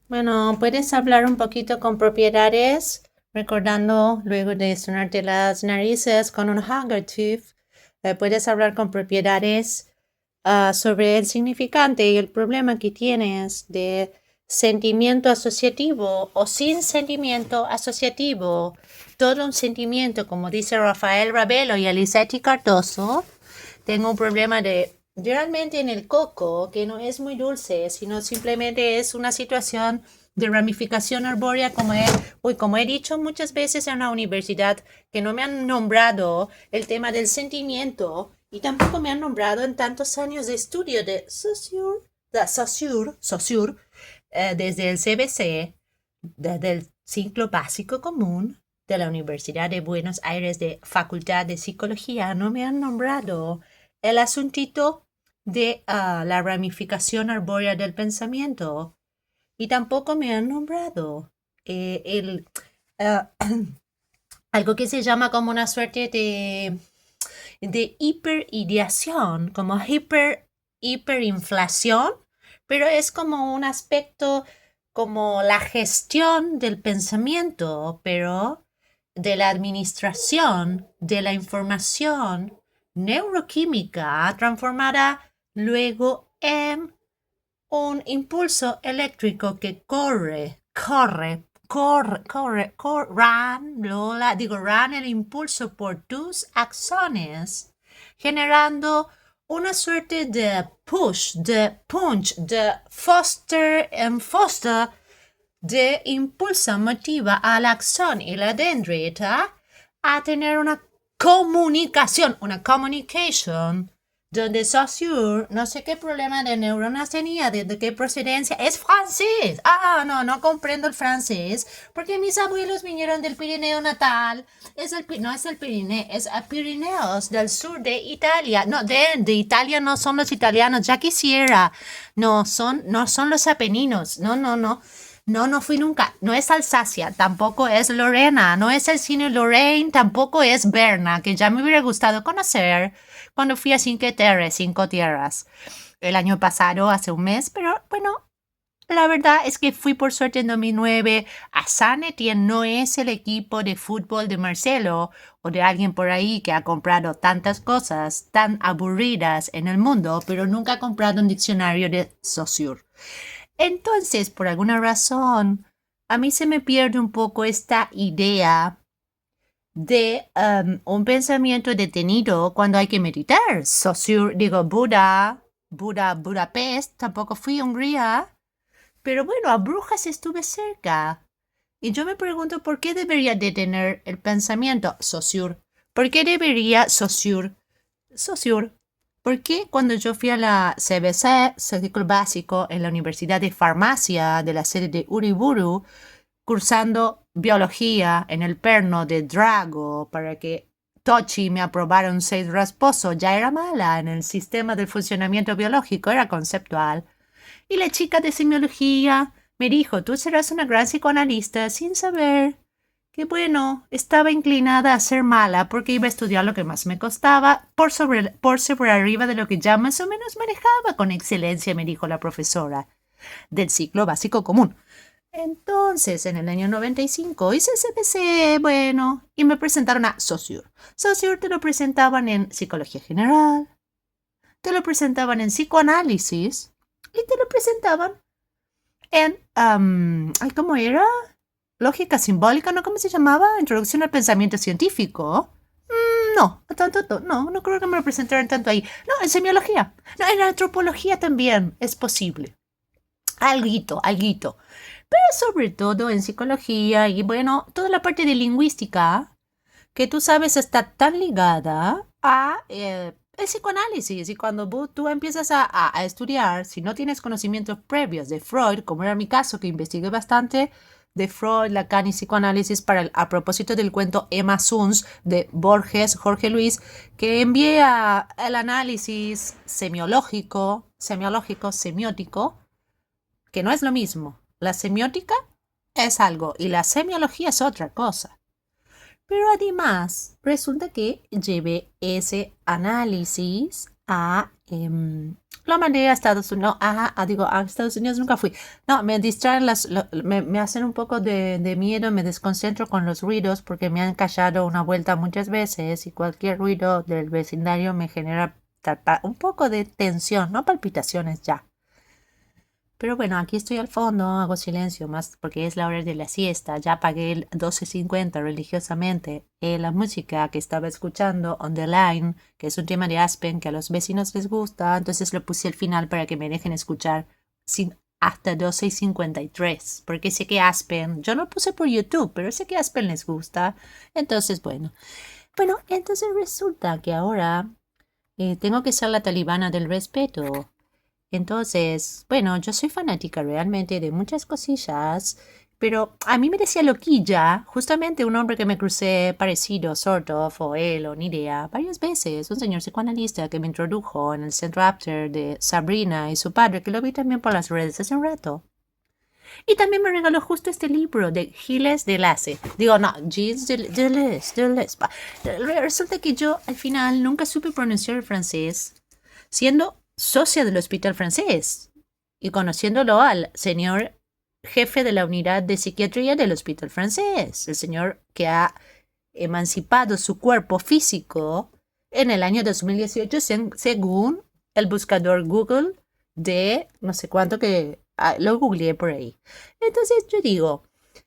Bueno, puedes hablar un poquito con propiedades, recordando luego de sonarte las narices con un handkerchief. Puedes hablar con propiedades sobre el significante y el problema que tienes de sentimiento asociativo o sin sentimiento asociativo. Todo un sentimiento, como dice Rafael Ravelo y Eliseti Cardoso. Tengo un problema de realmente en el coco, que no es muy dulce, sino simplemente es una situación de ramificación arbórea, como he dicho muchas veces en la universidad, que no me han nombrado el tema del sentimiento y tampoco me han nombrado en tantos años de estudio de desde el CBC, desde el ciclo básico común de la Universidad de Buenos Aires de Facultad de Psicología, no me han nombrado el asuntito de la ramificación arbórea del pensamiento y tampoco me han nombrado ah, algo que se llama como una suerte de hiperideación, como hiperinflación, pero es como un aspecto como la gestión del pensamiento, pero de la administración de la información neuroquímica transformada luego en un impulso eléctrico que ran el impulso por tus axones, generando una suerte de push, de punch, de foster de impulso motiva al axón y la dendrita a tener una comunicación, una communication, donde Saussure, no sé qué problema de neuronas tenía, de qué procedencia, es francés. No comprendo el francés, porque mis abuelos vinieron del Pirineo natal, no es el Pirineo, es a Pirineos del sur de Italia, no, de Italia no son los italianos, ya quisiera, no son los Apeninos, no fui nunca. No es Alsacia, tampoco es Lorena, no es el cine Lorraine, tampoco es Berna, que ya me hubiera gustado conocer cuando fui a Cinco Tierras, el año pasado, hace un mes, pero bueno, la verdad es que fui por suerte en 2009 a San Etienne, no es el equipo de fútbol de Marcelo o de alguien por ahí que ha comprado tantas cosas tan aburridas en el mundo, pero nunca ha comprado un diccionario de Saussure. Entonces, por alguna razón, a mí se me pierde un poco esta idea de un pensamiento detenido cuando hay que meditar. Saussure, digo, Budapest, tampoco fui a Hungría, pero bueno, a Brujas estuve cerca. Y yo me pregunto por qué debería detener el pensamiento, Saussure. ¿Por qué debería Saussure? ¿Por qué cuando yo fui a la CBC, ciclo básico, en la Universidad de Farmacia de la sede de Uriburu, cursando biología en el perno de Drago para que Tochi me aprobara un 6 rasposo, ya era mala en el sistema del funcionamiento biológico, era conceptual? Y la chica de semiología me dijo, tú serás una gran psicoanalista sin saber que bueno, estaba inclinada a ser mala porque iba a estudiar lo que más me costaba por sobre arriba de lo que ya más o menos manejaba con excelencia, me dijo la profesora del ciclo básico común. Entonces, en el año 95 hice CPC, bueno, y me presentaron a Saussure. Saussure te lo presentaban en psicología general, te lo presentaban en psicoanálisis y te lo presentaban en, ¿cómo era? Lógica simbólica, ¿no? ¿Cómo se llamaba? Introducción al pensamiento científico. No creo que me lo presentaran tanto ahí. No, en semiología. No, en antropología también es posible. Alguito. Pero sobre todo en psicología y bueno, toda la parte de lingüística que tú sabes está tan ligada a el psicoanálisis. Y cuando tú empiezas a estudiar, si no tienes conocimientos previos de Freud, como era mi caso, que investigué bastante de Freud, Lacan y psicoanálisis a propósito del cuento Emma Suns de Borges, Jorge Luis, que envía el análisis semiótico, que no es lo mismo. La semiótica es algo y la semiología es otra cosa. Pero además, resulta que llevé ese análisis lo mandé a Estados Unidos. Digo, a Estados Unidos nunca fui. No, me distraen me hacen un poco de miedo, me desconcentro con los ruidos porque me han callado una vuelta muchas veces y cualquier ruido del vecindario me genera un poco de tensión, no palpitaciones ya. Pero bueno, aquí estoy al fondo, hago silencio más porque es la hora de la siesta. Ya pagué el 12:50 religiosamente. La música que estaba escuchando, On the Line, que es un tema de Aspen que a los vecinos les gusta, entonces lo puse al final para que me dejen escuchar hasta 12:53. Porque sé que Aspen, yo lo puse por YouTube, pero sé que Aspen les gusta. Entonces, bueno. Bueno, entonces resulta que ahora tengo que ser la talibana del respeto. Entonces, bueno, yo soy fanática realmente de muchas cosillas, pero a mí me decía loquilla, justamente un hombre que me crucé parecido, sort of, o él, o ni idea, varias veces, un señor psicoanalista que me introdujo en el centro after de Sabrina y su padre, que lo vi también por las redes hace un rato. Y también me regaló justo este libro de Gilles Deleuze. Digo, no, Gilles Deleuze. Resulta que yo al final nunca supe pronunciar el francés, siendo socia del Hospital Francés y conociéndolo al señor jefe de la unidad de psiquiatría del Hospital Francés, el señor que ha emancipado su cuerpo físico en el año 2018 según el buscador Google de no sé cuánto que lo googleé por ahí. Entonces yo digo,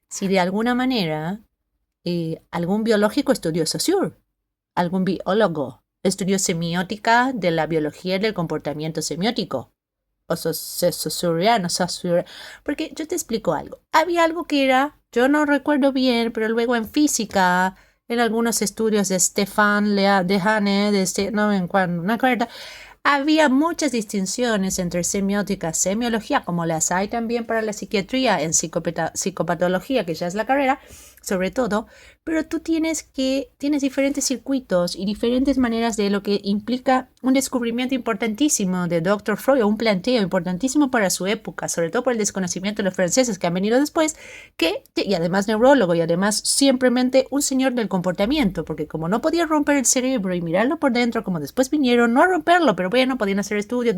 si de alguna manera algún biológico estudió Saussure, algún biólogo estudió semiótica de la biología del comportamiento semiótico, o Saussuriano, porque yo te explico algo. Había algo que era, yo no recuerdo bien, pero luego en física, en algunos estudios de Stefan Lehane, no me acuerdo, había muchas distinciones entre semiótica y semiología, como las hay también para la psiquiatría en psicopatología, que ya es la carrera, sobre todo, pero tú tienes diferentes circuitos y diferentes maneras de lo que implica un descubrimiento importantísimo de Dr. Freud, o un planteo importantísimo para su época, sobre todo por el desconocimiento de los franceses que han venido después, y además neurólogo, y además simplemente un señor del comportamiento, porque como no podía romper el cerebro y mirarlo por dentro, como después vinieron, no a romperlo, pero bueno, podían hacer estudios,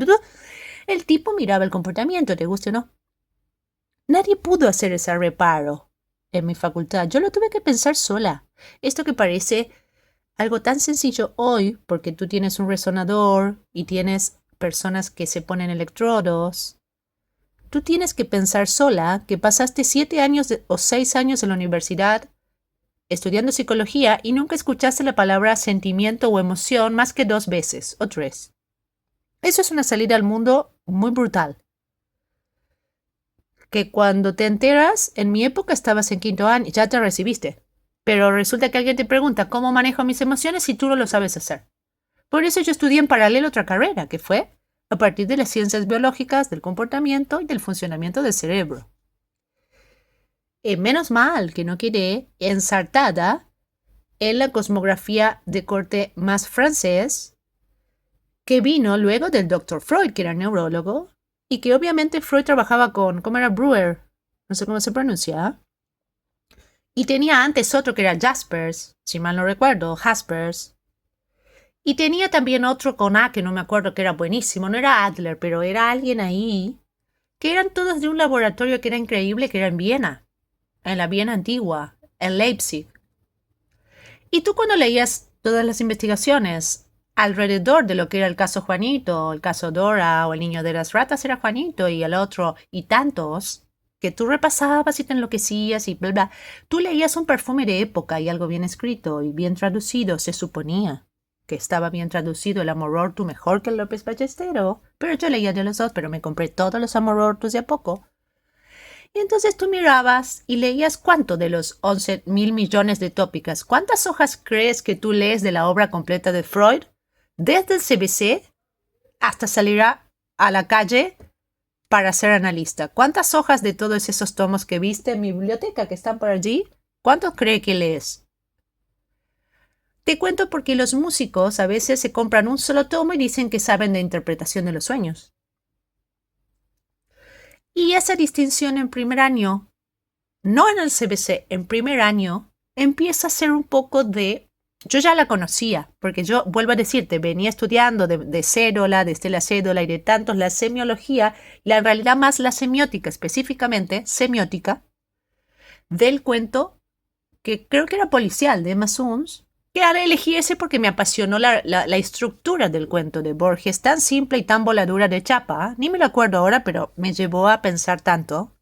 el tipo miraba el comportamiento, te guste o no. Nadie pudo hacer ese reparo en mi facultad. Yo lo tuve que pensar sola. Esto que parece algo tan sencillo hoy, porque tú tienes un resonador y tienes personas que se ponen electrodos. Tú tienes que pensar sola que pasaste 7 años o 6 años en la universidad estudiando psicología y nunca escuchaste la palabra sentimiento o emoción más que 2 veces o 3. Eso es una salida al mundo muy brutal. Que cuando te enteras, en mi época estabas en 5º año y ya te recibiste. Pero resulta que alguien te pregunta cómo manejo mis emociones y tú no lo sabes hacer. Por eso yo estudié en paralelo otra carrera, que fue a partir de las ciencias biológicas, del comportamiento y del funcionamiento del cerebro. Menos mal que no quedé ensartada en la cosmografía de corte más francés, que vino luego del Dr. Freud, que era neurólogo, y que obviamente Freud trabajaba con, ¿cómo era? Breuer, no sé cómo se pronuncia, y tenía antes otro que era Jaspers, si mal no recuerdo, Jaspers, y tenía también otro con A que no me acuerdo, que era buenísimo, no era Adler, pero era alguien ahí, que eran todos de un laboratorio que era increíble, que era en Viena, en la Viena antigua, en Leipzig. Y tú cuando leías todas las investigaciones alrededor de lo que era el caso Juanito, el caso Dora o el niño de las ratas era Juanito y el otro y tantos, que tú repasabas y te enloquecías y bla bla, tú leías un perfume de época y algo bien escrito y bien traducido, se suponía que estaba bien traducido el Amor Ortu mejor que el López Ballestero, pero yo leía de los dos, pero me compré todos los Amor Ortus de a poco. Y entonces tú mirabas y leías cuánto de los 11.000 millones de tópicas. ¿Cuántas hojas crees que tú lees de la obra completa de Freud? Desde el CBC hasta salir a la calle para ser analista. ¿Cuántas hojas de todos esos tomos que viste en mi biblioteca que están por allí? ¿Cuántos cree que lees? Te cuento porque los músicos a veces se compran un solo tomo y dicen que saben de interpretación de los sueños. Y esa distinción en primer año, no en el CBC, en primer año, empieza a ser un poco de Yo ya la conocía, porque yo, vuelvo a decirte, venía estudiando de Cédola, de Estela Cédola y de tantos la semiología, en realidad más la semiótica, específicamente semiótica, del cuento que creo que era policial de Emma Suns, que ahora elegí ese porque me apasionó la estructura del cuento de Borges, tan simple y tan voladura de chapa, ni me lo acuerdo ahora, pero me llevó a pensar tanto.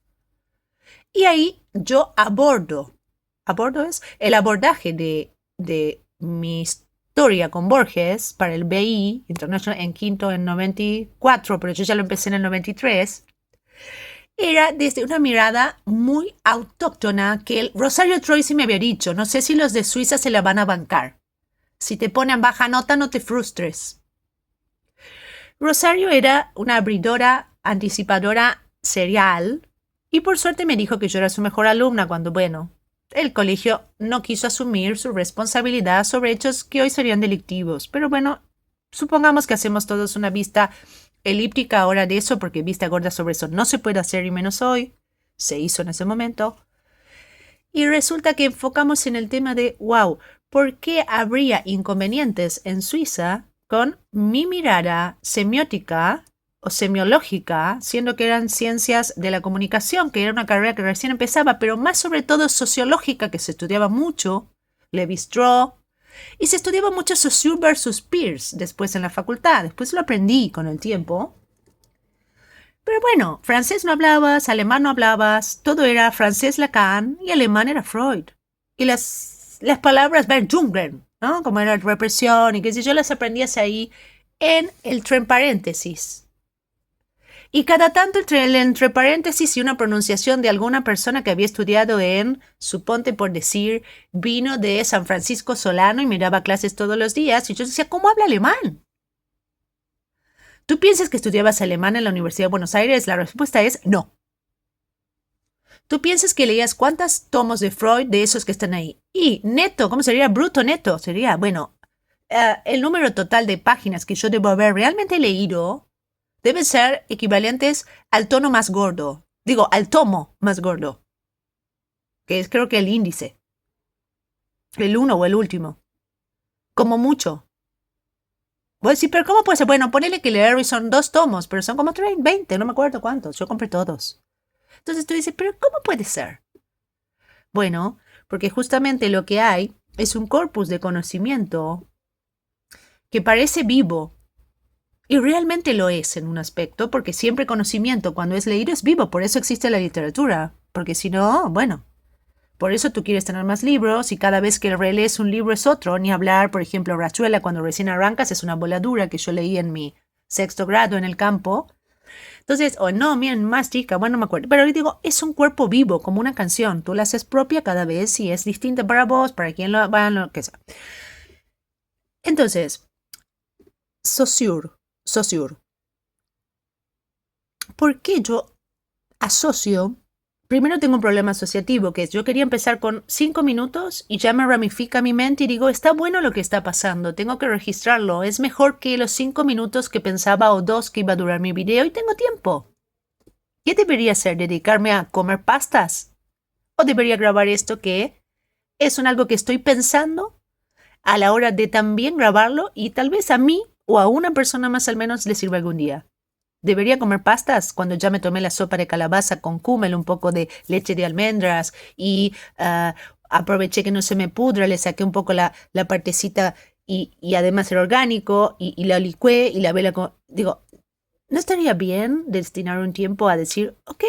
Y ahí yo abordo es el abordaje de mi historia con Borges para el BI International en quinto en 94, pero yo ya lo empecé en el 93. Era desde una mirada muy autóctona que el Rosario Troisi me había dicho, no sé si los de Suiza se la van a bancar. Si te ponen baja nota, no te frustres. Rosario era una abridora, anticipadora serial y por suerte me dijo que yo era su mejor alumna cuando, bueno, el colegio no quiso asumir su responsabilidad sobre hechos que hoy serían delictivos. Pero bueno, supongamos que hacemos todos una vista elíptica ahora de eso, porque vista gorda sobre eso no se puede hacer y menos hoy. Se hizo en ese momento. Y resulta que enfocamos en el tema de, wow, ¿por qué habría inconvenientes en Suiza con mi mirada semiótica o semiológica, siendo que eran ciencias de la comunicación, que era una carrera que recién empezaba, pero más sobre todo sociológica, que se estudiaba mucho, Levi-Strauss, y se estudiaba mucho Saussure versus Peirce después en la facultad. Después lo aprendí con el tiempo. Pero bueno, francés no hablabas, alemán no hablabas, todo era francés Lacan y alemán era Freud. Y las palabras Verjüngen, ¿no? Como era represión y qué sé yo, las aprendías ahí en el entre paréntesis. Y cada tanto entre paréntesis y una pronunciación de alguna persona que había estudiado en, suponte por decir, vino de San Francisco Solano y me daba clases todos los días. Y yo decía, ¿cómo habla alemán? ¿Tú piensas que estudiabas alemán en la Universidad de Buenos Aires? La respuesta es no. ¿Tú piensas que leías cuántos tomos de Freud de esos que están ahí? Y neto, ¿cómo sería? Bruto neto. Sería, bueno, el número total de páginas que yo debo haber realmente leído deben ser equivalentes al tono más gordo. Digo, al tomo más gordo. Que es creo que el índice. El uno o el último. Como mucho. Voy a decir, pero ¿cómo puede ser? Bueno, ponele que leer son 2 tomos, pero son como 20, no me acuerdo cuántos. Yo compré todos. Entonces tú dices, pero ¿cómo puede ser? Bueno, porque justamente lo que hay es un corpus de conocimiento que parece vivo. Y realmente lo es en un aspecto, porque siempre conocimiento cuando es leído es vivo, por eso existe la literatura. Porque si no, bueno, por eso tú quieres tener más libros y cada vez que relees un libro es otro, ni hablar, por ejemplo, Rachuela cuando recién arrancas es una voladura que yo leí en mi 6º grado en el campo. Entonces, o no, miren, más chica, bueno, no me acuerdo. Pero digo, es un cuerpo vivo, como una canción. Tú la haces propia cada vez y es distinta para vos, para quien lo va, lo que sea. Entonces, Saussure. ¿Por qué yo asocio? Primero tengo un problema asociativo, que es yo quería empezar con 5 minutos y ya me ramifica mi mente y digo, está bueno lo que está pasando, tengo que registrarlo, es mejor que los 5 minutos que pensaba o 2 que iba a durar mi video y tengo tiempo. ¿Qué debería hacer? ¿Dedicarme a comer pastas? ¿O debería grabar esto que es algo que estoy pensando a la hora de también grabarlo y tal vez a mí o a una persona más al menos le sirva algún día? ¿Debería comer pastas cuando ya me tomé la sopa de calabaza con cúmel, un poco de leche de almendras y aproveché que no se me pudra, le saqué un poco la partecita y además era orgánico y la licué y la vela con... Digo, ¿no estaría bien destinar un tiempo a decir, ok,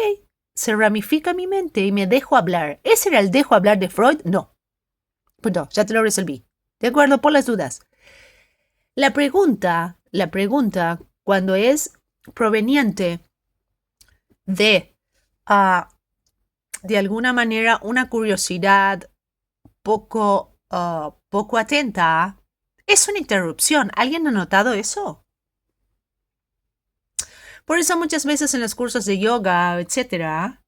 se ramifica mi mente y me dejo hablar? ¿Ese era el dejo hablar de Freud? No. Pues no, ya te lo resolví. De acuerdo, por las dudas. La pregunta, cuando es proveniente de alguna manera, una curiosidad poco atenta, es una interrupción. ¿Alguien ha notado eso? Por eso muchas veces en los cursos de yoga, etcétera,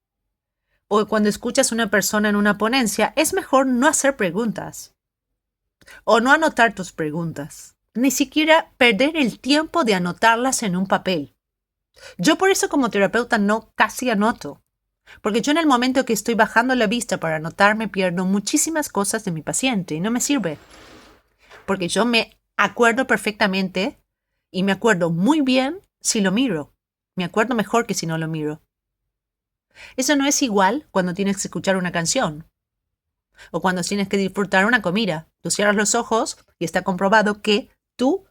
o cuando escuchas a una persona en una ponencia, es mejor no hacer preguntas o no anotar tus preguntas. Ni siquiera perder el tiempo de anotarlas en un papel. Yo por eso como terapeuta casi anoto, porque yo en el momento que estoy bajando la vista para anotar me pierdo muchísimas cosas de mi paciente y no me sirve. porque yo me acuerdo perfectamente y me acuerdo muy bien si lo miro. Me acuerdo mejor que si no lo miro. Eso no es igual cuando tienes que escuchar una canción o cuando tienes que disfrutar una comida. Tú cierras los ojos y está comprobado que tú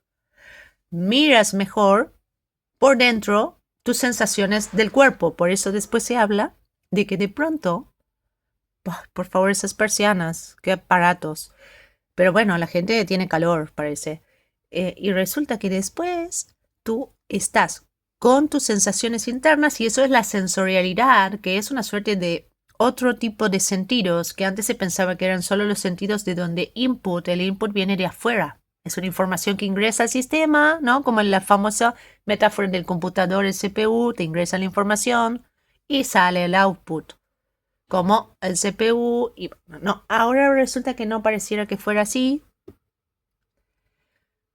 miras mejor por dentro tus sensaciones del cuerpo. Por eso después se habla de que de pronto, por favor, esas persianas, qué aparatos. Pero bueno, la gente tiene calor, parece. Y resulta que después tú estás con tus sensaciones internas y eso es la sensorialidad, que es una suerte de otro tipo de sentidos que antes se pensaba que eran solo los sentidos de donde el input viene de afuera. Es una información que ingresa al sistema, ¿no? Como en la famosa metáfora del computador, el CPU, te ingresa la información y sale el output. Como el CPU y no, ahora resulta que no pareciera que fuera así.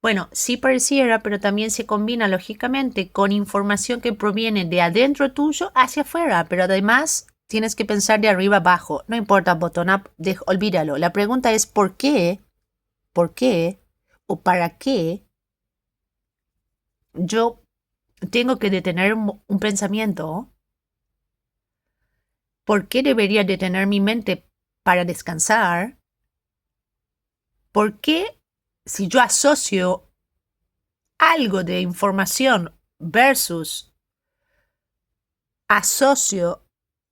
Bueno, sí pareciera, pero también se combina lógicamente con información que proviene de adentro tuyo hacia afuera, pero además tienes que pensar de arriba abajo. No importa, bottom up, olvídalo. La pregunta es ¿por qué o para qué yo tengo que detener un pensamiento? ¿Por qué debería detener mi mente para descansar? ¿Por qué si yo asocio algo de información versus asocio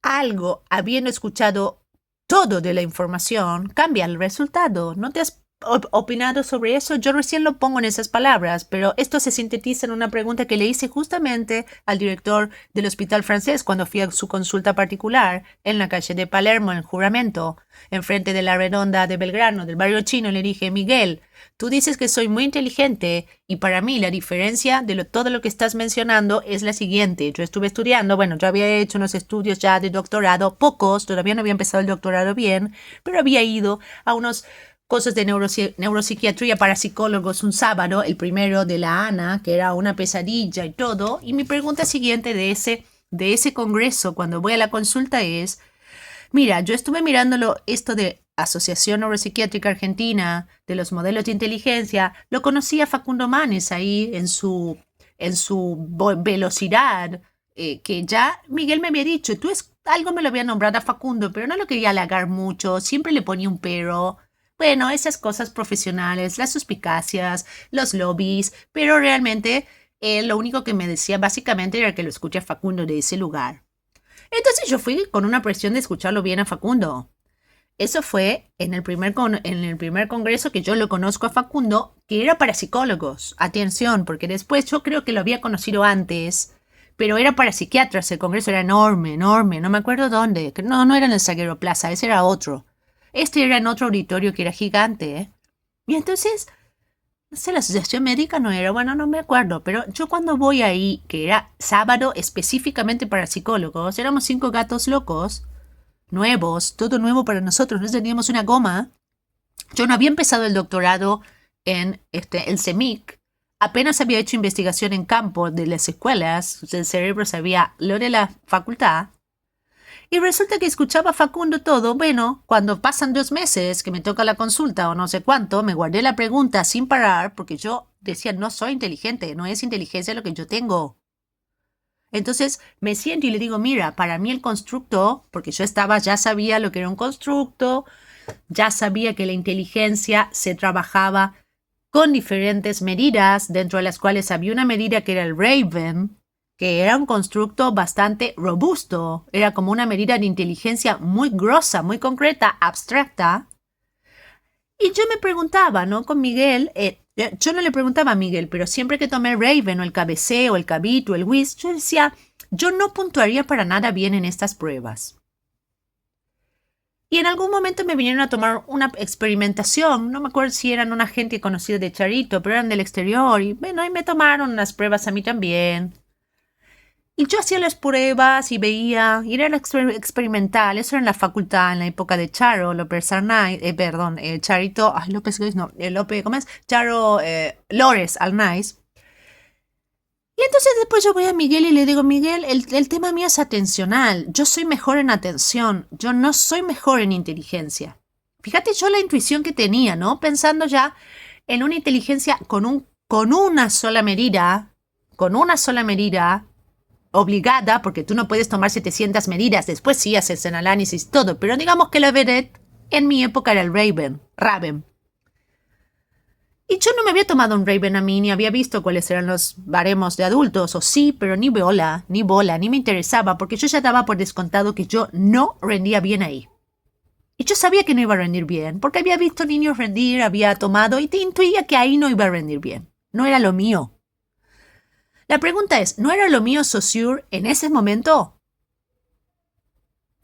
algo habiendo escuchado todo de la información, cambia el resultado? ¿No te has opinado sobre eso? Yo recién lo pongo en esas palabras, pero esto se sintetiza en una pregunta que le hice justamente al director del Hospital Francés cuando fui a su consulta particular en la calle de Palermo, en Juramento, enfrente de la Redonda de Belgrano, del barrio chino. Le dije, Miguel, tú dices que soy muy inteligente y para mí la diferencia de todo lo que estás mencionando es la siguiente. Yo estuve estudiando, bueno, yo había hecho unos estudios ya de doctorado, pocos, todavía no había empezado el doctorado bien, pero había ido a unos cosas de neuropsiquiatría para psicólogos un sábado, el primero de la ANA, que era una pesadilla y todo. Y mi pregunta siguiente de ese congreso, cuando voy a la consulta es, mira, yo estuve mirándolo esto de Asociación Neuropsiquiátrica Argentina, de los modelos de inteligencia, lo conocía Facundo Manes ahí en su velocidad, que ya Miguel me había dicho, algo me lo había nombrado a Facundo, pero no lo quería halagar mucho, siempre le ponía un pero. Bueno, esas cosas profesionales, las suspicacias, los lobbies, pero realmente lo único que me decía básicamente era que lo escuche a Facundo de ese lugar. Entonces yo fui con una presión de escucharlo bien a Facundo. Eso fue en el primer congreso que yo lo conozco a Facundo, que era para psicólogos. Atención, porque después yo creo que lo había conocido antes, pero era para psiquiatras. El congreso era enorme, enorme, no me acuerdo dónde. No era en el Zaguero Plaza, ese era otro. Este era en otro auditorio que era gigante, ¿eh? Y entonces, no sé, la asociación médica no era, bueno, no me acuerdo, pero yo cuando voy ahí, que era sábado específicamente para psicólogos, éramos 5 gatos locos, nuevos, todo nuevo para nosotros, no teníamos una goma. Yo no había empezado el doctorado en el CEMIC, apenas había hecho investigación en campo de las escuelas, del cerebro sabía lo de la facultad. Y resulta que escuchaba a Facundo todo. Bueno, cuando pasan 2 meses que me toca la consulta o no sé cuánto, me guardé la pregunta sin parar porque yo decía, no soy inteligente, no es inteligencia lo que yo tengo. Entonces me siento y le digo, mira, para mí el constructo, porque yo ya sabía lo que era un constructo, ya sabía que la inteligencia se trabajaba con diferentes medidas, dentro de las cuales había una medida que era el Raven, que era un constructo bastante robusto, era como una medida de inteligencia muy grosa, muy concreta, abstracta. Y yo me preguntaba, ¿no? Con Miguel, yo no le preguntaba a Miguel, pero siempre que tomé Raven o el KBC o el KBIT o el WIS, yo decía, yo no puntuaría para nada bien en estas pruebas. Y en algún momento me vinieron a tomar una experimentación, no me acuerdo si eran una gente conocida de Charito, pero eran del exterior, y bueno, ahí me tomaron unas pruebas a mí también. Y yo hacía las pruebas y veía, y era experimental, eso era en la facultad, en la época de Charo, López Arnaiz, Charito, ¿cómo es? Charo Lores Arnaiz. Y entonces después yo voy a Miguel y le digo, Miguel, el tema mío es atencional, yo soy mejor en atención, yo no soy mejor en inteligencia. Fíjate yo la intuición que tenía, ¿no? Pensando ya en una inteligencia con una sola medida, obligada, porque tú no puedes tomar 700 medidas, después sí haces el análisis, todo, pero digamos que la vedette en mi época era el Raven. Y yo no me había tomado un Raven a mí, ni había visto cuáles eran los baremos de adultos, o sí, pero ni bola, ni me interesaba, porque yo ya daba por descontado que yo no rendía bien ahí. Y yo sabía que no iba a rendir bien, porque había visto niños rendir, había tomado, y te intuía que ahí no iba a rendir bien. No era lo mío. La pregunta es, ¿no era lo mío Saussure en ese momento?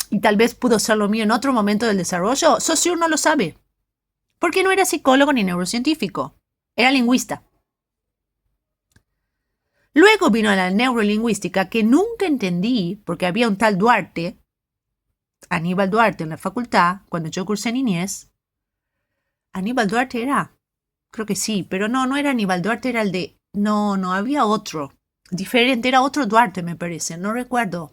Y tal vez pudo ser lo mío en otro momento del desarrollo. Saussure no lo sabe. Porque no era psicólogo ni neurocientífico. Era lingüista. Luego vino la neurolingüística que nunca entendí porque había un tal Duarte, Aníbal Duarte en la facultad, cuando yo cursé niñez. ¿Aníbal Duarte era? Creo que sí, pero no era Aníbal Duarte, era el de... No, había otro. Diferente, era otro Duarte me parece, no recuerdo.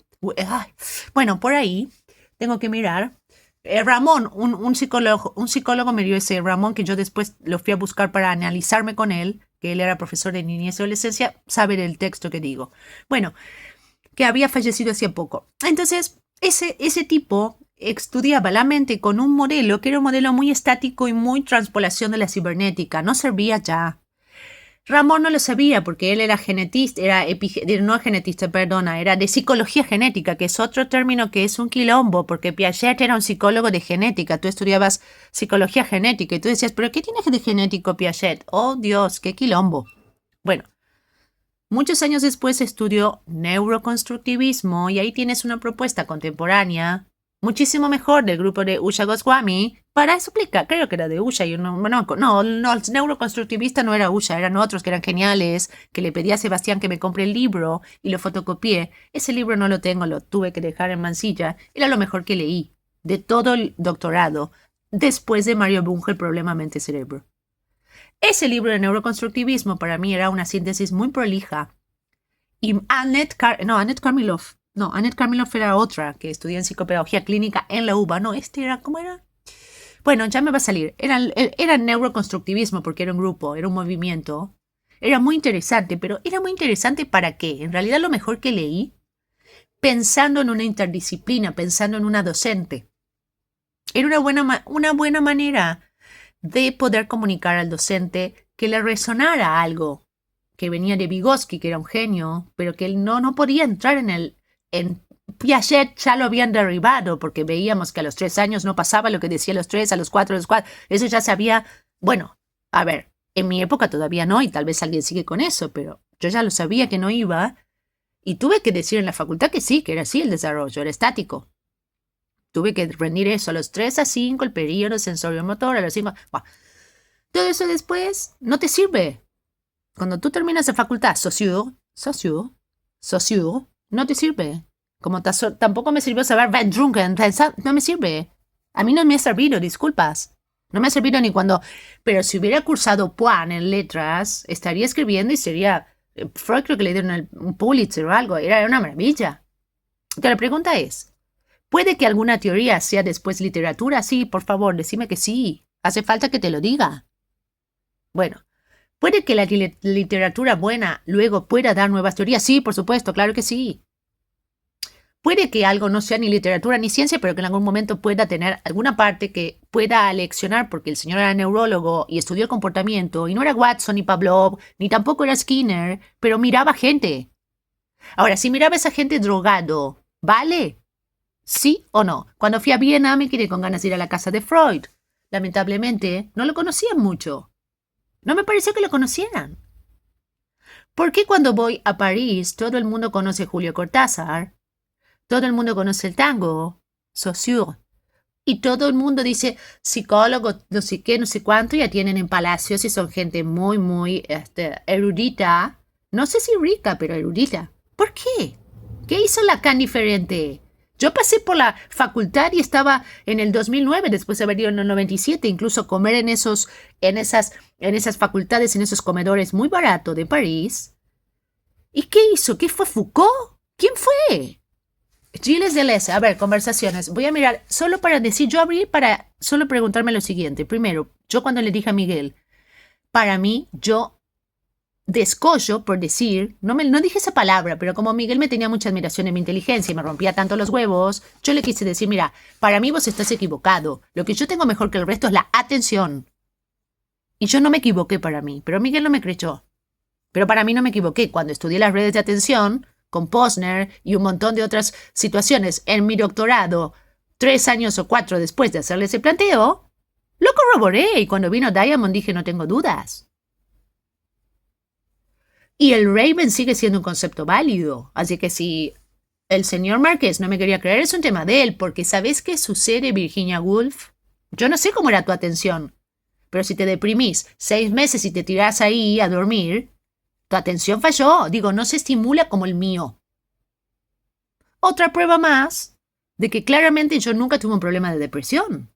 Bueno, por ahí tengo que mirar. Ramón, un psicólogo me dio ese Ramón que yo después lo fui a buscar para analizarme con él, que él era profesor de niñez y adolescencia, sabe del texto que digo. Bueno, que había fallecido hace poco. Entonces, ese tipo estudiaba la mente con un modelo que era un modelo muy estático y muy transpolación de la cibernética. No servía ya. Ramón no lo sabía porque él era genetista, era de psicología genética, que es otro término que es un quilombo, porque Piaget era un psicólogo de genética, tú estudiabas psicología genética y tú decías, ¿pero qué tiene de genético Piaget? Oh Dios, qué quilombo. Bueno, muchos años después estudió neuroconstructivismo y ahí tienes una propuesta contemporánea muchísimo mejor del grupo de Usha Goswami para explicar, creo que era de Usha, el neuroconstructivista no era Usha, eran otros que eran geniales, que le pedí a Sebastián que me compre el libro y lo fotocopié. Ese libro no lo tengo, lo tuve que dejar en Mansilla, era lo mejor que leí de todo el doctorado, después de Mario Bunge, el problema mente-cerebro. Ese libro de neuroconstructivismo para mí era una síntesis muy prolija. Y Annette Karmilov era otra que estudió en psicopedagogía clínica en la UBA. No, ¿cómo era? Bueno, ya me va a salir. Era neuroconstructivismo porque era un grupo, era un movimiento. Era muy interesante, pero ¿era muy interesante para qué? En realidad lo mejor que leí, pensando en una interdisciplina, pensando en una docente. Era una buena manera de poder comunicar al docente que le resonara algo que venía de Vygotsky, que era un genio, pero que él no podía entrar en Piaget. Ya lo habían derribado porque veíamos que a los 3 años no pasaba lo que decía a los 3, a los 4, eso ya se había... Bueno, a ver, en mi época todavía no, y tal vez alguien sigue con eso, pero yo ya lo sabía que no iba, y tuve que decir en la facultad que sí, que era así el desarrollo, era estático. Tuve que rendir eso a los 3 a 5, el periodo sensorio-motor, a los 5... Bueno, todo eso después no te sirve. Cuando tú terminas la facultad, Saussure, no te sirve. Como tampoco me sirvió saber Van Drunken, no me sirve. A mí no me ha servido, disculpas. No me ha servido ni cuando... Pero si hubiera cursado Poin en letras, estaría escribiendo y sería... Freud creo que le dieron un Pulitzer o algo. Era una maravilla. Pero la pregunta es, ¿puede que alguna teoría sea después literatura? Sí, por favor, decime que sí. Hace falta que te lo diga. Bueno, ¿puede que la literatura buena luego pueda dar nuevas teorías? Sí, por supuesto, claro que sí. Puede que algo no sea ni literatura ni ciencia, pero que en algún momento pueda tener alguna parte que pueda aleccionar, porque el señor era neurólogo y estudió el comportamiento, y no era Watson ni Pavlov, ni tampoco era Skinner, pero miraba gente. Ahora, si miraba a esa gente drogado, ¿vale? ¿Sí o no? Cuando fui a Viena me quedé con ganas de ir a la casa de Freud. Lamentablemente, no lo conocían mucho. No me pareció que lo conocieran. ¿Por qué cuando voy a París todo el mundo conoce a Julio Cortázar? Todo el mundo conoce el tango, Saussure. Y todo el mundo dice psicólogo, no sé qué, no sé cuánto, ya tienen en palacios y son gente muy, muy erudita. No sé si rica, pero erudita. ¿Por qué? ¿Qué hizo Lacan diferente? Yo pasé por la facultad y estaba en el 2009, después de haber ido en el 97, incluso comer en esas facultades, en esos comedores muy baratos de París. ¿Y qué hizo? ¿Qué fue Foucault? ¿Quién fue? Gilles Deleuze. A ver, conversaciones. Voy a mirar, solo para decir, yo abrí para solo preguntarme lo siguiente. Primero, yo cuando le dije a Miguel, Para mí, yo descollo por decir, no dije esa palabra, pero como Miguel me tenía mucha admiración en mi inteligencia y me rompía tanto los huevos, yo le quise decir, mira, para mí vos estás equivocado. Lo que yo tengo mejor que el resto es la atención. Y yo no me equivoqué para mí, pero Miguel no me creyó. Pero para mí no me equivoqué. Cuando estudié las redes de atención, con Posner y un montón de otras situaciones en mi doctorado, 3 años o 4 después de hacerle ese planteo, lo corroboré y cuando vino Diamond dije no tengo dudas. Y el Raven sigue siendo un concepto válido. Así que si el señor Márquez no me quería creer, es un tema de él, porque ¿sabes qué sucede, Virginia Woolf? Yo no sé cómo era tu atención, pero si te deprimís 6 meses y te tirás ahí a dormir, tu atención falló. Digo, no se estimula como el mío. Otra prueba más de que claramente yo nunca tuve un problema de depresión.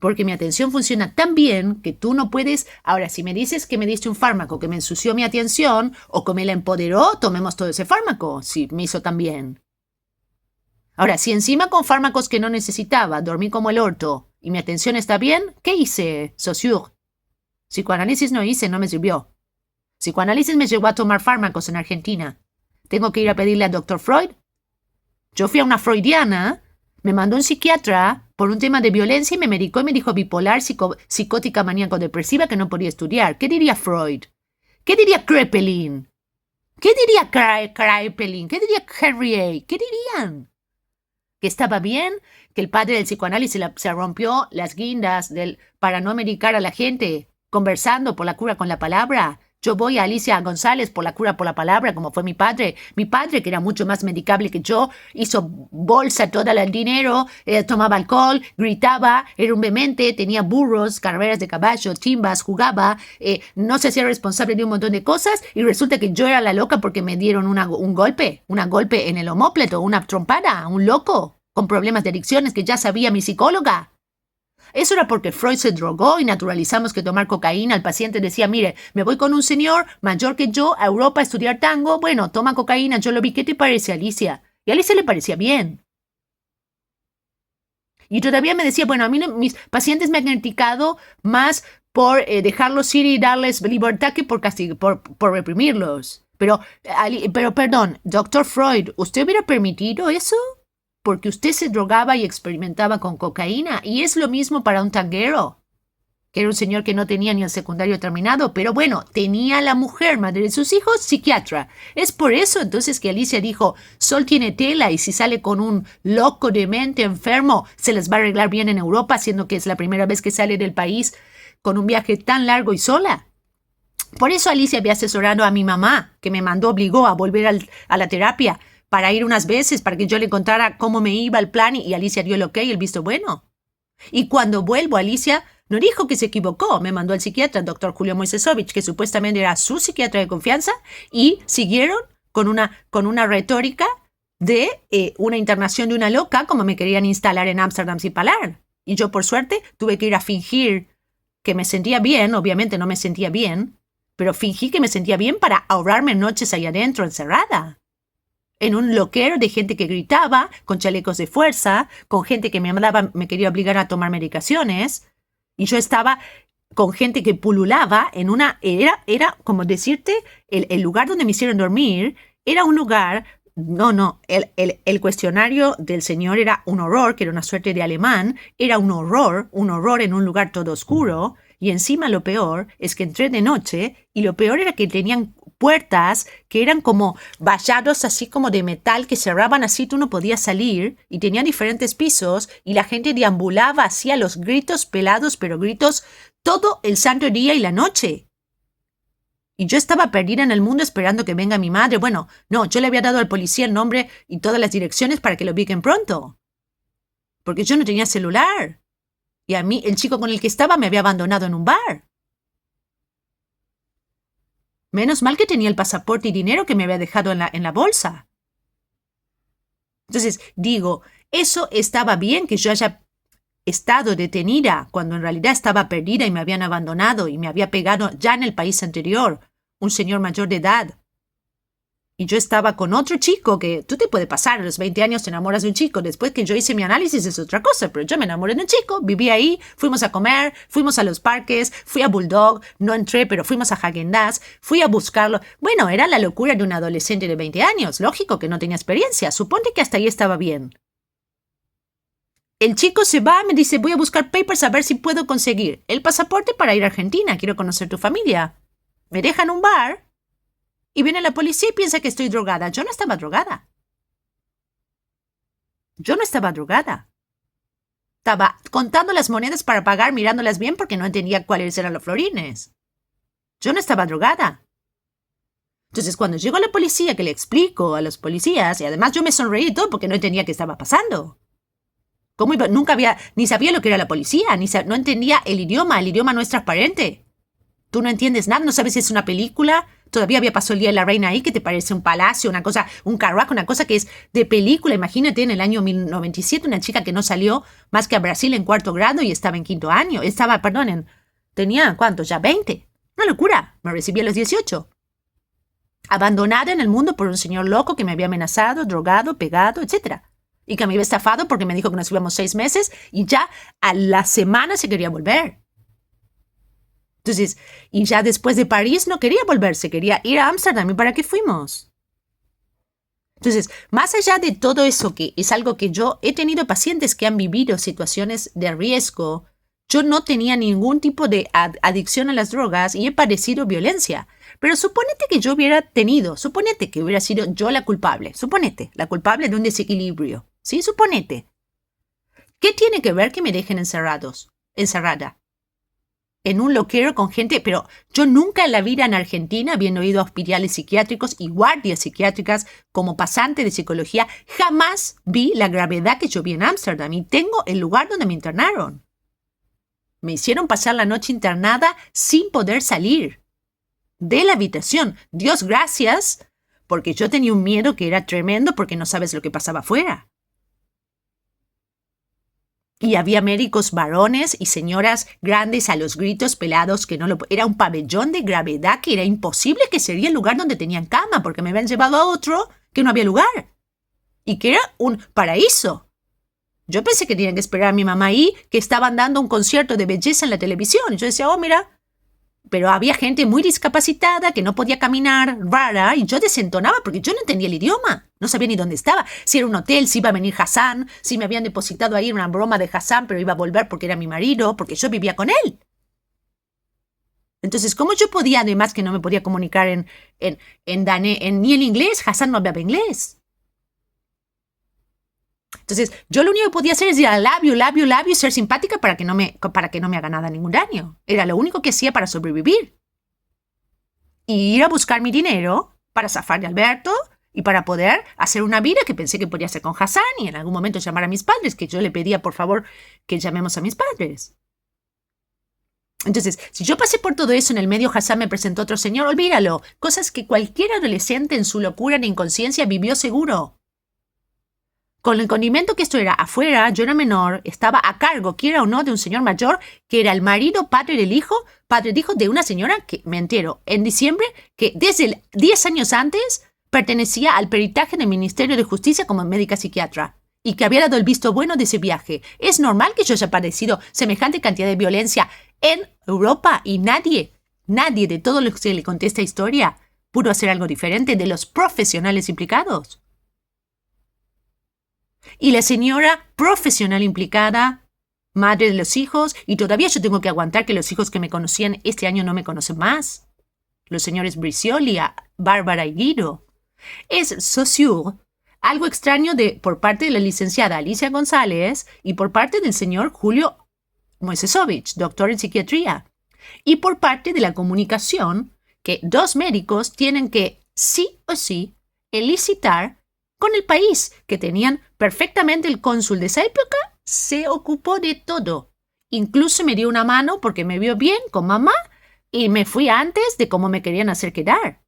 Porque mi atención funciona tan bien que tú no puedes... Ahora, si me dices que me diste un fármaco que me ensució mi atención o que me la empoderó, tomemos todo ese fármaco, si me hizo tan bien. Ahora, si encima con fármacos que no necesitaba, dormí como el orto y mi atención está bien, ¿qué hice, Saussure? Psicoanálisis no hice, no me sirvió. Psicoanálisis me llevó a tomar fármacos en Argentina. ¿Tengo que ir a pedirle al Dr. Freud? Yo fui a una freudiana, me mandó un psiquiatra por un tema de violencia y me medicó y me dijo bipolar, psicótica, maníaco-depresiva que no podía estudiar. ¿Qué diría Freud? ¿Qué diría Kraepelin? ¿Qué diría Kraepelin? ¿Qué diría Henry A? ¿Qué dirían? ¿Que estaba bien? ¿Que el padre del psicoanálisis se rompió las guindas para no medicar a la gente conversando por la cura con la palabra? Yo voy a Alicia González por la cura por la palabra, como fue mi padre. Mi padre, que era mucho más medicable que yo, hizo bolsa todo el dinero, tomaba alcohol, gritaba, era un vehemente, tenía burros, carreras de caballo, chimbas, jugaba, no se hacía responsable de un montón de cosas y resulta que yo era la loca porque me dieron un golpe en el omóplato, una trompada, un loco, con problemas de adicciones que ya sabía mi psicóloga. Eso era porque Freud se drogó y naturalizamos que tomar cocaína. El paciente decía, mire, me voy con un señor mayor que yo a Europa a estudiar tango. Bueno, toma cocaína, yo lo vi. ¿Qué te parece, Alicia? Y a Alicia le parecía bien. Y todavía me decía, bueno, a mí mis pacientes me han criticado más por dejarlos ir y darles libertad que por reprimirlos. Pero perdón, doctor Freud, ¿usted hubiera permitido eso? Porque usted se drogaba y experimentaba con cocaína, y es lo mismo para un tanguero, que era un señor que no tenía ni el secundario terminado, pero bueno, tenía a la mujer, madre de sus hijos, psiquiatra. Es por eso entonces que Alicia dijo, Sol tiene tela, y si sale con un loco demente enfermo, se les va a arreglar bien en Europa, siendo que es la primera vez que sale del país con un viaje tan largo y sola. Por eso Alicia había asesorado a mi mamá, que me obligó a volver a la terapia, para ir unas veces, para que yo le contara cómo me iba el plan y Alicia dio el ok y el visto bueno. Y cuando vuelvo, Alicia no dijo que se equivocó, me mandó al psiquiatra, el doctor Julio Moisesovich, que supuestamente era su psiquiatra de confianza, y siguieron con una retórica de una internación de una loca, como me querían instalar en Ámsterdam sin parar. Y yo, por suerte, tuve que ir a fingir que me sentía bien, obviamente no me sentía bien, pero fingí que me sentía bien para ahorrarme noches ahí adentro encerrada. En un loquero de gente que gritaba, con chalecos de fuerza, con gente que me quería obligar a tomar medicaciones, y yo estaba con gente que pululaba en era como decirte, el lugar donde me hicieron dormir era un lugar, el cuestionario del señor era un horror, que era una suerte de alemán, era un horror en un lugar todo oscuro, y encima lo peor es que entré de noche, y lo peor era que tenían puertas que eran como vallados así como de metal que cerraban así, tú no podías salir, y tenían diferentes pisos y la gente deambulaba así a los gritos pelados, pero gritos todo el santo día y la noche. Y yo estaba perdida en el mundo esperando que venga mi madre. Bueno, no, yo le había dado al policía el nombre y todas las direcciones para que lo ubiquen pronto. Porque yo no tenía celular. Y a mí, el chico con el que estaba me había abandonado en un bar. Menos mal que tenía el pasaporte y dinero que me había dejado en la bolsa. Entonces, digo, eso estaba bien que yo haya estado detenida cuando en realidad estaba perdida y me habían abandonado y me había pegado ya en el país anterior un señor mayor de edad. Y yo estaba con otro chico que tú te puede pasar, a los 20 años te enamoras de un chico, después que yo hice mi análisis es otra cosa, pero yo me enamoré de un chico, viví ahí, fuimos a comer, fuimos a los parques, fui a Bulldog, no entré, pero fuimos a Häagen-Dazs, fui a buscarlo. Bueno, era la locura de un adolescente de 20 años, lógico que no tenía experiencia, suponte que hasta ahí estaba bien. El chico se va, me dice, voy a buscar papers a ver si puedo conseguir el pasaporte para ir a Argentina, quiero conocer tu familia. Me dejan en un bar. Y viene la policía y piensa que estoy drogada. Yo no estaba drogada. Yo no estaba drogada. Estaba contando las monedas para pagar, mirándolas bien porque no entendía cuáles eran los florines. Yo no estaba drogada. Entonces, cuando llegó la policía, que le explico a los policías, y además yo me sonreí y todo porque no entendía qué estaba pasando. ¿Cómo iba? Nunca había, ni sabía lo que era la policía, no entendía el idioma no es transparente. Tú no entiendes nada, no sabes si es una película. Todavía había pasado el Día de la Reina ahí, que te parece un palacio, una cosa, un carruaje, una cosa que es de película. Imagínate en el año 1997 una chica que no salió más que a Brasil en 4º grado y estaba en 5º año. Tenía, ¿cuántos? Ya 20. Una locura. Me recibí a los 18. Abandonada en el mundo por un señor loco que me había amenazado, drogado, pegado, etc. Y que me había estafado porque me dijo que nos íbamos 6 meses y ya a la semana se quería volver. Entonces, y ya después de París no quería volverse, quería ir a Ámsterdam. ¿Y para qué fuimos? Entonces, más allá de todo eso, que es algo que yo he tenido pacientes que han vivido situaciones de riesgo, yo no tenía ningún tipo de adicción a las drogas y he padecido violencia. Pero suponete que yo suponete que hubiera sido yo la culpable de un desequilibrio, ¿sí? Suponete. ¿Qué tiene que ver que me dejen encerrada? En un loquero con gente, pero yo nunca en la vida en Argentina, habiendo ido a hospitales psiquiátricos y guardias psiquiátricas como pasante de psicología, jamás vi la gravedad que yo vi en Ámsterdam y tengo el lugar donde me internaron. Me hicieron pasar la noche internada sin poder salir de la habitación. Dios gracias, porque yo tenía un miedo que era tremendo porque no sabes lo que pasaba afuera. Y había médicos varones y señoras grandes a los gritos, pelados, que era un pabellón de gravedad que era imposible que sería el lugar donde tenían cama, porque me habían llevado a otro que no había lugar. Y que era un paraíso. Yo pensé que tenían que esperar a mi mamá ahí, que estaban dando un concierto de belleza en la televisión. Y yo decía, oh, mira. Pero había gente muy discapacitada que no podía caminar, rara, y yo desentonaba porque yo no entendía el idioma. No sabía ni dónde estaba. Si era un hotel, si iba a venir Hassan, si me habían depositado ahí una broma de Hassan, pero iba a volver porque era mi marido, porque yo vivía con él. Entonces, ¿cómo yo podía, además que no me podía comunicar ni en inglés? Hassan no hablaba inglés. Entonces, yo lo único que podía hacer es ir al labio y ser simpática para que no me haga nada, ningún daño. Era lo único que hacía para sobrevivir. Y ir a buscar mi dinero para zafar de Alberto y para poder hacer una vida que pensé que podía hacer con Hassan y en algún momento llamar a mis padres, que yo le pedía, por favor, que llamemos a mis padres. Entonces, si yo pasé por todo eso en el medio, Hassan me presentó otro señor, olvídalo. Cosas que cualquier adolescente en su locura, en inconsciencia, vivió seguro. Con el condimento que esto era afuera, yo era menor, estaba a cargo, quiera o no, de un señor mayor que era el marido, padre de hijo de una señora que, me entero, en diciembre, que desde 10 años antes pertenecía al peritaje del Ministerio de Justicia como médica psiquiatra y que había dado el visto bueno de ese viaje. Es normal que yo haya padecido semejante cantidad de violencia en Europa y nadie de todo lo que se le conté esta historia pudo hacer algo diferente de los profesionales implicados. Y la señora profesional implicada, madre de los hijos, y todavía yo tengo que aguantar que los hijos que me conocían este año no me conocen más. Los señores Bricioli, Bárbara y Guido. Es Saussure, algo extraño por parte de la licenciada Alicia González y por parte del señor Julio Moisesovich, doctor en psiquiatría. Y por parte de la comunicación, que 2 médicos tienen que, sí o sí, elicitar con el país, que tenían perfectamente el cónsul de esa época, se ocupó de todo. Incluso me dio una mano porque me vio bien con mamá y me fui antes de cómo me querían hacer quedar.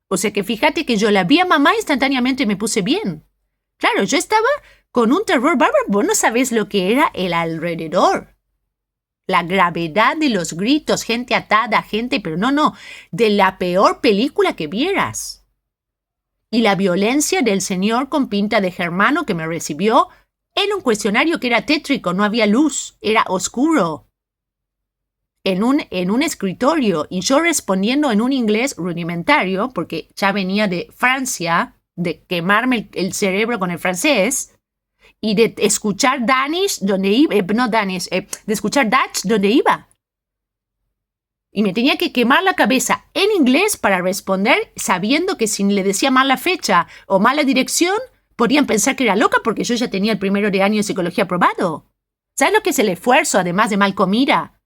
O sea que fíjate que yo la vi a mamá instantáneamente me puse bien. Claro, yo estaba con un terror bárbaro. Vos no sabés lo que era el alrededor. La gravedad de los gritos, gente atada, gente, pero no, de la peor película que vieras. Y la violencia del señor con pinta de germano que me recibió en un cuestionario que era tétrico, no había luz, era oscuro. En un escritorio, y yo respondiendo en un inglés rudimentario, porque ya venía de Francia, de quemarme el cerebro con el francés, y de escuchar Danish donde iba, de escuchar Dutch donde iba. Y me tenía que quemar la cabeza en inglés para responder, sabiendo que si le decía mal la fecha o mala dirección, podían pensar que era loca porque yo ya tenía el primero de año de psicología aprobado. ¿Sabes lo que es el esfuerzo, además de mal comida?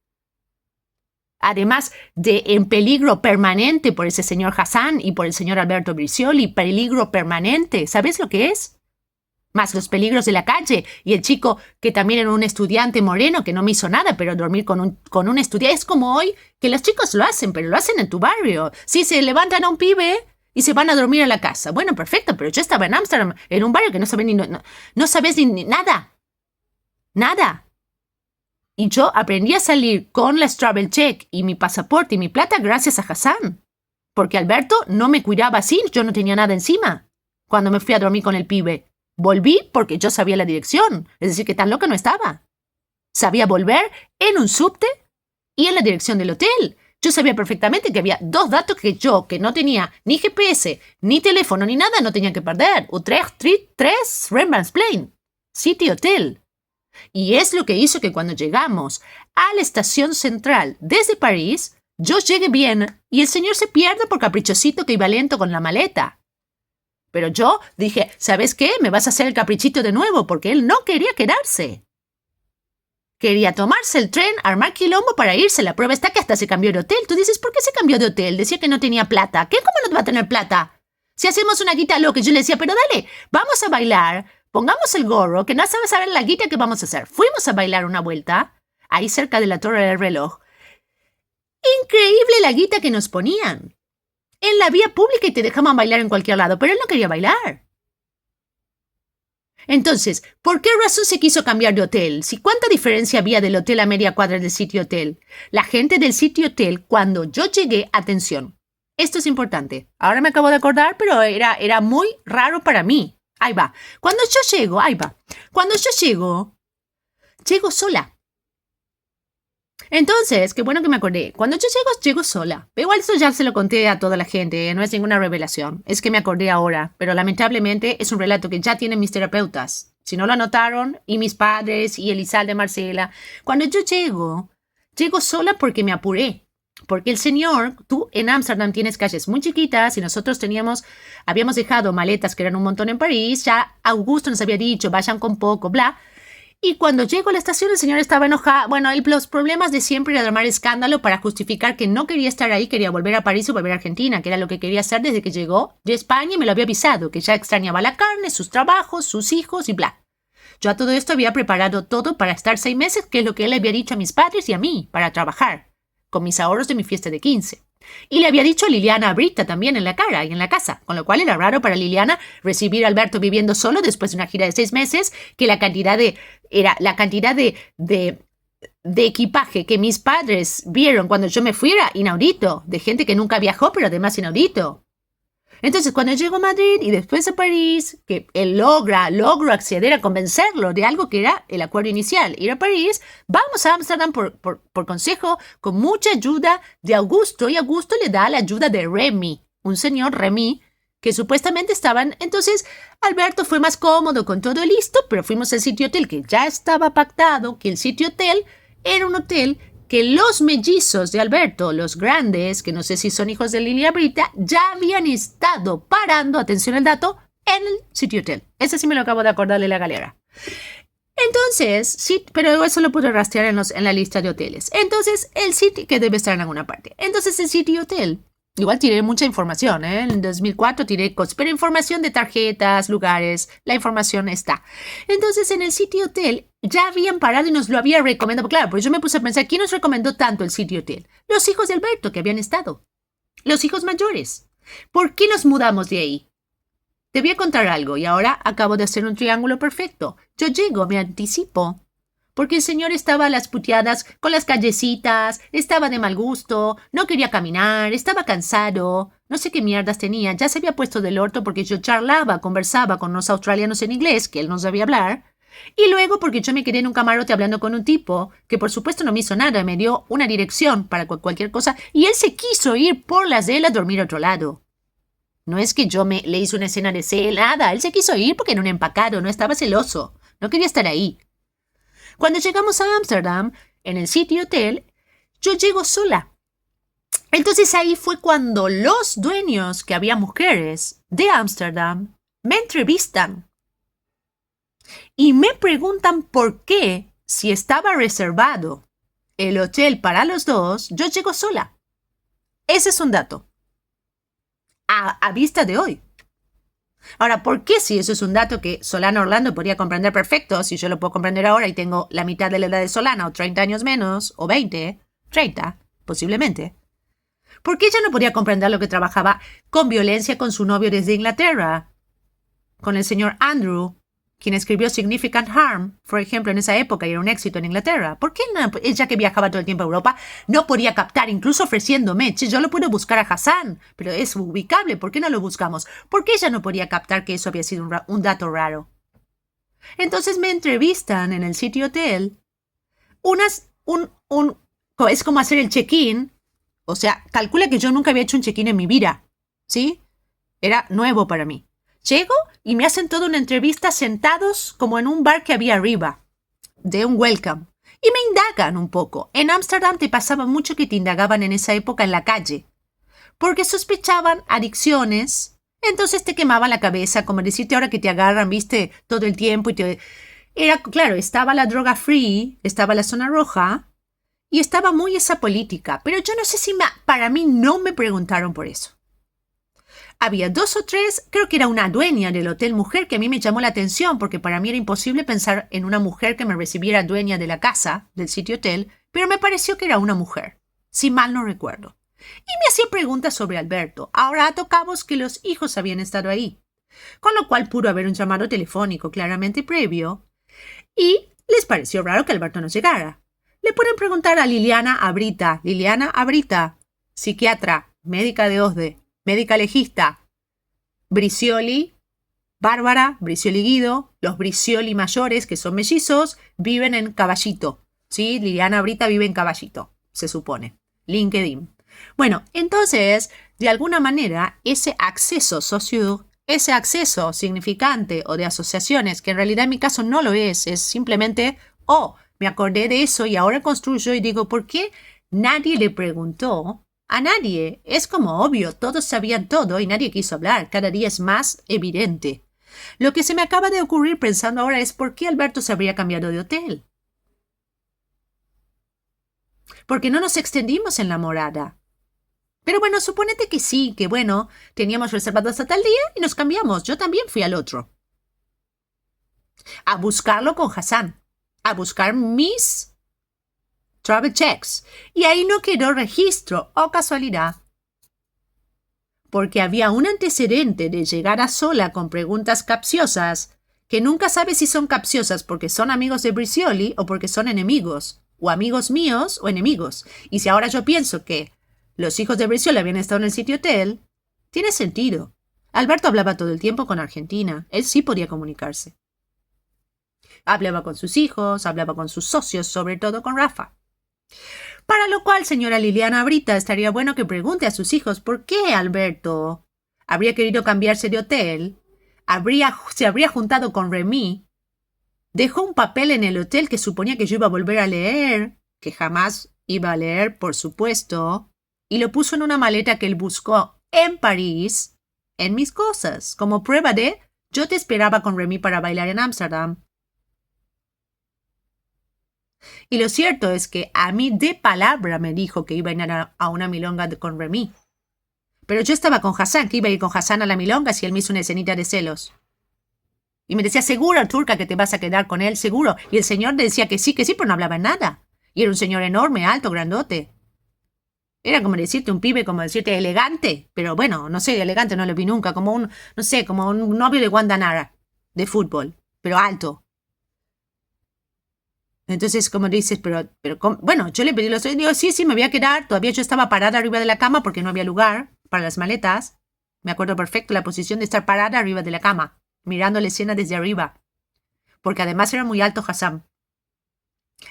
Además de en peligro permanente por ese señor Hassan y por el señor Alberto Bricioli, peligro permanente. ¿Sabes lo que es? Más los peligros de la calle y el chico que también era un estudiante moreno que no me hizo nada, pero dormir con un estudiante es como hoy, que los chicos lo hacen, pero lo hacen en tu barrio. Sí, se levantan a un pibe y se van a dormir a la casa. Bueno, perfecto, pero yo estaba en Ámsterdam, en un barrio que no sabes no sabes ni nada. Nada. Y yo aprendí a salir con la travel check y mi pasaporte y mi plata gracias a Hassan. Porque Alberto no me cuidaba así, yo no tenía nada encima cuando me fui a dormir con el pibe. Volví porque yo sabía la dirección, es decir, que tan loca no estaba. Sabía volver en un subte y en la dirección del hotel. Yo sabía perfectamente que había dos datos que yo, que no tenía ni GPS, ni teléfono, ni nada, no tenía que perder. Utrecht Street 3, Rembrandtsplein, City Hotel. Y es lo que hizo que cuando llegamos a la estación central desde París, yo llegué bien y el señor se pierde por caprichosito que iba lento con la maleta. Pero yo dije, ¿sabes qué? Me vas a hacer el caprichito de nuevo, porque él no quería quedarse. Quería tomarse el tren, armar quilombo para irse. La prueba está que hasta se cambió de hotel. Tú dices, ¿por qué se cambió de hotel? Decía que no tenía plata. ¿Qué? ¿Cómo no va a tener plata? Si hacemos una guita loca, yo le decía, pero dale, vamos a bailar, pongamos el gorro, que no sabes saber la guita que vamos a hacer. Fuimos a bailar una vuelta, ahí cerca de la Torre del Reloj. Increíble la guita que nos ponían. En la vía pública y te dejaban bailar en cualquier lado, pero él no quería bailar. Entonces, ¿por qué razón se quiso cambiar de hotel? Si cuánta diferencia había del hotel a media cuadra del City Hotel. La gente del City Hotel, cuando yo llegué, atención, esto es importante. Ahora me acabo de acordar, pero era muy raro para mí. Ahí va. Cuando yo llego sola. Entonces, qué bueno que me acordé. Cuando yo llego sola. Igual eso ya se lo conté a toda la gente, no es ninguna revelación. Es que me acordé ahora, pero lamentablemente es un relato que ya tienen mis terapeutas. Si no lo anotaron, y mis padres, y Elizalde, Marcela. Cuando yo llego sola porque me apuré. Porque el señor, tú en Ámsterdam tienes calles muy chiquitas y nosotros habíamos dejado maletas que eran un montón en París. Ya Augusto nos había dicho, vayan con poco, bla. Y cuando llego a la estación, el señor estaba enojado. Bueno, los problemas de siempre era armar escándalo para justificar que no quería estar ahí, quería volver a París o volver a Argentina, que era lo que quería hacer desde que llegó de España y me lo había avisado, que ya extrañaba la carne, sus trabajos, sus hijos y bla. Yo a todo esto había preparado todo para estar 6 meses, que es lo que él le había dicho a mis padres y a mí, para trabajar, con mis ahorros de mi fiesta de 15. Y le había dicho a Liliana a Brita también en la cara y en la casa, con lo cual era raro para Liliana recibir a Alberto viviendo solo después de una gira de 6 meses, que la cantidad de equipaje que mis padres vieron cuando yo me fui era inaudito, de gente que nunca viajó, pero además inaudito. Entonces, cuando llego a Madrid y después a París, que él logro acceder a convencerlo de algo que era el acuerdo inicial, ir a París, vamos a Ámsterdam por consejo, con mucha ayuda de Augusto, y Augusto le da la ayuda de Remy, un señor Remy, que supuestamente estaban. Entonces, Alberto fue más cómodo con todo listo, pero fuimos al City Hotel, que ya estaba pactado, que el City Hotel era un hotel que los mellizos de Alberto, los grandes, que no sé si son hijos de Lilia Brita, ya habían estado parando, atención al dato, en el City Hotel. Ese sí me lo acabo de acordar de la galera. Entonces, sí, pero eso lo pude rastrear en la lista de hoteles. Entonces, el City, que debe estar en alguna parte. Entonces, el City Hotel, igual tiré mucha información, ¿eh? En 2004 tiré cosas, pero información de tarjetas, lugares, la información está. Entonces, en el City Hotel ya habían parado y nos lo había recomendado. Claro, pues yo me puse a pensar, ¿quién nos recomendó tanto el City Hotel? Los hijos de Alberto que habían estado. Los hijos mayores. ¿Por qué nos mudamos de ahí? Te voy a contar algo y ahora acabo de hacer un triángulo perfecto. Yo llego, me anticipo, porque el señor estaba a las puteadas con las callecitas, estaba de mal gusto, no quería caminar, estaba cansado, no sé qué mierdas tenía, ya se había puesto del orto porque yo conversaba con unos australianos en inglés, que él no sabía hablar, y luego porque yo me quedé en un camarote hablando con un tipo que por supuesto no me hizo nada, me dio una dirección para cualquier cosa, y él se quiso ir por las de él a dormir a otro lado. No es que yo le hice una escena de nada, él se quiso ir porque era un empacado, no estaba celoso, no quería estar ahí. Cuando llegamos a Ámsterdam, en el City Hotel, yo llego sola. Entonces ahí fue cuando los dueños, que había mujeres de Ámsterdam, me entrevistan. Y me preguntan por qué, si estaba reservado el hotel para los dos, yo llego sola. Ese es un dato. A vista de hoy. Ahora, ¿por qué si eso es un dato que Solana Orlando podría comprender perfecto, si yo lo puedo comprender ahora y tengo la mitad de la edad de Solana, o 30 años menos, o 20, 30, posiblemente? ¿Por qué ella no podía comprender lo que trabajaba con violencia con su novio desde Inglaterra? Con el señor Andrew, quien escribió Significant Harm, por ejemplo, en esa época y era un éxito en Inglaterra. ¿Por qué ella que viajaba todo el tiempo a Europa no podía captar, incluso ofreciéndome? Che, yo lo puedo buscar a Hassan, pero es ubicable, ¿por qué no lo buscamos? ¿Por qué ella no podía captar que eso había sido un dato raro? Entonces me entrevistan en el City Hotel. Es como hacer el check-in. O sea, calcula que yo nunca había hecho un check-in en mi vida, ¿sí? Era nuevo para mí. Llego y me hacen toda una entrevista sentados como en un bar que había arriba, de un welcome. Y me indagan un poco. En Ámsterdam te pasaba mucho que te indagaban en esa época en la calle, porque sospechaban adicciones, entonces te quemaban la cabeza, como decirte ahora que te agarran, viste, todo el tiempo. Claro, estaba la droga free, estaba la zona roja, y estaba muy esa política, pero yo no sé si para mí no me preguntaron por eso. Había 2 o 3, creo que era una dueña del hotel mujer que a mí me llamó la atención porque para mí era imposible pensar en una mujer que me recibiera dueña de la casa, del sitio hotel, pero me pareció que era una mujer, si mal no recuerdo. Y me hacía preguntas sobre Alberto. Ahora atocamos que los hijos habían estado ahí, con lo cual pudo haber un llamado telefónico claramente previo, y les pareció raro que Alberto no llegara. Le pueden preguntar a Liliana Abrita, psiquiatra, médica de OSDE, médica legista, Bricioli, Bárbara, Bricioli Guido, los Bricioli mayores, que son mellizos, viven en Caballito. ¿Sí? Liliana Abrita vive en Caballito, se supone. LinkedIn. Bueno, entonces, de alguna manera, ese acceso socio, ese acceso significante o de asociaciones, que en realidad en mi caso no lo es simplemente, me acordé de eso y ahora construyo y digo, ¿por qué nadie le preguntó? A nadie. Es como obvio, todos sabían todo y nadie quiso hablar. Cada día es más evidente. Lo que se me acaba de ocurrir pensando ahora es por qué Alberto se habría cambiado de hotel. Porque no nos extendimos en la morada. Pero bueno, suponete que sí, que bueno, teníamos reservado hasta tal día y nos cambiamos. Yo también fui al otro. A buscarlo con Hassan. A buscar mis travel checks. Y ahí no quedó registro, o casualidad. Porque había un antecedente de llegar a sola con preguntas capciosas, que nunca sabes si son capciosas porque son amigos de Bricioli o porque son enemigos, o amigos míos o enemigos. Y si ahora yo pienso que los hijos de Bricioli habían estado en el sitio hotel, tiene sentido. Alberto hablaba todo el tiempo con Argentina, él sí podía comunicarse. Hablaba con sus hijos, hablaba con sus socios, sobre todo con Rafa. Para lo cual, señora Liliana Abrita, estaría bueno que pregunte a sus hijos por qué Alberto habría querido cambiarse de hotel, se habría juntado con Remy, dejó un papel en el hotel que suponía que yo iba a volver a leer, que jamás iba a leer, por supuesto, y lo puso en una maleta que él buscó en París, en mis cosas, como prueba de yo te esperaba con Remy para bailar en Ámsterdam. Y lo cierto es que a mí de palabra me dijo que iba a ir a una milonga con Remy. Pero yo estaba con Hassan, que iba a ir con Hassan a la milonga si él me hizo una escenita de celos. Y me decía, ¿seguro, turca, que te vas a quedar con él? ¿Seguro? Y el señor le decía que sí, pero no hablaba nada. Y era un señor enorme, alto, grandote. Era como decirte un pibe, como decirte elegante. Pero bueno, no sé, elegante no lo vi nunca. Como un novio de Wanda Nara, de fútbol. Pero alto. Entonces, como dices, bueno, yo le pedí los... Digo, sí, me voy a quedar. Todavía yo estaba parada arriba de la cama porque no había lugar para las maletas. Me acuerdo perfecto la posición de estar parada arriba de la cama, mirando la escena desde arriba. Porque además era muy alto Hassan.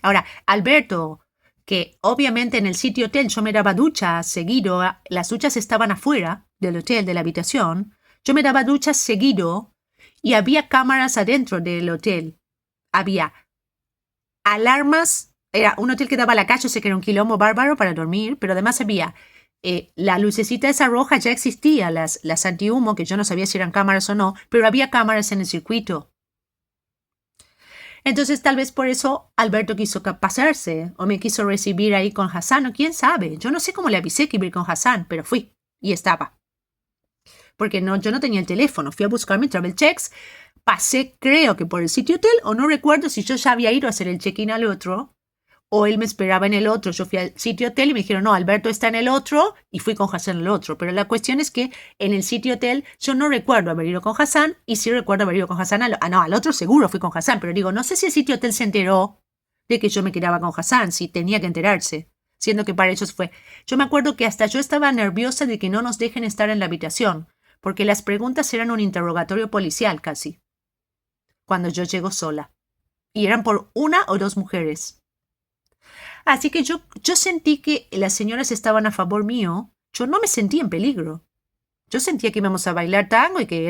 Ahora, Alberto, que obviamente en el sitio hotel yo me daba duchas seguido, las duchas estaban afuera del hotel, de la habitación, yo me daba duchas seguido y había cámaras adentro del hotel. Había alarmas, era un hotel que daba a la calle, sé que era un quilombo bárbaro para dormir, pero además había la lucecita esa roja, ya existía, las antihumo, que yo no sabía si eran cámaras o no, pero había cámaras en el circuito. Entonces tal vez por eso Alberto quiso pasarse o me quiso recibir ahí con Hassan o quién sabe. Yo no sé cómo le avisé que iba a ir con Hassan, pero fui y estaba. Porque yo no tenía el teléfono, fui a buscar mi travel checks, pasé creo que por el sitio hotel o no recuerdo si yo ya había ido a hacer el check-in al otro o él me esperaba en el otro. Yo fui al sitio hotel y me dijeron, no, Alberto está en el otro y fui con Hassan en el otro. Pero la cuestión es que en el sitio hotel yo no recuerdo haber ido con Hassan y sí recuerdo haber ido con Hassan al otro seguro fui con Hassan, pero digo, no sé si el sitio hotel se enteró de que yo me quedaba con Hassan, si tenía que enterarse, siendo que para ellos fue. Yo me acuerdo que hasta yo estaba nerviosa de que no nos dejen estar en la habitación, porque las preguntas eran un interrogatorio policial casi, cuando yo llego sola. Y eran por una o dos mujeres. Así que yo sentí que las señoras estaban a favor mío. Yo no me sentí en peligro. Yo sentía que íbamos a bailar tango y que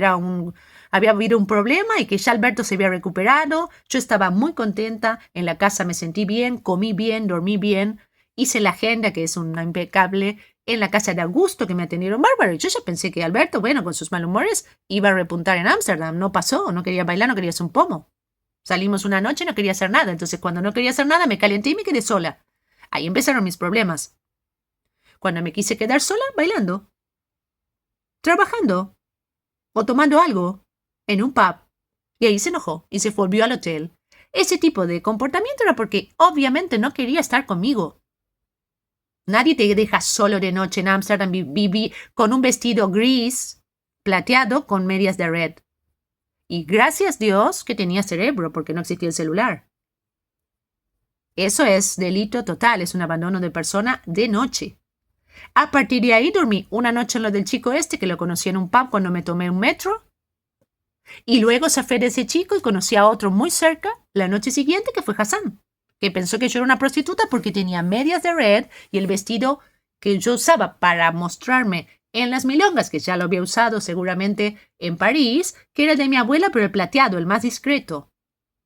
había habido un problema y que ya Alberto se había recuperado. Yo estaba muy contenta. En la casa me sentí bien, comí bien, dormí bien. Hice la agenda, que es una impecable. En la casa de Augusto, que me atendieron bárbaro. Yo ya pensé que Alberto, bueno, con sus malhumores, iba a repuntar en Ámsterdam. No pasó, no quería bailar, no quería hacer un pomo. Salimos una noche y no quería hacer nada. Entonces, cuando no quería hacer nada, me calenté y me quedé sola. Ahí empezaron mis problemas. Cuando me quise quedar sola, bailando, trabajando o tomando algo en un pub. Y ahí se enojó y se volvió al hotel. Ese tipo de comportamiento era porque obviamente no quería estar conmigo. Nadie te deja solo de noche en Ámsterdam con un vestido gris, plateado, con medias de red. Y gracias a Dios que tenía cerebro porque no existía el celular. Eso es delito total, es un abandono de persona de noche. A partir de ahí dormí una noche en lo del chico este, que lo conocí en un pub cuando me tomé un metro. Y luego zafé de ese chico y conocí a otro muy cerca la noche siguiente, que fue Hassan, que pensó que yo era una prostituta porque tenía medias de red y el vestido que yo usaba para mostrarme en las milongas, que ya lo había usado seguramente en París, que era de mi abuela, pero el plateado, el más discreto.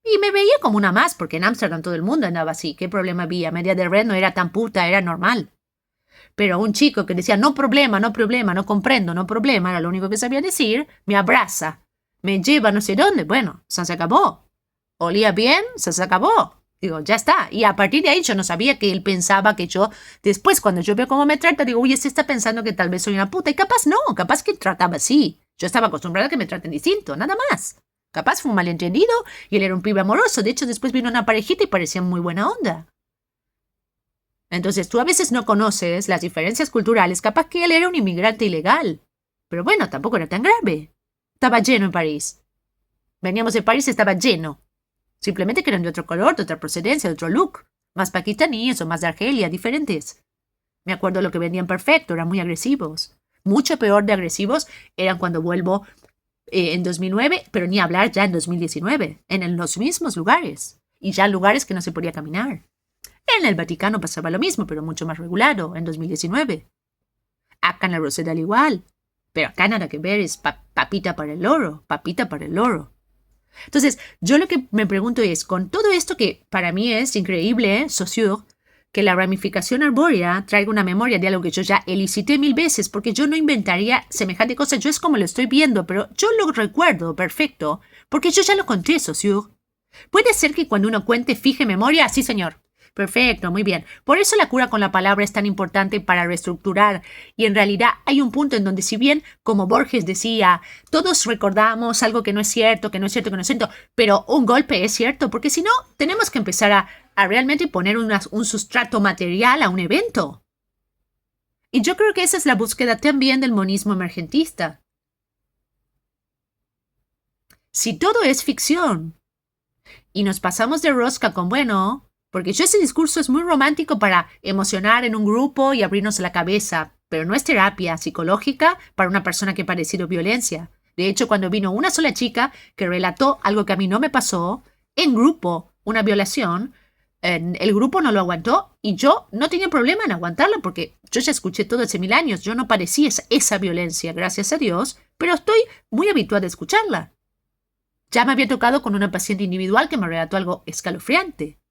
Y me veía como una más, porque en Ámsterdam todo el mundo andaba así. ¿Qué problema había? Media de red no era tan puta, era normal. Pero un chico que decía, no problema, no problema, no comprendo, no problema, era lo único que sabía decir, me abraza, me lleva no sé dónde. Bueno, se acabó. Olía bien, se acabó. Digo, ya está. Y a partir de ahí yo no sabía que él pensaba que yo, después cuando yo veo cómo me trata, digo, uy, este está pensando que tal vez soy una puta. Y capaz no, capaz que trataba así. Yo estaba acostumbrada a que me traten distinto, nada más. Capaz fue un malentendido y él era un pibe amoroso. De hecho, después vino una parejita y parecían muy buena onda. Entonces, tú a veces no conoces las diferencias culturales. Capaz que él era un inmigrante ilegal. Pero bueno, tampoco era tan grave. Estaba lleno en París. Veníamos de París, estaba lleno. Simplemente que eran de otro color, de otra procedencia, de otro look. Más paquistaníes o más de Argelia, diferentes. Me acuerdo lo que vendían perfecto, eran muy agresivos. Mucho peor de agresivos eran cuando vuelvo en 2009, pero ni hablar ya en 2019, en los mismos lugares, y ya lugares que no se podía caminar. En el Vaticano pasaba lo mismo, pero mucho más regulado, en 2019. Acá en la Roseda al igual, pero acá nada que ver, es papita para el loro, papita para el loro. Entonces, yo lo que me pregunto es, con todo esto que para mí es increíble, Saussure, que la ramificación arbórea traiga una memoria de algo que yo ya elicité 1000 veces, porque yo no inventaría semejante cosa. Yo es como lo estoy viendo, pero yo lo recuerdo perfecto, porque yo ya lo conté, Saussure. Puede ser que cuando uno cuente fije memoria, sí, señor. Perfecto, muy bien. Por eso la cura con la palabra es tan importante para reestructurar. Y en realidad hay un punto en donde, si bien, como Borges decía, todos recordamos algo que no es cierto, que no es cierto, que no es cierto, pero un golpe es cierto, porque si no, tenemos que empezar a realmente poner un sustrato material a un evento. Y yo creo que esa es la búsqueda también del monismo emergentista. Si todo es ficción y nos pasamos de rosca con, bueno, Porque ese discurso es muy romántico para emocionar en un grupo y abrirnos la cabeza, pero no es terapia psicológica para una persona que ha padecido violencia. De hecho, cuando vino una sola chica que relató algo que a mí no me pasó, en grupo, una violación, el grupo no lo aguantó y yo no tenía problema en aguantarlo porque yo ya escuché todo hace 1000 años, yo no padecí esa violencia, gracias a Dios, pero estoy muy habituada a escucharla. Ya me había tocado con una paciente individual que me relató algo escalofriante.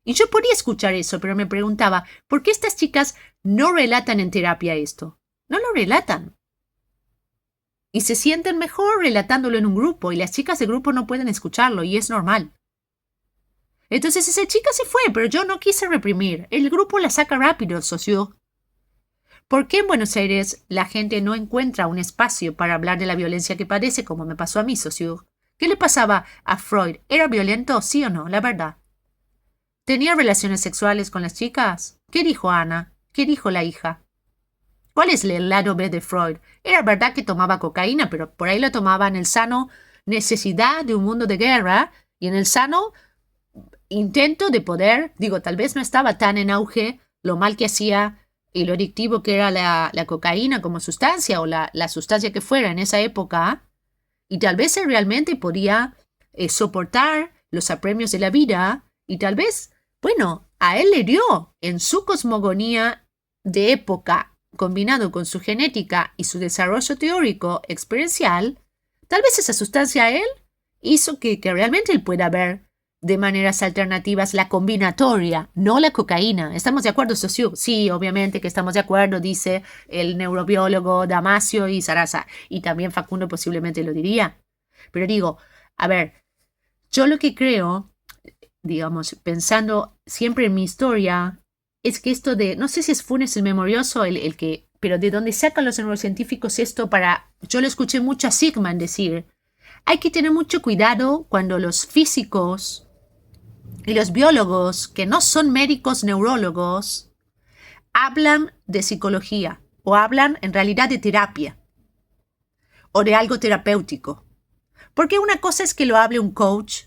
Y yo podía escuchar eso, pero me preguntaba, ¿por qué estas chicas no relatan en terapia esto? No lo relatan. Y se sienten mejor relatándolo en un grupo, y las chicas de grupo no pueden escucharlo, y es normal. Entonces esa chica se fue, pero yo no quise reprimir. El grupo la saca rápido, socio. ¿Por qué en Buenos Aires la gente no encuentra un espacio para hablar de la violencia que padece, como me pasó a mí, socio? ¿Qué le pasaba a Freud? ¿Era violento, sí o no? La verdad. ¿Tenía relaciones sexuales con las chicas? ¿Qué dijo Ana? ¿Qué dijo la hija? ¿Cuál es el lado B de Freud? Era verdad que tomaba cocaína, pero por ahí lo tomaba en el sano necesidad de un mundo de guerra y en el sano intento de poder, tal vez no estaba tan en auge lo mal que hacía y lo adictivo que era la cocaína como sustancia o la sustancia que fuera en esa época, y tal vez él realmente podía soportar los apremios de la vida y tal vez, a él le dio en su cosmogonía de época, combinado con su genética y su desarrollo teórico experiencial, tal vez esa sustancia a él hizo que realmente él pueda ver de maneras alternativas la combinatoria, no la cocaína. ¿Estamos de acuerdo, socio? Sí, obviamente que estamos de acuerdo, dice el neurobiólogo Damasio y Sarasa. Y también Facundo posiblemente lo diría. Pero digo, a ver, yo lo que creo, pensando siempre en mi historia, es que esto de, no sé si es Funes el memorioso, el que, pero de dónde sacan los neurocientíficos esto yo lo escuché mucho a Sigman decir, hay que tener mucho cuidado cuando los físicos y los biólogos, que no son médicos neurólogos, hablan de psicología o hablan en realidad de terapia o de algo terapéutico. Porque una cosa es que lo hable un coach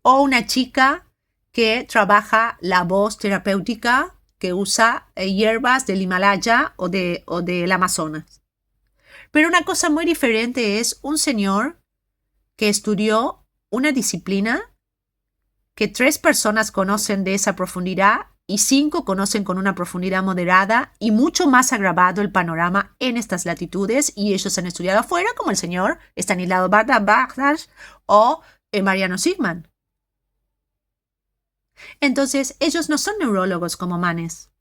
o una chica que trabaja la voz terapéutica que usa hierbas del Himalaya o del Amazonas. Pero una cosa muy diferente es un señor que estudió una disciplina que 3 personas conocen de esa profundidad y 5 conocen con una profundidad moderada y mucho más agravado el panorama en estas latitudes y ellos han estudiado afuera como el señor Stanislao Bartosz o Mariano Sigman. Entonces, ellos no son neurólogos como Manes.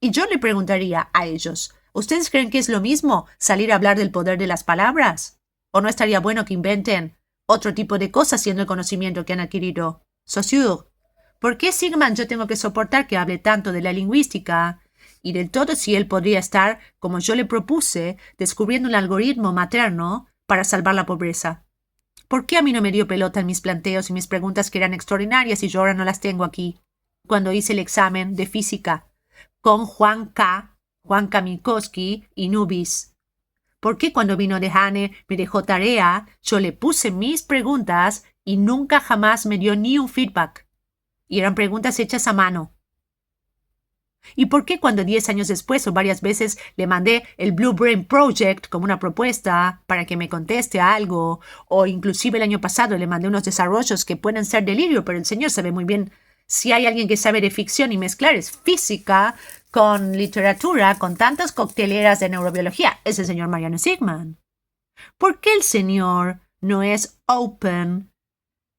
Y yo le preguntaría a ellos, ¿ustedes creen que es lo mismo salir a hablar del poder de las palabras? ¿O no estaría bueno que inventen otro tipo de cosas siendo el conocimiento que han adquirido? Saussure, ¿por qué Sigman yo tengo que soportar que hable tanto de la lingüística y del todo si él podría estar, como yo le propuse, descubriendo un algoritmo materno para salvar la pobreza? ¿Por qué a mí no me dio pelota en mis planteos y mis preguntas que eran extraordinarias y yo ahora no las tengo aquí? Cuando hice el examen de física con Juan Kamikowski y Nubis. ¿Por qué cuando vino Dehane me dejó tarea, yo le puse mis preguntas y nunca jamás me dio ni un feedback? Y eran preguntas hechas a mano. ¿Y por qué cuando 10 años después o varias veces le mandé el Blue Brain Project como una propuesta para que me conteste algo, o inclusive el año pasado le mandé unos desarrollos que pueden ser delirio, pero el señor sabe muy bien si hay alguien que sabe de ficción y mezclar es física con literatura, con tantas cocteleras de neurobiología, es el señor Mariano Sigman. ¿Por qué el señor no es open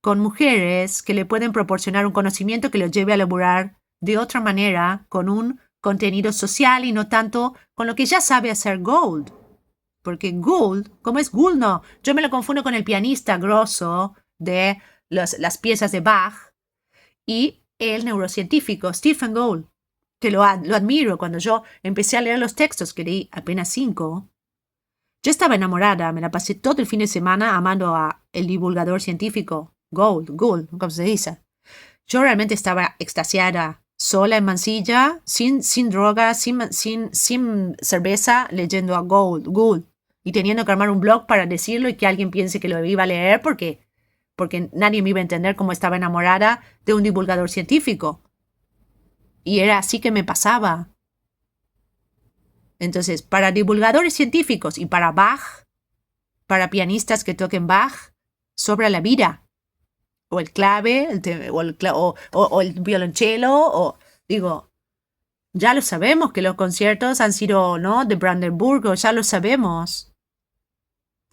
con mujeres que le pueden proporcionar un conocimiento que lo lleve a elaborar de otra manera, con un contenido social y no tanto con lo que ya sabe hacer Gould? Porque Gould, ¿cómo es Gould? No, yo me lo confundo con el pianista grosso de las piezas de Bach y el neurocientífico Stephen Gould, que lo admiro. Cuando yo empecé a leer los textos, que leí apenas 5, yo estaba enamorada, me la pasé todo el fin de semana amando a el divulgador científico Gould, ¿cómo se dice? Yo realmente estaba extasiada, sola en Mansilla, sin droga, sin cerveza, leyendo a Gould, y teniendo que armar un blog para decirlo y que alguien piense que lo iba a leer porque porque nadie me iba a entender cómo estaba enamorada de un divulgador científico. Y era así que me pasaba. Entonces, para divulgadores científicos y para Bach, para pianistas que toquen Bach, sobra la vida. O el clave, o el violonchelo, o digo, ya lo sabemos que los conciertos han sido, ¿no?, de Brandenburgo, ya lo sabemos.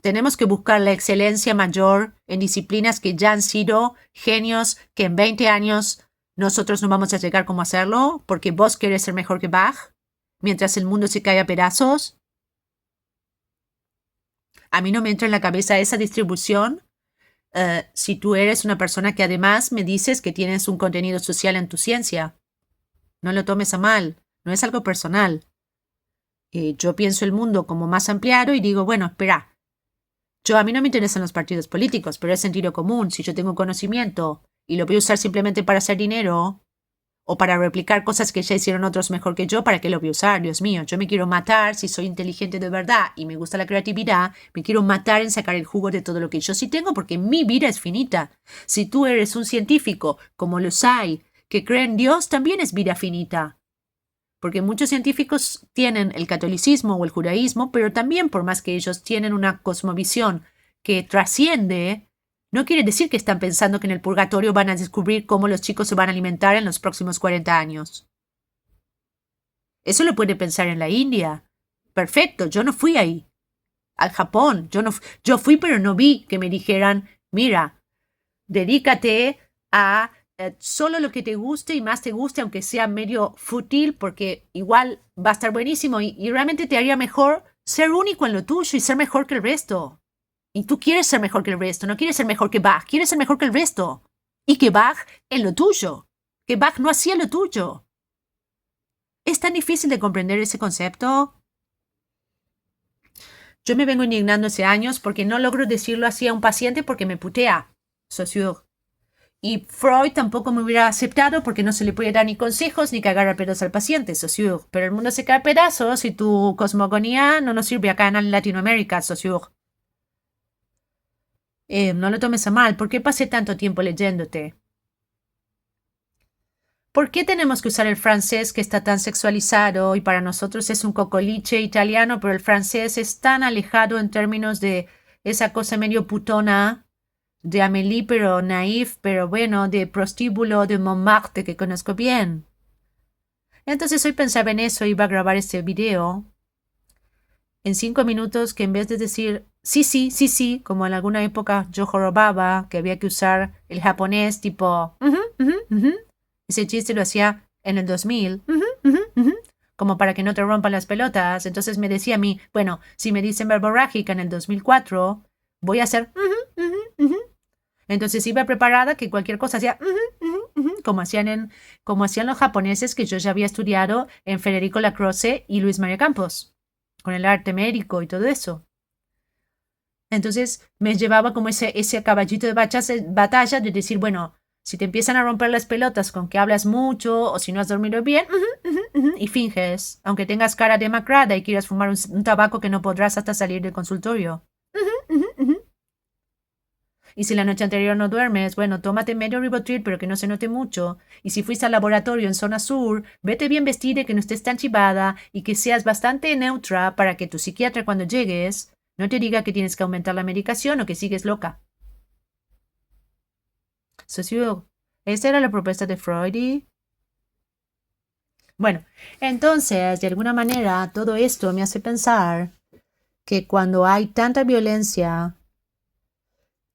Tenemos que buscar la excelencia mayor en disciplinas que ya han sido genios, que en 20 años nosotros no vamos a llegar cómo hacerlo, porque vos querés ser mejor que Bach, mientras el mundo se cae a pedazos. A mí no me entra en la cabeza esa distribución. Si tú eres una persona que además me dices que tienes un contenido social en tu ciencia. No lo tomes a mal, no es algo personal. Yo pienso el mundo como más ampliado y digo, bueno, espera. A mí no me interesan los partidos políticos, pero es sentido común. Si yo tengo conocimiento y lo voy a usar simplemente para hacer dinero o para replicar cosas que ya hicieron otros mejor que yo, ¿para qué lo voy a usar? Dios mío, yo me quiero matar si soy inteligente de verdad y me gusta la creatividad, me quiero matar en sacar el jugo de todo lo que yo sí tengo porque mi vida es finita. Si tú eres un científico, como los hay, que creen en Dios, también es vida finita. Porque muchos científicos tienen el catolicismo o el judaísmo, pero también por más que ellos tienen una cosmovisión que trasciende, no quiere decir que están pensando que en el purgatorio van a descubrir cómo los chicos se van a alimentar en los próximos 40 años. Eso lo puede pensar en la India. Perfecto, yo no fui ahí. Al Japón, yo fui pero no vi que me dijeran, mira, dedícate a solo lo que te guste y más te guste, aunque sea medio fútil, porque igual va a estar buenísimo y realmente te haría mejor ser único en lo tuyo y ser mejor que el resto. Y tú quieres ser mejor que el resto, no quieres ser mejor que Bach, quieres ser mejor que el resto. Y que Bach en lo tuyo, que Bach no hacía lo tuyo. ¿Es tan difícil de comprender ese concepto? Yo me vengo indignando hace años porque no logro decirlo así a un paciente porque me putea. Saussure. Y Freud tampoco me hubiera aceptado porque no se le puede dar ni consejos ni cagar a pedos al paciente, Saussure. Pero el mundo se cae a pedazos y tu cosmogonía no nos sirve acá en Latinoamérica, Saussure. No lo tomes a mal. ¿Por qué pasé tanto tiempo leyéndote? ¿Por qué tenemos que usar el francés que está tan sexualizado y para nosotros es un cocoliche italiano, pero el francés es tan alejado en términos de esa cosa medio putona de Amélie, pero naif, pero bueno, de prostíbulo de Montmartre que conozco bien? Entonces hoy pensaba en eso, iba a grabar este video en 5 minutos que en vez de decir sí, sí, sí, sí, como en alguna época yo jorobaba, que había que usar el japonés tipo ese chiste lo hacía en el 2000, como para que no te rompan las pelotas. Entonces me decía a mí, bueno, si me dicen verborrágica en el 2004, voy a hacer Entonces iba preparada que cualquier cosa hacía como hacían los japoneses que yo ya había estudiado en Federico Lacroze y Luis María Campos, con el arte médico y todo eso. Entonces me llevaba como ese caballito de batalla de decir, bueno, si te empiezan a romper las pelotas con que hablas mucho o si no has dormido bien, y finges, aunque tengas cara demacrada y quieras fumar un tabaco que no podrás hasta salir del consultorio. Y si la noche anterior no duermes, bueno, tómate medio Ribotril, pero que no se note mucho. Y si fuiste al laboratorio en zona sur, vete bien vestida y que no estés tan chivada y que seas bastante neutra para que tu psiquiatra cuando llegues no te diga que tienes que aumentar la medicación o que sigues loca. Saussure, ¿esta era la propuesta de Freud? Bueno, entonces, de alguna manera, todo esto me hace pensar que cuando hay tanta violencia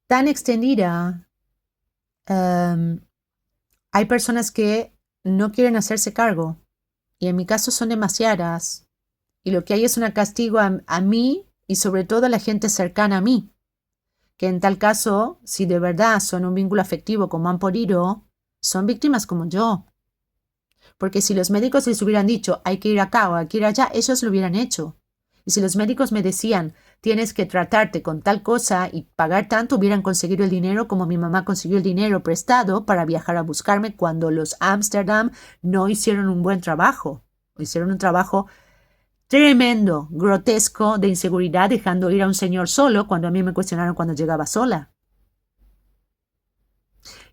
tan extendida, hay personas que no quieren hacerse cargo. Y en mi caso son demasiadas. Y lo que hay es un castigo a mí y sobre todo a la gente cercana a mí. Que en tal caso, si de verdad son un vínculo afectivo como han podido, son víctimas como yo. Porque si los médicos les hubieran dicho hay que ir acá o hay que ir allá, ellos lo hubieran hecho. Y si los médicos me decían tienes que tratarte con tal cosa y pagar tanto, hubieran conseguido el dinero como mi mamá consiguió el dinero prestado para viajar a buscarme cuando los Amsterdam no hicieron un buen trabajo. Hicieron un trabajo tremendo, grotesco, de inseguridad, dejando ir a un señor solo cuando a mí me cuestionaron cuando llegaba sola.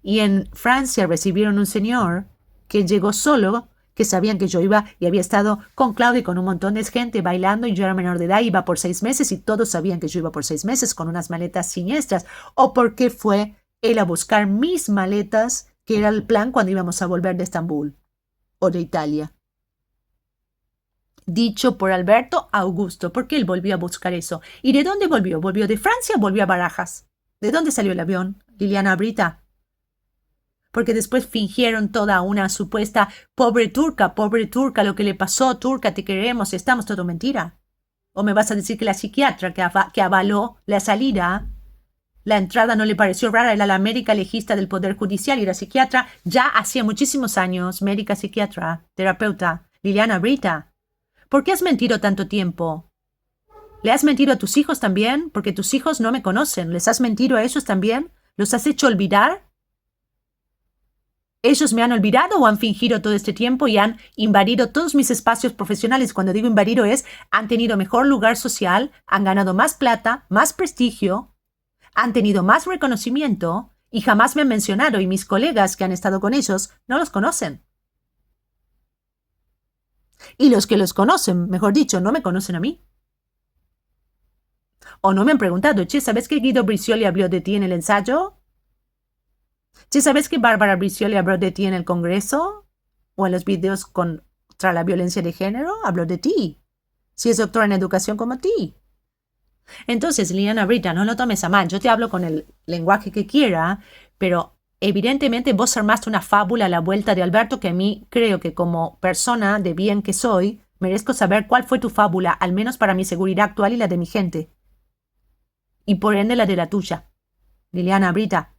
Y en Francia recibieron un señor que llegó solo, que sabían que yo iba y había estado con Claudia y con un montón de gente bailando y yo era menor de edad, iba por 6 meses y todos sabían que yo iba por 6 meses con unas maletas siniestras. ¿O por qué fue él a buscar mis maletas, que era el plan cuando íbamos a volver de Estambul o de Italia? Dicho por Alberto Augusto, porque él volvió a buscar eso. ¿Y de dónde volvió? ¿Volvió de Francia o volvió a Barajas? ¿De dónde salió el avión, Liliana Brita? Porque después fingieron toda una supuesta pobre turca, lo que le pasó, turca, te queremos, estamos, todo mentira. ¿O me vas a decir que la psiquiatra que avaló la salida, la entrada no le pareció rara, era la médica legista del Poder Judicial y la psiquiatra ya hacía muchísimos años, médica psiquiatra, terapeuta, Liliana Brita? ¿Por qué has mentido tanto tiempo? ¿Le has mentido a tus hijos también? Porque tus hijos no me conocen. ¿Les has mentido a ellos también? ¿Los has hecho olvidar? ¿Ellos me han olvidado o han fingido todo este tiempo y han invadido todos mis espacios profesionales? Cuando digo invadido es, han tenido mejor lugar social, han ganado más plata, más prestigio, han tenido más reconocimiento y jamás me han mencionado y mis colegas que han estado con ellos no los conocen. Y los que los conocen, mejor dicho, no me conocen a mí. O no me han preguntado, che, ¿sabes que Guido Bricioli habló de ti en el ensayo? Che, ¿sabes que Bárbara Bricioli habló de ti en el Congreso? ¿O en los videos contra la violencia de género? Habló de ti. Si es doctora en educación como ti. Entonces, Liliana Brita, no lo tomes a mal. Yo te hablo con el lenguaje que quiera, pero evidentemente vos armaste una fábula a la vuelta de Alberto que a mí creo que como persona de bien que soy, merezco saber cuál fue tu fábula, al menos para mi seguridad actual y la de mi gente. Y por ende la de la tuya. Liliana Brita,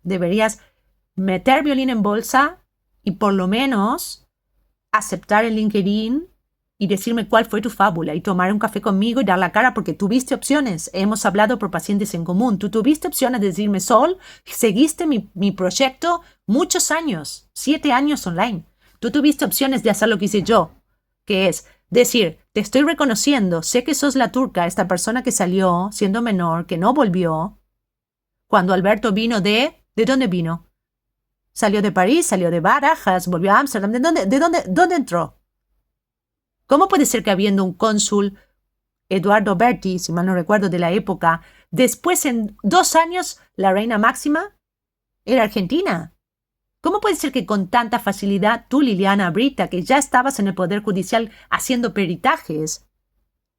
deberías meter violín en bolsa y por lo menos aceptar el LinkedIn y decirme cuál fue tu fábula y tomar un café conmigo y dar la cara porque tuviste opciones. Hemos hablado por pacientes en común. Tú tuviste opciones de decirme, Sol, seguiste mi proyecto muchos años, 7 años online. Tú tuviste opciones de hacer lo que hice yo, que es decir, te estoy reconociendo, sé que sos la turca, esta persona que salió siendo menor, que no volvió. Cuando Alberto vino ¿de dónde vino? Salió de París, salió de Barajas, volvió a Ámsterdam. ¿Dónde entró? ¿Cómo puede ser que habiendo un cónsul, Eduardo Berti, si mal no recuerdo de la época, después en 2 años la reina máxima era argentina? ¿Cómo puede ser que con tanta facilidad tú, Liliana Brita, que ya estabas en el Poder Judicial haciendo peritajes,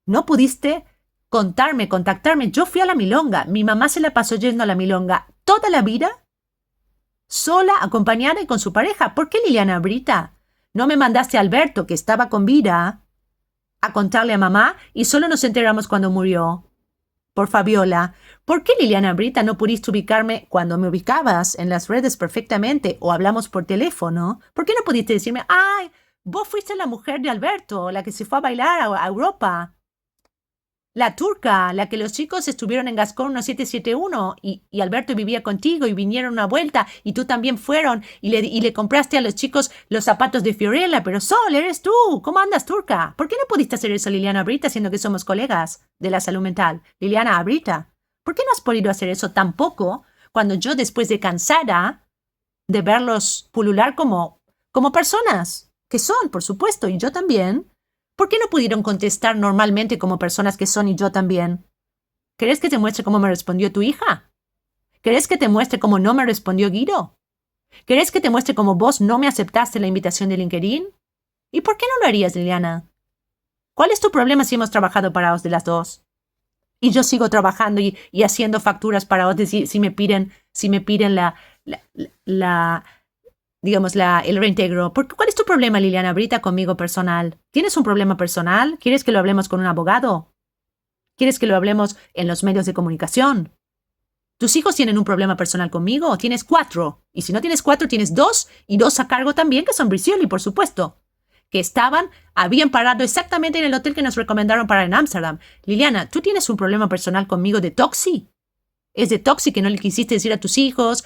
no pudiste contactarme? Yo fui a la milonga. Mi mamá se la pasó yendo a la milonga toda la vida, sola, acompañada y con su pareja. ¿Por qué, Liliana Brita? No me mandaste a Alberto, que estaba con vida, a contarle a mamá y solo nos enteramos cuando murió. Por Fabiola. ¿Por qué, Liliana Brita, no pudiste ubicarme cuando me ubicabas en las redes perfectamente o hablamos por teléfono? ¿Por qué no pudiste decirme, ay, vos fuiste la mujer de Alberto, la que se fue a bailar a Europa? La turca, la que los chicos estuvieron en Gascón 1771 y Alberto vivía contigo y vinieron una vuelta y tú también fueron y le compraste a los chicos los zapatos de Fiorella. Pero Sol, eres tú. ¿Cómo andas, turca? ¿Por qué no pudiste hacer eso, Liliana Brita, siendo que somos colegas de la salud mental? Liliana Brita, ¿por qué no has podido hacer eso tampoco cuando yo, después de cansada de verlos pulular como personas que son, por supuesto, y yo también? ¿Por qué no pudieron contestar normalmente como personas que son y yo también? ¿Querés que te muestre cómo me respondió tu hija? ¿Querés que te muestre cómo no me respondió Guido? ¿Querés que te muestre cómo vos no me aceptaste la invitación de LinkedIn? ¿Y por qué no lo harías, Liliana? ¿Cuál es tu problema si hemos trabajado para vos de las dos? Y yo sigo trabajando y haciendo facturas para vos, si me piden el reintegro. ¿Cuál es tu problema, Liliana Brita, conmigo personal? ¿Tienes un problema personal? ¿Quieres que lo hablemos con un abogado? ¿Quieres que lo hablemos en los medios de comunicación? ¿Tus hijos tienen un problema personal conmigo? ¿Tienes 4? Y si no tienes 4, tienes 2 y 2 a cargo también, que son Bricioli, por supuesto. Que habían parado exactamente en el hotel que nos recomendaron para en Ámsterdam. Liliana, ¿tú tienes un problema personal conmigo de Toxi? Es de Toxi que no le quisiste decir a tus hijos,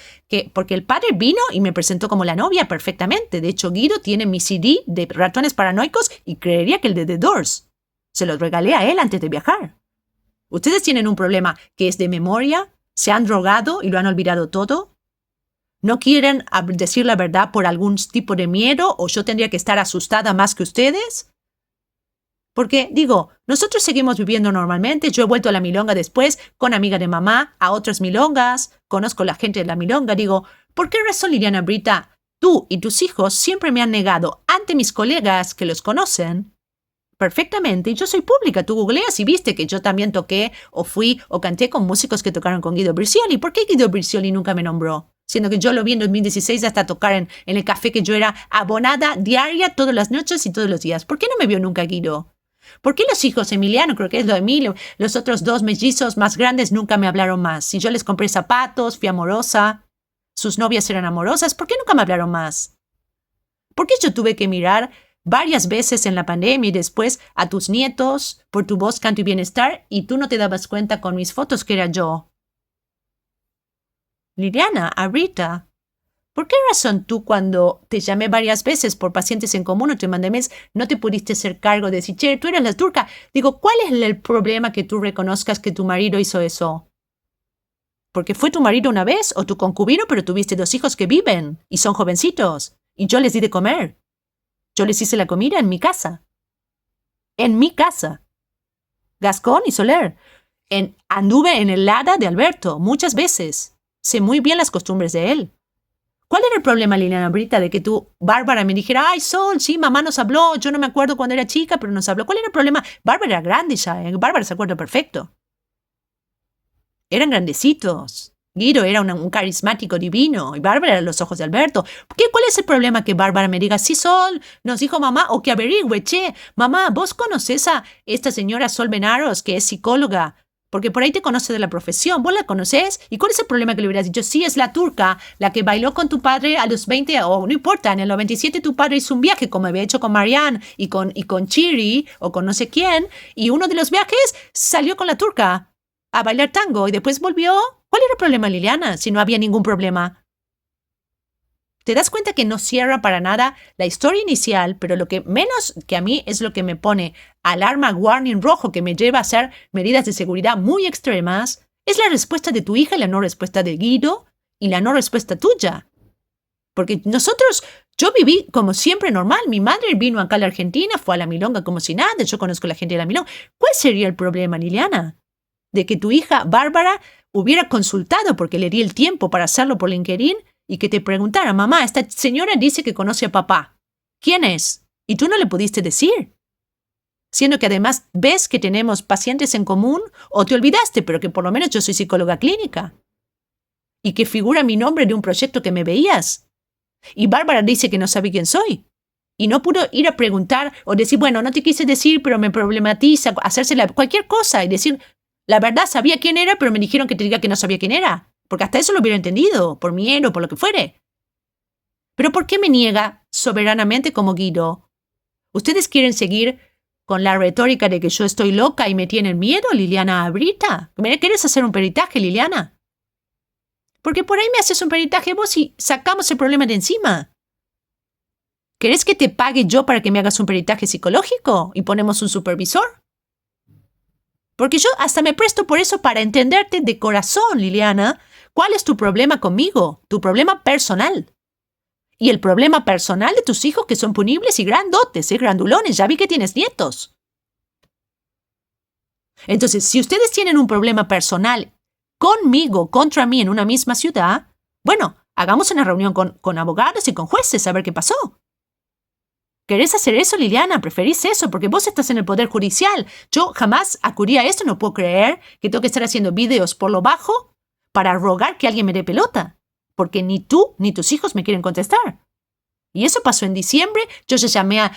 porque el padre vino y me presentó como la novia perfectamente. De hecho, Guido tiene mi CD de ratones paranoicos y creería que el de The Doors. Se los regalé a él antes de viajar. Ustedes tienen un problema que es de memoria, se han drogado y lo han olvidado todo. ¿No quieren decir la verdad por algún tipo de miedo o yo tendría que estar asustada más que ustedes? Porque, digo, nosotros seguimos viviendo normalmente. Yo he vuelto a la milonga después con amiga de mamá, a otras milongas. Conozco la gente de la milonga. Digo, ¿por qué razón, Liliana Brita, tú y tus hijos siempre me han negado ante mis colegas que los conocen perfectamente? Y yo soy pública. Tú googleas y viste que yo también toqué o fui o canté con músicos que tocaron con Guido Brizioli. ¿Por qué Guido Brizioli nunca me nombró? Siendo que yo lo vi en 2016 hasta tocar en el café que yo era abonada diaria todas las noches y todos los días. ¿Por qué no me vio nunca Guido? ¿Por qué los hijos, Emiliano, creo que es lo de Emilio, los otros dos mellizos más grandes nunca me hablaron más? Si yo les compré zapatos, fui amorosa, sus novias eran amorosas, ¿por qué nunca me hablaron más? ¿Por qué yo tuve que mirar varias veces en la pandemia y después a tus nietos por tu voz, canto y bienestar y tú no te dabas cuenta con mis fotos que era yo? Liliana, Rita, ¿por qué razón tú cuando te llamé varias veces por pacientes en común o te mandé mails no te pudiste hacer cargo de decir, che, tú eres la turca? Digo, ¿cuál es el problema que tú reconozcas que tu marido hizo eso? Porque fue tu marido una vez o tu concubino, pero tuviste 2 hijos que viven y son jovencitos. Y yo les di de comer. Yo les hice la comida en mi casa. En mi casa. Gascón y Soler. Anduve en el hada de Alberto muchas veces. Sé muy bien las costumbres de él. ¿Cuál era el problema, Liliana Brita, de que tú, Bárbara, me dijera, ay, Sol, sí, mamá nos habló, yo no me acuerdo cuando era chica, pero nos habló? ¿Cuál era el problema? Bárbara era grande ya, Bárbara se acuerda perfecto. Eran grandecitos. Guido era un carismático divino y Bárbara era los ojos de Alberto. ¿Cuál es el problema que Bárbara me diga, sí, Sol, nos dijo mamá, o que averigüe, che, mamá, ¿vos conocés a esta señora Sol Benaros, que es psicóloga? Porque por ahí te conoce de la profesión. ¿Vos la conocés? ¿Y cuál es el problema que le hubieras dicho? Sí, es la turca, la que bailó con tu padre a los 20, o no importa, en el 97 tu padre hizo un viaje, como había hecho con Marianne y con Chiri, o con no sé quién, y uno de los viajes salió con la turca a bailar tango y después volvió. ¿Cuál era el problema, Liliana, si no había ningún problema? ¿Te das cuenta que no cierra para nada la historia inicial, pero lo que menos que a mí es lo que me pone alarma warning rojo, que me lleva a hacer medidas de seguridad muy extremas? Es la respuesta de tu hija y la no respuesta de Guido y la no respuesta tuya. Porque yo viví como siempre normal. Mi madre vino acá a la Argentina, fue a la milonga como si nada, yo conozco a la gente de la milonga. ¿Cuál sería el problema, Liliana? De que tu hija Bárbara hubiera consultado, porque le di el tiempo para hacerlo por LinkedIn, y que te preguntara, mamá, esta señora dice que conoce a papá. ¿Quién es? Y tú no le pudiste decir. Siendo que además ves que tenemos pacientes en común, o te olvidaste, pero que por lo menos yo soy psicóloga clínica. Y que figura mi nombre de un proyecto que me veías. Y Bárbara dice que no sabe quién soy. Y no pudo ir a preguntar o decir, bueno, no te quise decir, pero me problematiza, hacérsela cualquier cosa y decir, la verdad sabía quién era, pero me dijeron que te diga que no sabía quién era. Porque hasta eso lo hubiera entendido, por miedo, por lo que fuere. Pero ¿por qué me niega soberanamente como Guido? ¿Ustedes quieren seguir con la retórica de que yo estoy loca y me tienen miedo, Liliana Brita? ¿Quieres hacer un peritaje, Liliana? Porque por ahí me haces un peritaje vos y sacamos el problema de encima. ¿Querés que te pague yo para que me hagas un peritaje psicológico y ponemos un supervisor? Porque yo hasta me presto por eso para entenderte de corazón, Liliana. ¿Cuál es tu problema conmigo? Tu problema personal. Y el problema personal de tus hijos, que son punibles y grandotes, grandulones. Ya vi que tienes nietos. Entonces, si ustedes tienen un problema personal conmigo, contra mí, en una misma ciudad, bueno, hagamos una reunión con abogados y con jueces a ver qué pasó. ¿Querés hacer eso, Liliana? ¿Preferís eso? Porque vos estás en el Poder Judicial. Yo jamás acudí a esto. No puedo creer que tengo que estar haciendo videos por lo bajo para rogar que alguien me dé pelota. Porque ni tú ni tus hijos me quieren contestar. Y eso pasó en diciembre. Yo ya llamé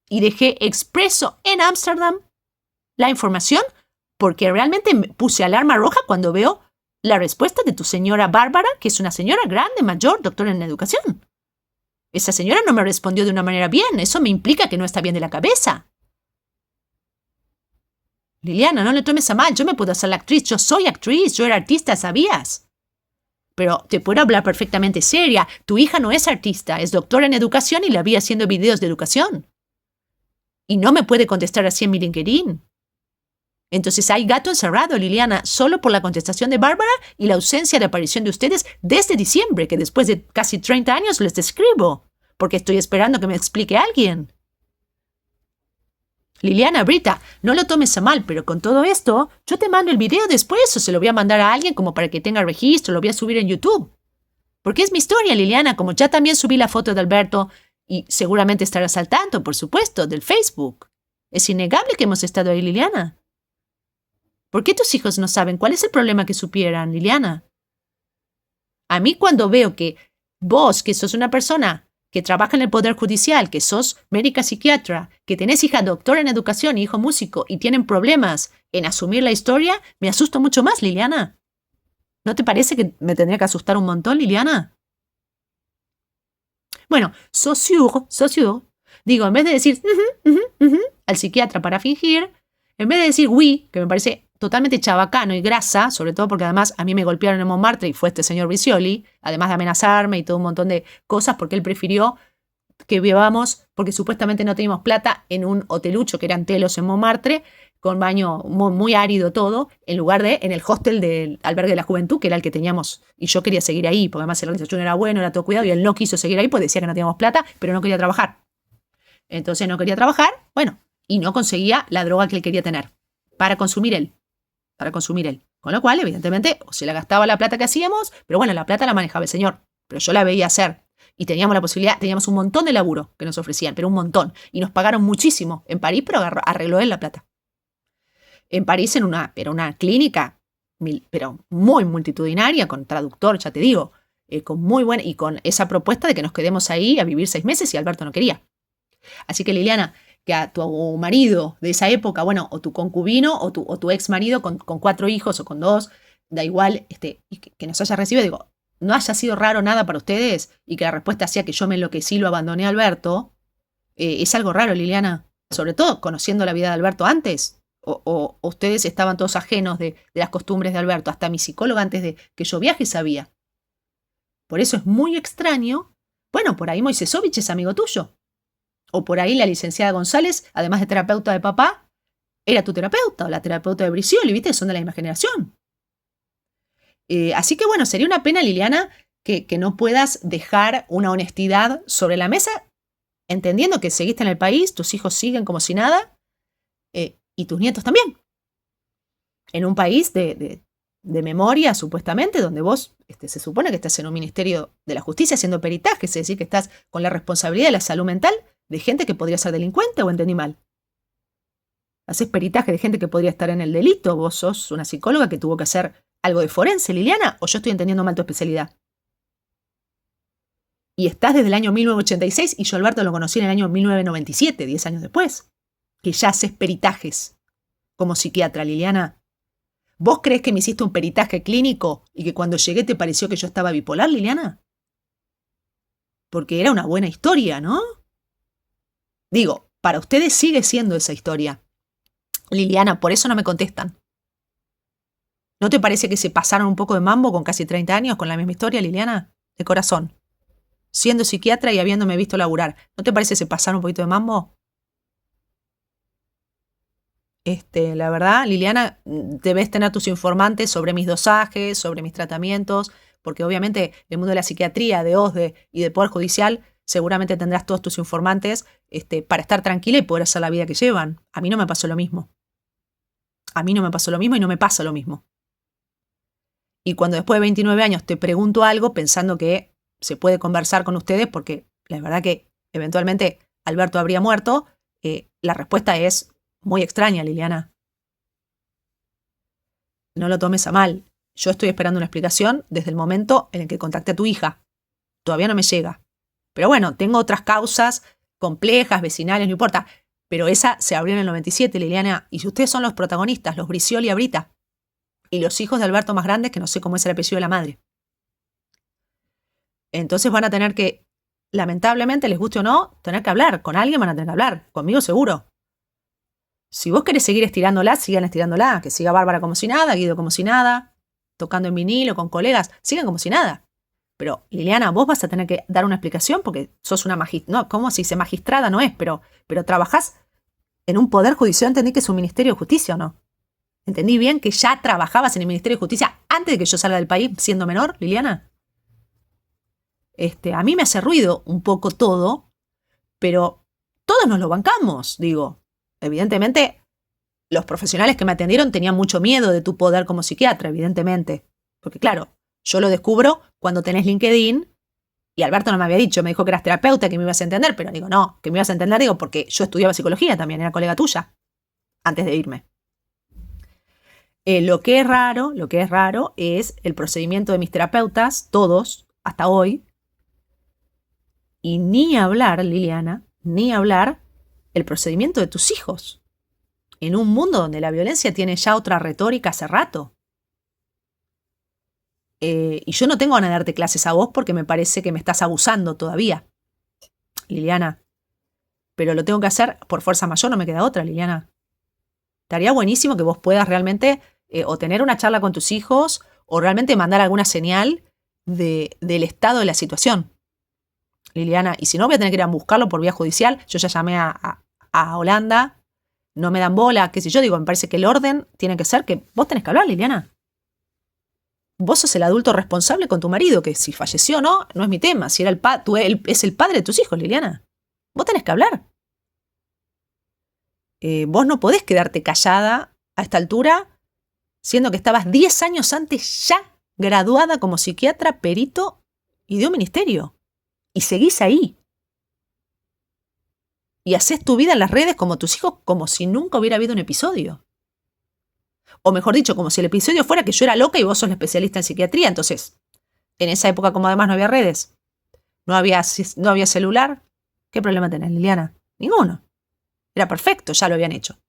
y dejé expreso en Ámsterdam la información porque realmente me puse alarma roja cuando veo la respuesta de tu señora Bárbara, que es una señora grande, mayor, doctora en educación. Esa señora no me respondió de una manera bien. Eso me implica que no está bien de la cabeza. Liliana, no le tomes a mal. Yo me puedo hacer la actriz. Yo soy actriz. Yo era artista, ¿sabías? Pero te puedo hablar perfectamente seria. Tu hija no es artista. Es doctora en educación y la vi haciendo videos de educación. Y no me puede contestar así en mi LinkedIn. Entonces hay gato encerrado, Liliana, solo por la contestación de Bárbara y la ausencia de aparición de ustedes desde diciembre, que después de casi 30 años les escribo, porque estoy esperando que me explique alguien. Liliana, Brita, no lo tomes a mal, pero con todo esto, yo te mando el video después o se lo voy a mandar a alguien como para que tenga registro, lo voy a subir en YouTube. Porque es mi historia, Liliana, como ya también subí la foto de Alberto y seguramente estarás al tanto, por supuesto, del Facebook. Es innegable que hemos estado ahí, Liliana. ¿Por qué tus hijos no saben? ¿Cuál es el problema que supieran, Liliana? A mí cuando veo que vos, que sos una persona que trabaja en el Poder Judicial, que sos médica psiquiatra, que tenés hija doctora en educación y hijo músico y tienen problemas en asumir la historia, me asusto mucho más, Liliana. ¿No te parece que me tendría que asustar un montón, Liliana? Bueno, Saussure, digo, en vez de decir al psiquiatra para fingir, en vez de decir oui, que me parece totalmente chabacano y grasa, sobre todo porque además a mí me golpearon en Montmartre y fue este señor Brizioli, además de amenazarme y todo un montón de cosas, porque él prefirió que vivamos, porque supuestamente no teníamos plata, en un hotelucho que eran telos en Montmartre, con baño muy árido todo, en lugar de en el hostel del albergue de la juventud, que era el que teníamos, y yo quería seguir ahí, porque además el desayuno era bueno, era todo cuidado, y él no quiso seguir ahí, pues decía que no teníamos plata, pero no quería trabajar. Entonces no quería trabajar, bueno, y no conseguía la droga que él quería tener, para consumir él. Con lo cual, evidentemente, o se la gastaba la plata que hacíamos, pero bueno, la plata la manejaba el señor, pero yo la veía hacer. Y teníamos la posibilidad, teníamos un montón de laburo que nos ofrecían, pero un montón. Y nos pagaron muchísimo en París, pero arregló él la plata. En París, era una clínica, pero muy multitudinaria, con traductor, ya te digo, con muy buena, y con esa propuesta de que nos quedemos ahí a vivir 6 meses y Alberto no quería. Así que, Liliana, que a tu marido de esa época, bueno, o tu concubino, o tu ex marido con 4 hijos o con 2, da igual, que nos haya recibido, digo, no haya sido raro nada para ustedes y que la respuesta sea que yo me enloquecí y lo abandoné a Alberto, es algo raro, Liliana, sobre todo conociendo la vida de Alberto antes, o ustedes estaban todos ajenos de las costumbres de Alberto, hasta mi psicóloga antes de que yo viaje sabía. Por eso es muy extraño, bueno, por ahí Moisesovich es amigo tuyo. O por ahí la licenciada González, además de terapeuta de papá, era tu terapeuta o la terapeuta de Brizioli, ¿viste? Son de la misma generación. Así que bueno, sería una pena, Liliana, que no puedas dejar una honestidad sobre la mesa, entendiendo que seguiste en el país, tus hijos siguen como si nada, y tus nietos también. En un país de memoria, supuestamente, donde vos se supone que estás en un ministerio de la justicia haciendo peritaje, es decir, que estás con la responsabilidad de la salud mental de gente que podría ser delincuente, o entendí mal. Haces peritaje de gente que podría estar en el delito. Vos sos una psicóloga que tuvo que hacer algo de forense, Liliana, o yo estoy entendiendo mal tu especialidad. Y estás desde el año 1986 y yo Alberto lo conocí en el año 1997, 10 años después. Que ya haces peritajes como psiquiatra, Liliana. ¿Vos crees que me hiciste un peritaje clínico y que cuando llegué te pareció que yo estaba bipolar, Liliana? Porque era una buena historia, ¿no? Digo, para ustedes sigue siendo esa historia. Liliana, por eso no me contestan. ¿No te parece que se pasaron un poco de mambo con casi 30 años con la misma historia, Liliana? De corazón. Siendo psiquiatra y habiéndome visto laburar. ¿No te parece que se pasaron un poquito de mambo? La verdad, Liliana, debes tener tus informantes sobre mis dosajes, sobre mis tratamientos, porque obviamente el mundo de la psiquiatría, de OSDE y del Poder Judicial, seguramente tendrás todos tus informantes para estar tranquila y poder hacer la vida que llevan. A mí no me pasó lo mismo. A mí no me pasó lo mismo y no me pasa lo mismo. Y cuando después de 29 años te pregunto algo pensando que se puede conversar con ustedes, porque la verdad que eventualmente Alberto habría muerto, la respuesta es muy extraña, Liliana. No lo tomes a mal. Yo estoy esperando una explicación desde el momento en el que contacté a tu hija. Todavía no me llega. Pero bueno, tengo otras causas complejas, vecinales, no importa. Pero esa se abrió en el 97, Liliana. Y si ustedes son los protagonistas, los Brizioli y Brita. Y los hijos de Alberto más grandes, que no sé cómo es el apellido de la madre. Entonces van a tener que, lamentablemente, les guste o no, tener que hablar. Con alguien van a tener que hablar. Conmigo seguro. Si vos querés seguir estirándola, sigan estirándola. Que siga Bárbara como si nada, Guido como si nada, tocando en vinilo con colegas, sigan como si nada. Pero, Liliana, vos vas a tener que dar una explicación porque sos una magistrada. No, ¿cómo se dice? Magistrada no es, pero trabajás en un poder judicial, entendí que es un ministerio de justicia, ¿o no? ¿Entendí bien que ya trabajabas en el Ministerio de Justicia antes de que yo salga del país siendo menor, Liliana? A mí me hace ruido un poco todo, pero todos nos lo bancamos, digo. Evidentemente, los profesionales que me atendieron tenían mucho miedo de tu poder como psiquiatra, evidentemente. Porque claro, yo lo descubro cuando tenés LinkedIn, y Alberto no me había dicho, me dijo que eras terapeuta, que me ibas a entender, pero digo, no, que me ibas a entender, digo, porque yo estudiaba psicología también, era colega tuya, antes de irme. Lo que es raro es el procedimiento de mis terapeutas, todos, hasta hoy, y ni hablar, Liliana, ni hablar el procedimiento de tus hijos, en un mundo donde la violencia tiene ya otra retórica hace rato. Y yo no tengo ganas de darte clases a vos porque me parece que me estás abusando todavía, Liliana. Pero lo tengo que hacer por fuerza mayor, no me queda otra, Liliana. Estaría buenísimo que vos puedas realmente o tener una charla con tus hijos o realmente mandar alguna señal del estado de la situación, Liliana. Y si no, voy a tener que ir a buscarlo por vía judicial. Yo ya llamé a Holanda, no me dan bola, qué sé yo. Digo, me parece que el orden tiene que ser que vos tenés que hablar, Liliana. Vos sos el adulto responsable con tu marido, que si falleció o no, no es mi tema. Si era es el padre de tus hijos, Liliana. Vos tenés que hablar. Vos no podés quedarte callada a esta altura, siendo que estabas 10 años antes ya graduada como psiquiatra, perito y de un ministerio. Y seguís ahí. Y hacés tu vida en las redes como tus hijos, como si nunca hubiera habido un episodio. O mejor dicho, como si el episodio fuera que yo era loca y vos sos la especialista en psiquiatría. Entonces, en esa época, como además no había redes, no había celular, ¿qué problema tenés, Liliana? Ninguno. Era perfecto, ya lo habían hecho.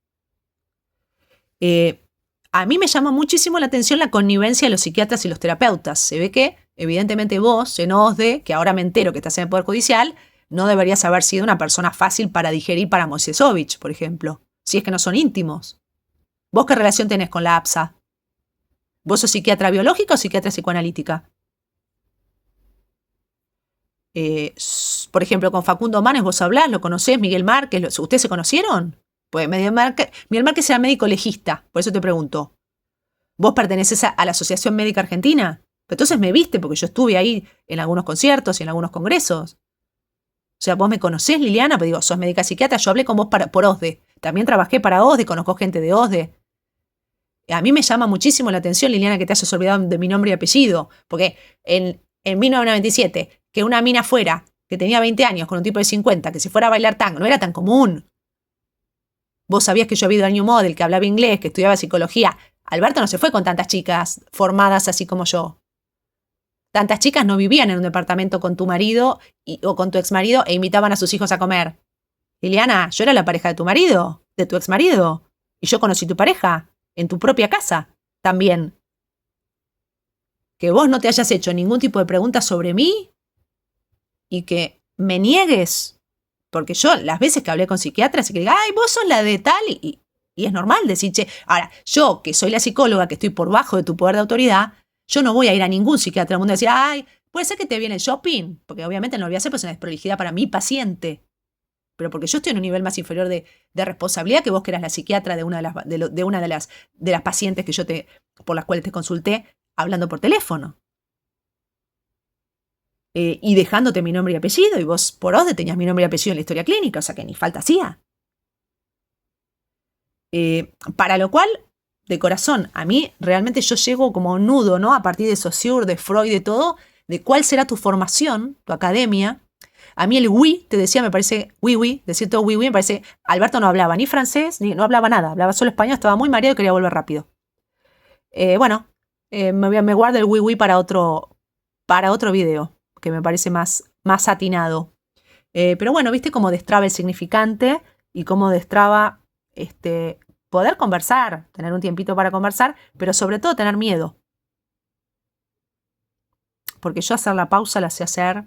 A mí me llama muchísimo la atención la connivencia de los psiquiatras y los terapeutas. Se ve que, evidentemente vos, en OSDE, que ahora me entero que estás en el Poder Judicial, no deberías haber sido una persona fácil para digerir para Moisesovich, por ejemplo, si es que no son íntimos. ¿Vos qué relación tenés con la APSA? ¿Vos sos psiquiatra biológica o psiquiatra psicoanalítica? Por ejemplo, con Facundo Manes vos hablás, lo conocés, Miguel Márquez, ¿ustedes se conocieron? Pues Miguel Márquez era médico legista, por eso te pregunto. ¿Vos pertenecés a la Asociación Médica Argentina? Pero entonces me viste, porque yo estuve ahí en algunos conciertos y en algunos congresos. O sea, vos me conocés, Liliana, pero digo, sos médica psiquiatra, yo hablé con vos por OSDE. También trabajé para OSDE, conozco gente de OSDE. A mí me llama muchísimo la atención, Liliana, que te hayas olvidado de mi nombre y apellido, porque en 1997, que una mina fuera, que tenía 20 años, con un tipo de 50, que se fuera a bailar tango, no era tan común. Vos sabías que yo había ido al New Model, que hablaba inglés, que estudiaba psicología. Alberto no se fue con tantas chicas formadas así como yo. Tantas chicas no vivían en un departamento con tu marido o con tu exmarido e invitaban a sus hijos a comer. Liliana, yo era la pareja de tu marido, de tu exmarido, y yo conocí tu pareja en tu propia casa también. Que vos no te hayas hecho ningún tipo de pregunta sobre mí y que me niegues, porque yo las veces que hablé con psiquiatras y que diga, ay, vos sos la de tal, y es normal decir, che, ahora, yo que soy la psicóloga, que estoy por bajo de tu poder de autoridad, yo no voy a ir a ningún psiquiatra del mundo y decir, ay, puede ser que te viene el shopping, porque obviamente no lo voy a hacer, pues es una desprolijidad para mi paciente. Pero porque yo estoy en un nivel más inferior de responsabilidad que vos, que eras la psiquiatra de una de las pacientes que por las cuales te consulté hablando por teléfono. Y dejándote mi nombre y apellido, y vos por OSDE tenías mi nombre y apellido en la historia clínica, o sea que ni falta hacía. Para lo cual, de corazón, a mí realmente yo llego como a un nudo, ¿no? A partir de Saussure, de Freud, de todo, de cuál será tu formación, tu academia. A mí el oui, te decía, me parece, decir todo oui, me parece, Alberto no hablaba ni francés, ni no hablaba nada, hablaba solo español, estaba muy mareado y quería volver rápido. Me guardo el oui para otro video, que me parece más atinado. Pero bueno, viste cómo destraba el significante y cómo destraba poder conversar, tener un tiempito para conversar, pero sobre todo tener miedo. Porque yo hacer la pausa la sé hacer,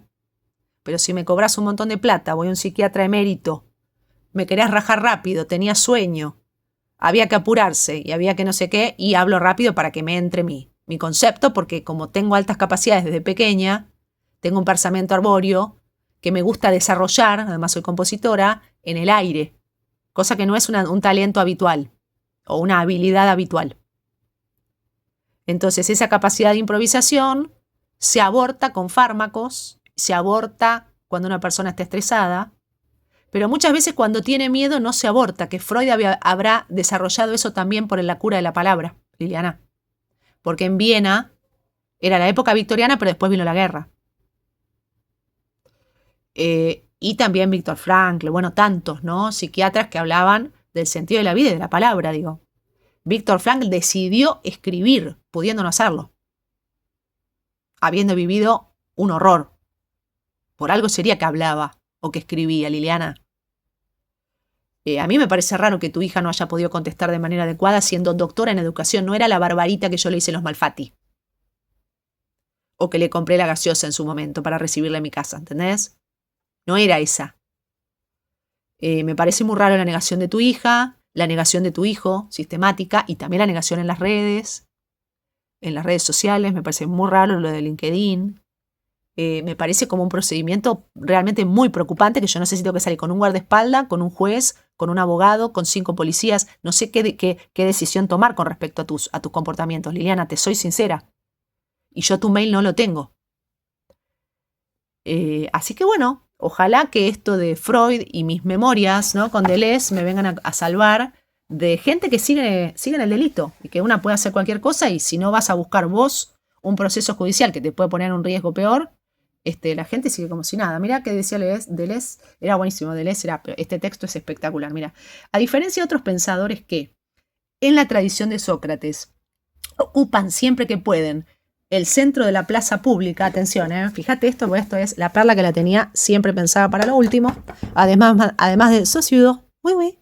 pero si me cobras un montón de plata, voy a un psiquiatra emérito, me querías rajar rápido, tenía sueño, había que apurarse y había que no sé qué, y hablo rápido para que me entre mi concepto, porque como tengo altas capacidades desde pequeña, tengo un pensamiento arbóreo que me gusta desarrollar, además soy compositora, en el aire, cosa que no es un talento habitual. o una habilidad habitual. Entonces esa capacidad de improvisación se aborta con fármacos, se aborta cuando una persona está estresada, pero muchas veces cuando tiene miedo no se aborta, que Freud habrá desarrollado eso también por la cura de la palabra, Liliana. Porque en Viena era la época victoriana, pero después vino la guerra. Y también Viktor Frankl, bueno, tantos, ¿no? Psiquiatras que hablaban del sentido de la vida y de la palabra, digo. Viktor Frankl decidió escribir, pudiendo no hacerlo, habiendo vivido un horror. Por algo sería que hablaba o que escribía, Liliana. A mí me parece raro que tu hija no haya podido contestar de manera adecuada siendo doctora en educación. No era la barbarita que yo le hice en los Malfatti. O que le compré la gaseosa en su momento para recibirla en mi casa, ¿entendés? No era esa. Me parece muy raro la negación de tu hija, la negación de tu hijo, sistemática, y también la negación en las redes sociales. Me parece muy raro lo de LinkedIn. Me parece como un procedimiento realmente muy preocupante, que yo no sé si tengo que salir con un guardaespaldas, con un juez, con un abogado, con 5 policías. No sé qué decisión tomar con respecto a tus comportamientos. Liliana, te soy sincera. Y yo tu mail no lo tengo. Así que bueno, ojalá que esto de Freud y mis memorias, ¿no?, con Deleuze me vengan a salvar de gente que sigue en el delito y que una puede hacer cualquier cosa, y si no vas a buscar vos un proceso judicial que te puede poner en un riesgo peor, la gente sigue como si nada. Mirá que decía Deleuze, era buenísimo, este texto es espectacular. Mira, a diferencia de otros pensadores que en la tradición de Sócrates ocupan siempre que pueden el centro de la plaza pública, atención, fíjate esto, porque esto es la perla que la tenía siempre pensada para lo último, además de sociudo, oui,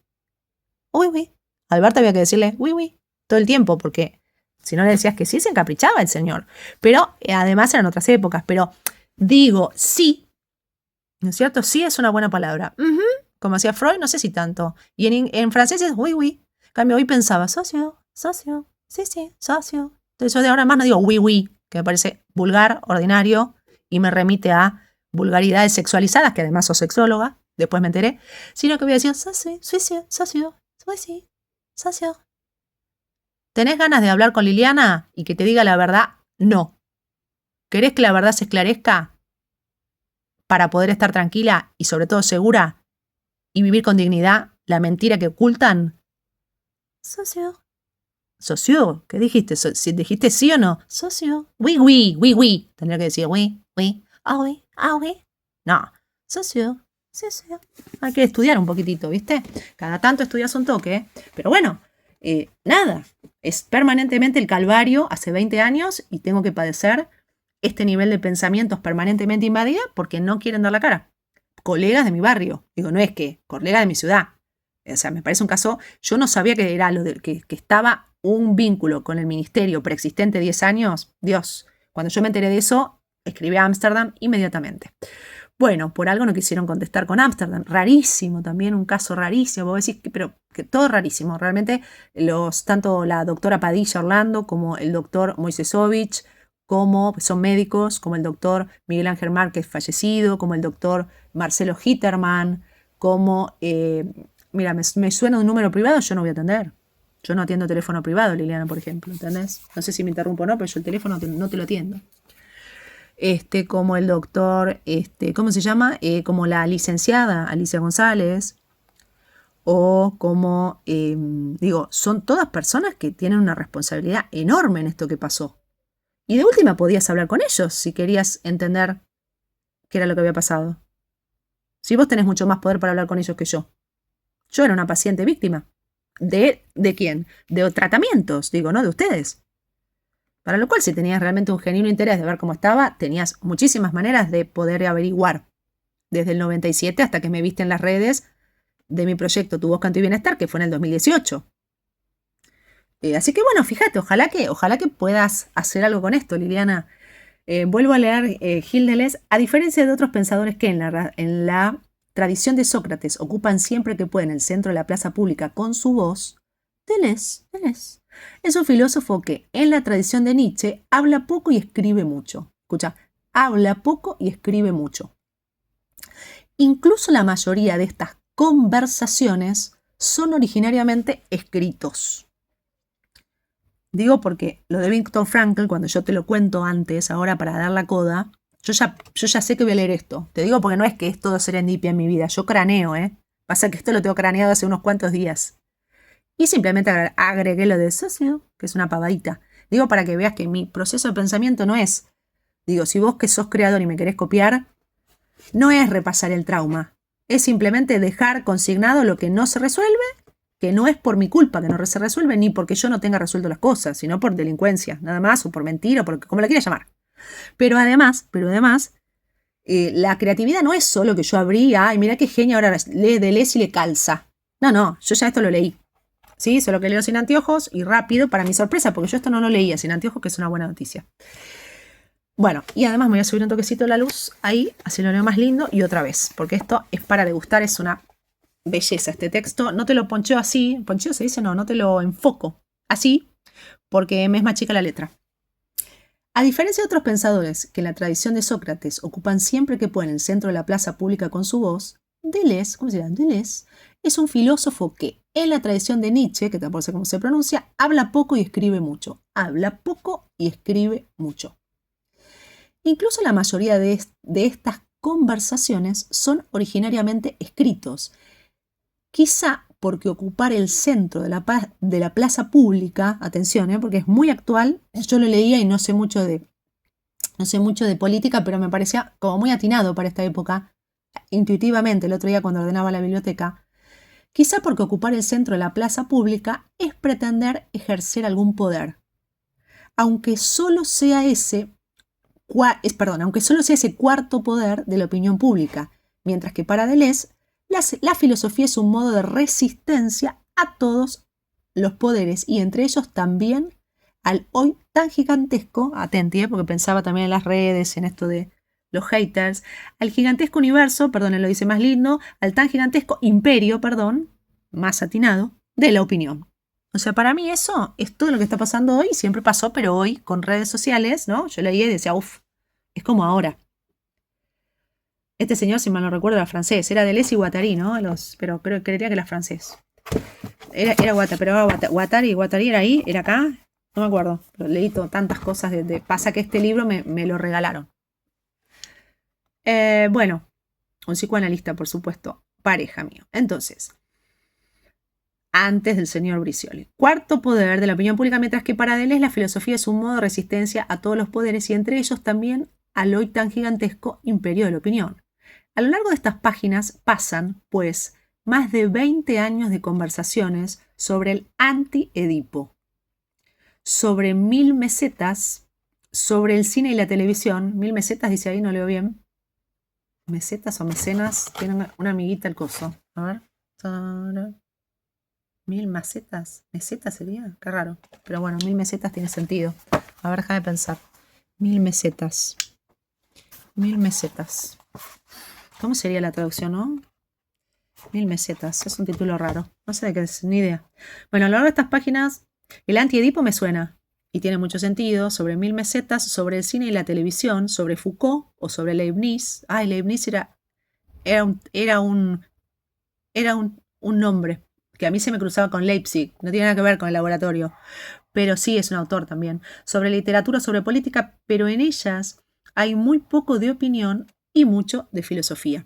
Alberto había que decirle oui todo el tiempo, porque si no le decías que sí, se encaprichaba el señor. Pero además eran otras épocas, pero digo sí, ¿no es cierto? Sí es una buena palabra. Como hacía Freud, no sé si tanto. Y en francés es oui. En cambio, hoy pensaba socio, sí, socio. Entonces yo de ahora más no digo oui, que me parece vulgar, ordinario, y me remite a vulgaridades sexualizadas, que además soy sexóloga, después me enteré, sino que voy a decir socio. ¿Tenés ganas de hablar con Liliana y que te diga la verdad? No. ¿Querés que la verdad se esclarezca para poder estar tranquila y sobre todo segura y vivir con dignidad la mentira que ocultan? Socio, ¿qué dijiste? Si dijiste sí o no. Socio. Oui. Tendría que decir oui. Ah, oui. No. Socio. Hay que estudiar un poquitito, ¿viste? Cada tanto estudias un toque. Pero bueno, nada. Es permanentemente el calvario hace 20 años y tengo que padecer este nivel de pensamientos permanentemente invadida porque no quieren dar la cara. Colegas de mi barrio. Digo, no es que, colegas de mi ciudad. O sea, me parece un caso. Yo no sabía que era que estaba un vínculo con el ministerio preexistente 10 años. Dios, cuando yo me enteré de eso, escribí a Ámsterdam inmediatamente. Bueno, por algo no quisieron contestar con Ámsterdam. Rarísimo también, un caso rarísimo. Vos decís, pero que todo rarísimo. Realmente, tanto la doctora Padilla Orlando como el doctor Moisesovich, como son médicos, como el doctor Miguel Ángel Márquez fallecido, como el doctor Marcelo Hitterman, como, mira, me suena un número privado, yo no voy a atender. Yo no atiendo teléfono privado, Liliana, por ejemplo, ¿entendés? No sé si me interrumpo o no, pero yo el teléfono no te lo atiendo. Como el doctor, ¿cómo se llama? Como la licenciada Alicia González, o como, son todas personas que tienen una responsabilidad enorme en esto que pasó. Y de última podías hablar con ellos si querías entender qué era lo que había pasado. Si vos tenés mucho más poder para hablar con ellos que yo. Yo era una paciente víctima. ¿De quién? De tratamientos, no de ustedes. Para lo cual, si tenías realmente un genuino interés de ver cómo estaba, tenías muchísimas maneras de poder averiguar. Desde el 97 hasta que me viste en las redes de mi proyecto Tu Voz, Canto y Bienestar, que fue en el 2018. Así que bueno, fíjate, ojalá que puedas hacer algo con esto, Liliana. Vuelvo a leer Gilles Deleuze. A diferencia de otros pensadores que en la tradición de Sócrates ocupan siempre que pueden el centro de la plaza pública con su voz, Deleuze es un filósofo que en la tradición de Nietzsche habla poco y escribe mucho. Escucha, habla poco y escribe mucho. Incluso la mayoría de estas conversaciones son originariamente escritos. Digo porque lo de Viktor Frankl, cuando yo te lo cuento antes, ahora para dar la coda, yo ya sé que voy a leer esto. Te digo porque no es que es todo serendipia en mi vida. Yo craneo, ¿eh? Pasa que esto lo tengo craneado hace unos cuantos días. Y simplemente agregué lo de socio, que es una pavadita. Digo para que veas que mi proceso de pensamiento no es, digo, si vos que sos creador y me querés copiar, no es repasar el trauma. Es simplemente dejar consignado lo que no se resuelve, que no es por mi culpa que no se resuelve, ni porque yo no tenga resuelto las cosas, sino por delincuencia, nada más, o por mentira, o por como la quieras llamar. Pero además, la creatividad no es solo que yo abrí, ay, mira qué genio, ahora lee Deleuze y le calza. No, yo ya esto lo leí. ¿Sí? Solo que leo sin anteojos y rápido, para mi sorpresa, porque yo esto no lo leía sin anteojos, que es una buena noticia. Bueno, y además me voy a subir un toquecito la luz ahí, así lo leo más lindo, y otra vez, porque esto es para degustar, es una belleza este texto. No te lo poncheo así, poncheo se dice, no te lo enfoco así, porque me es más chica la letra. A diferencia de otros pensadores que en la tradición de Sócrates ocupan siempre que pueden el centro de la plaza pública con su voz, Deleuze, ¿cómo se llama? Deleuze es un filósofo que, en la tradición de Nietzsche, que tampoco sé cómo se pronuncia, habla poco y escribe mucho. Habla poco y escribe mucho. Incluso la mayoría de estas conversaciones son originariamente escritos. Quizá porque ocupar el centro de la plaza pública, atención, porque es muy actual, yo lo leía y no sé mucho de política, pero me parecía como muy atinado para esta época, intuitivamente el otro día cuando ordenaba la biblioteca. Quizá porque ocupar el centro de la plaza pública es pretender ejercer algún poder, aunque solo sea ese cuarto poder de la opinión pública, mientras que para Deleuze la filosofía es un modo de resistencia a todos los poderes y entre ellos también al hoy tan gigantesco, atenti, porque pensaba también en las redes, en esto de los haters, al gigantesco universo, perdón, él lo dice más lindo, al tan gigantesco imperio, perdón, más atinado, de la opinión. O sea, para mí eso es todo lo que está pasando hoy, siempre pasó, pero hoy con redes sociales, ¿no? Yo leía y decía, uff, es como ahora. Este señor, si mal no recuerdo, era francés, era Deleuze y Guattari, ¿no? Pero creería que era francés. Era Guattari, pero Guattari era ahí, era acá, no me acuerdo, pero leí tantas cosas. Pasa que este libro me lo regalaron. Bueno, un psicoanalista, por supuesto, pareja mío. Entonces, antes del señor Bricioli. Cuarto poder de la opinión pública, mientras que para Deleuze la filosofía es un modo de resistencia a todos los poderes y entre ellos también al hoy tan gigantesco imperio de la opinión. A lo largo de estas páginas pasan, pues, más de 20 años de conversaciones sobre el anti-Edipo, sobre 1000 mesetas, sobre el cine y la televisión. 1000 mesetas, dice ahí, no leo bien. Mesetas o mecenas, tienen una amiguita el coso. A ver. 1000 mesetas sería, qué raro. Pero bueno, 1000 mesetas tiene sentido. A ver, déjame pensar. 1000 mesetas. 1000 mesetas. ¿Cómo sería la traducción, no? 1000 mesetas, es un título raro. No sé de qué es, ni idea. Bueno, a lo largo de estas páginas, el anti-Edipo me suena. Y tiene mucho sentido. Sobre 1000 mesetas, sobre el cine y la televisión, sobre Foucault o sobre Leibniz. Ay, Leibniz era un nombre que a mí se me cruzaba con Leipzig. No tiene nada que ver con el laboratorio. Pero sí es un autor también. Sobre literatura, sobre política, pero en ellas hay muy poco de opinión y mucho de filosofía.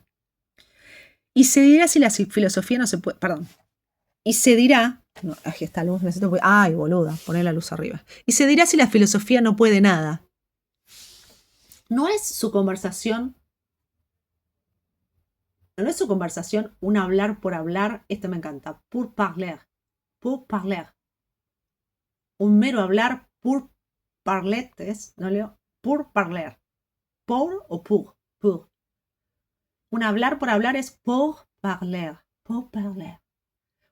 Y se dirá si la filosofía no se puede... Perdón. Y se dirá... No, aquí está luz, necesito... Ay, boluda, poner la luz arriba. Y se dirá si la filosofía no puede nada. No es su conversación un hablar por hablar. Esto me encanta. Pour parler. Pour parler. Un mero hablar. Pour parler. No leo. Pour parler. Pour o pour. Pour. Un hablar por hablar es pour parler. Pour parler.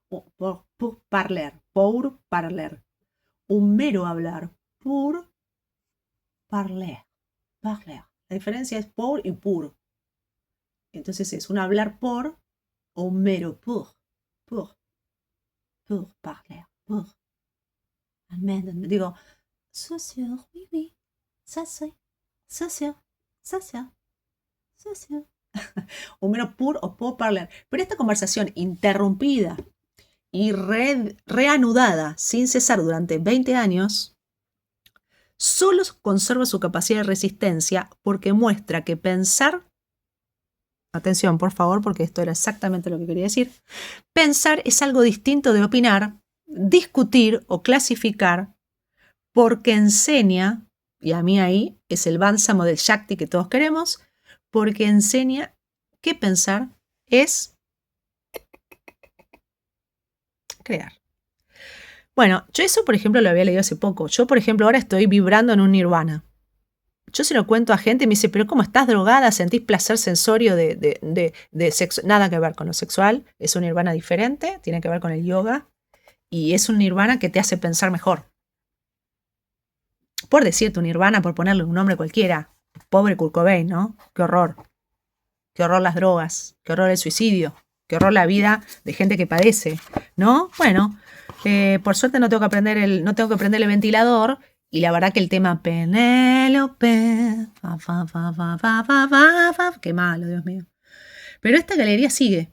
Pour parler. Pour parler. Un mero hablar. Pour parler. Parler. La diferencia es pour y pour. Entonces es un hablar por o un mero pour. Pour parler. Pour. Digo, c'est sûr, oui. Ça c'est. C'est sûr. C'est sûr. C'est sûr. Un mero pour o pour parler. Pero esta conversación interrumpida y reanudada sin cesar durante 20 años, solo conserva su capacidad de resistencia porque muestra que pensar, atención por favor porque esto era exactamente lo que quería decir, pensar es algo distinto de opinar, discutir o clasificar porque enseña, y a mí ahí es el bálsamo del Shakti que todos queremos, porque enseña que pensar es crear. Bueno, yo eso, por ejemplo, lo había leído hace poco. Yo, por ejemplo, ahora estoy vibrando en un nirvana. Yo se lo cuento a gente y me dice, pero ¿cómo estás drogada? ¿Sentís placer sensorio de sexo? Nada que ver con lo sexual. Es un nirvana diferente, tiene que ver con el yoga. Y es un nirvana que te hace pensar mejor. Por decirte un nirvana, por ponerle un nombre cualquiera. Pobre Kurt Cobain, ¿no? Qué horror. Qué horror las drogas. Qué horror el suicidio. Qué horror la vida de gente que padece, ¿no? Bueno, por suerte no tengo que prender el ventilador. Y la verdad que el tema Penélope, qué malo, Dios mío. Pero esta galería sigue.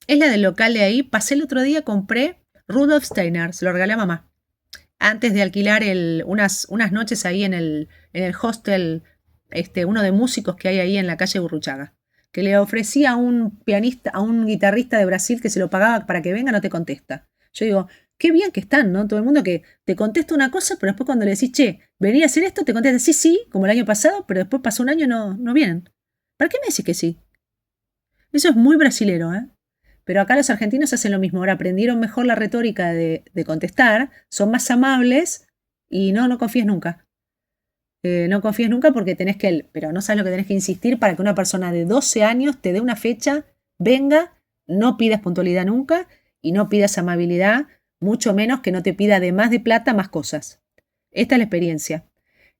Es la del local de ahí. Pasé el otro día, compré Rudolf Steiner, se lo regalé a mamá. Antes de alquilar unas noches ahí en el hostel, uno de músicos que hay ahí en la calle Burruchaga. Que le ofrecía a un pianista, a un guitarrista de Brasil que se lo pagaba para que venga, no te contesta. Yo digo, qué bien que están, ¿no? Todo el mundo que te contesta una cosa, pero después cuando le decís, che, vení a hacer esto, te contesta, sí, sí, como el año pasado, pero después pasó un año y no vienen. ¿Para qué me decís que sí? Eso es muy brasilero, ¿eh? Pero acá los argentinos hacen lo mismo. Ahora aprendieron mejor la retórica de contestar, son más amables y no confíes nunca. No confíes nunca porque pero no sabes lo que tenés que insistir para que una persona de 12 años te dé una fecha, venga, no pidas puntualidad nunca y no pidas amabilidad, mucho menos que no te pida además de plata más cosas. Esta es la experiencia.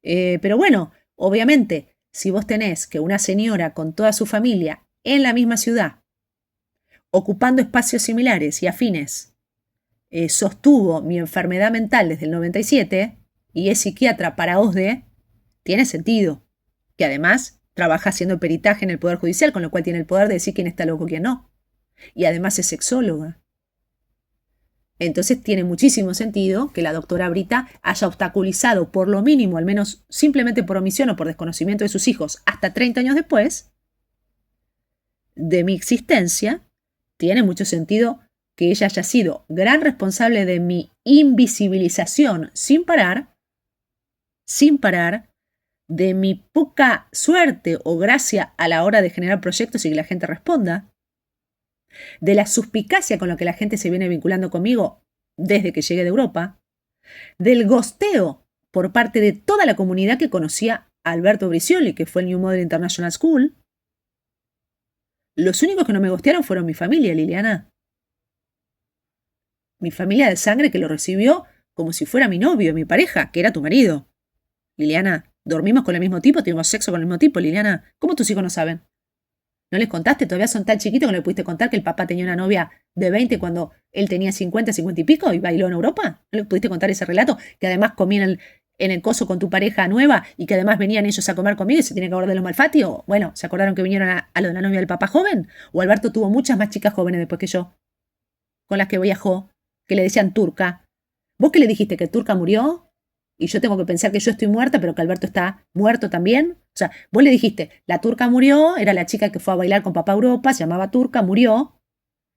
Pero bueno, obviamente, si vos tenés que una señora con toda su familia en la misma ciudad, ocupando espacios similares y afines, sostuvo mi enfermedad mental desde el 97 y es psiquiatra para OSDE, tiene sentido. Que además trabaja haciendo peritaje en el Poder Judicial, con lo cual tiene el poder de decir quién está loco y quién no. Y además es sexóloga. Entonces tiene muchísimo sentido que la doctora Brita haya obstaculizado por lo mínimo, al menos simplemente por omisión o por desconocimiento de sus hijos, hasta 30 años después de mi existencia. Tiene mucho sentido que ella haya sido gran responsable de mi invisibilización sin parar, de mi poca suerte o gracia a la hora de generar proyectos y que la gente responda, de la suspicacia con la que la gente se viene vinculando conmigo desde que llegué de Europa, del gosteo por parte de toda la comunidad que conocía a Alberto Bricioli, que fue el New Model International School. Los únicos que no me gostearon fueron mi familia, Liliana. Mi familia de sangre que lo recibió como si fuera mi novio, mi pareja, que era tu marido. Liliana, dormimos con el mismo tipo, tuvimos sexo con el mismo tipo, Liliana. ¿Cómo tus hijos no saben? ¿No les contaste? Todavía son tan chiquitos que no le pudiste contar que el papá tenía una novia de 20 cuando él tenía 50, 50 y pico y bailó en Europa. ¿No le pudiste contar ese relato? Que además comían en el coso con tu pareja nueva y que además venían ellos a comer conmigo y se tienen que acordar de los Malfatti. O, bueno, ¿se acordaron que vinieron a lo de la novia del papá joven? ¿O Alberto tuvo muchas más chicas jóvenes después que yo? Con las que viajó, que le decían Turca. ¿Vos qué le dijiste? ¿Que Turca murió? Y yo tengo que pensar que yo estoy muerta, pero que Alberto está muerto también. O sea, vos le dijiste, la Turca murió, era la chica que fue a bailar con papá Europa, se llamaba Turca, murió,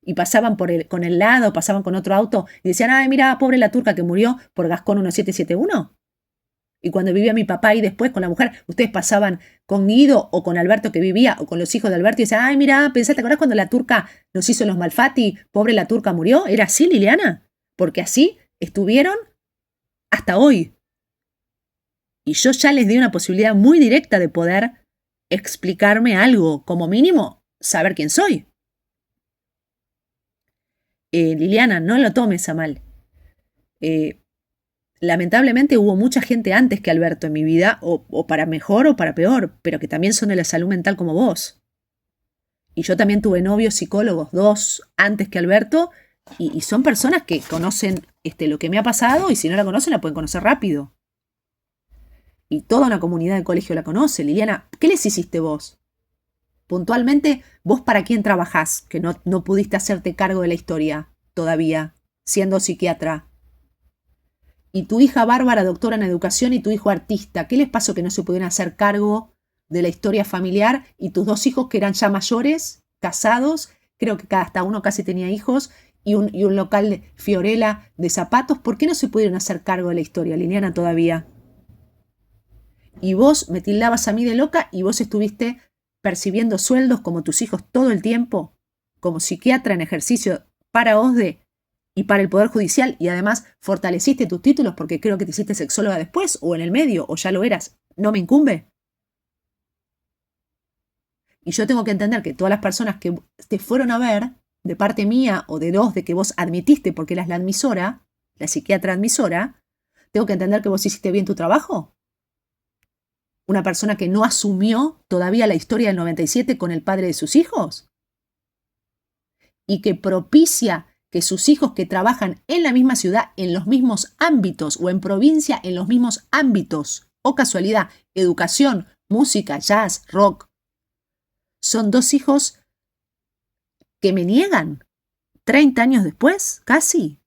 y pasaban con el lado, pasaban con otro auto, y decían, ay, mira, pobre la Turca que murió por Gascón 1771. Y cuando vivía mi papá y después con la mujer, ustedes pasaban con Guido o con Alberto que vivía, o con los hijos de Alberto, y decían, ay, mira, ¿te acordás cuando la Turca nos hizo los Malfatti? Pobre la Turca murió. ¿Era así, Liliana? Porque así estuvieron hasta hoy. Y yo ya les di una posibilidad muy directa de poder explicarme algo, como mínimo, saber quién soy. Liliana, no lo tomes a mal. Lamentablemente hubo mucha gente antes que Alberto en mi vida, o para mejor o para peor, pero que también son de la salud mental como vos. Y yo también tuve novios psicólogos, 2 antes que Alberto, y son personas que conocen lo que me ha pasado, y si no la conocen la pueden conocer rápido. Y toda una comunidad de colegio la conoce. Liliana, ¿qué les hiciste vos? Puntualmente, ¿vos para quién trabajás que no pudiste hacerte cargo de la historia? todavía, siendo psiquiatra. Y tu hija Bárbara, doctora en educación, y tu hijo artista, ¿qué les pasó que no se pudieron hacer cargo de la historia familiar? Y tus dos hijos que eran ya mayores, casados, creo que hasta uno casi tenía hijos, y un local de Fiorella de zapatos, ¿por qué no se pudieron hacer cargo de la historia, Liliana, todavía? Y vos me tildabas a mí de loca y vos estuviste percibiendo sueldos como tus hijos todo el tiempo, como psiquiatra en ejercicio para OSDE y para el Poder Judicial, y además fortaleciste tus títulos porque creo que te hiciste sexóloga después, o en el medio, o ya lo eras. ¿No me incumbe? Y yo tengo que entender que todas las personas que te fueron a ver, de parte mía o de dos, de que vos admitiste porque eras la admisora, la psiquiatra admisora, tengo que entender que vos hiciste bien tu trabajo. Una persona que no asumió todavía la historia del 97 con el padre de sus hijos y que propicia que sus hijos que trabajan en la misma ciudad, en los mismos ámbitos, o en provincia, en los mismos ámbitos, o casualidad, educación, música, jazz, rock, son dos hijos que me niegan 30 años después, casi.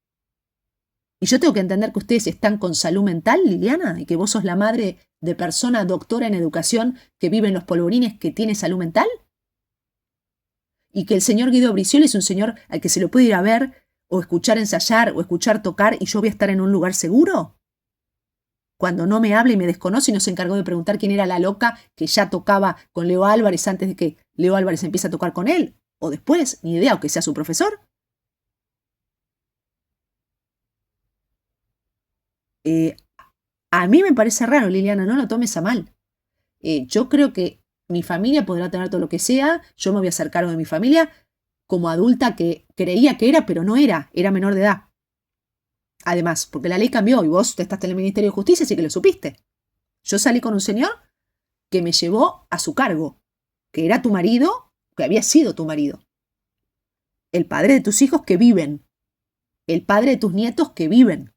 Y yo tengo que entender que ustedes están con salud mental, Liliana, y que vos sos la madre de persona doctora en educación que vive en Los Polvorines que tiene salud mental. Y que el señor Guido Brizuela es un señor al que se lo puede ir a ver, o escuchar ensayar, o escuchar tocar, y yo voy a estar en un lugar seguro. Cuando no me habla y me desconoce y no se encargó de preguntar quién era la loca que ya tocaba con Leo Álvarez antes de que Leo Álvarez empiece a tocar con él, o después, ni idea, o que sea su profesor. A mí me parece raro, Liliana, no lo tomes a mal. Yo creo que mi familia podrá tener todo lo que sea, yo me voy a hacer cargo de mi familia como adulta que creía que era, pero no era menor de edad. Además, porque la ley cambió y vos estás en el Ministerio de Justicia, así que lo supiste. Yo salí con un señor que me llevó a su cargo, que era tu marido, que había sido tu marido. El padre de tus hijos que viven. El padre de tus nietos que viven.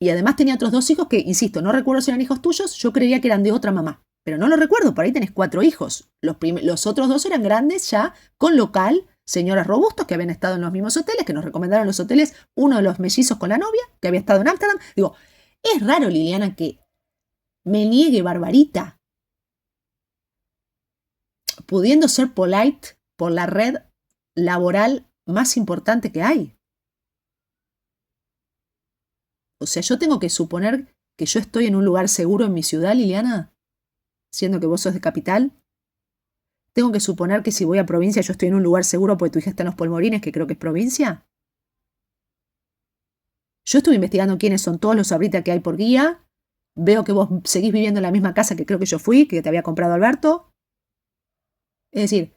Y además tenía otros dos hijos que, insisto, no recuerdo si eran hijos tuyos, yo creía que eran de otra mamá. Pero no lo recuerdo, por ahí tenés 4 hijos. Los otros 2 eran grandes ya, con local, señoras robustos que habían estado en los mismos hoteles, que nos recomendaron los hoteles, uno de los mellizos con la novia, que había estado en Ámsterdam. Digo, es raro, Liliana, que me niegue Barbarita, pudiendo ser polite por la red laboral más importante que hay. O sea, yo tengo que suponer que yo estoy en un lugar seguro en mi ciudad, Liliana, siendo que vos sos de capital. Tengo que suponer que si voy a provincia yo estoy en un lugar seguro porque tu hija está en Los Polvorines, que creo que es provincia. Yo estuve investigando quiénes son todos los Sabrita que hay por guía. Veo que vos seguís viviendo en la misma casa que creo que yo fui, que te había comprado Alberto. Es decir,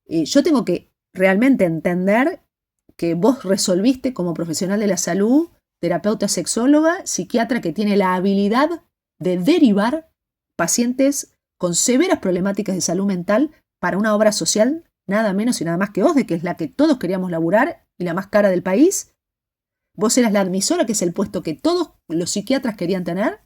yo tengo que realmente entender que vos resolviste como profesional de la salud, terapeuta sexóloga, psiquiatra que tiene la habilidad de derivar pacientes con severas problemáticas de salud mental para una obra social, nada menos y nada más que OSDE, que es la que todos queríamos laburar y la más cara del país. Vos eras la admisora, que es el puesto que todos los psiquiatras querían tener.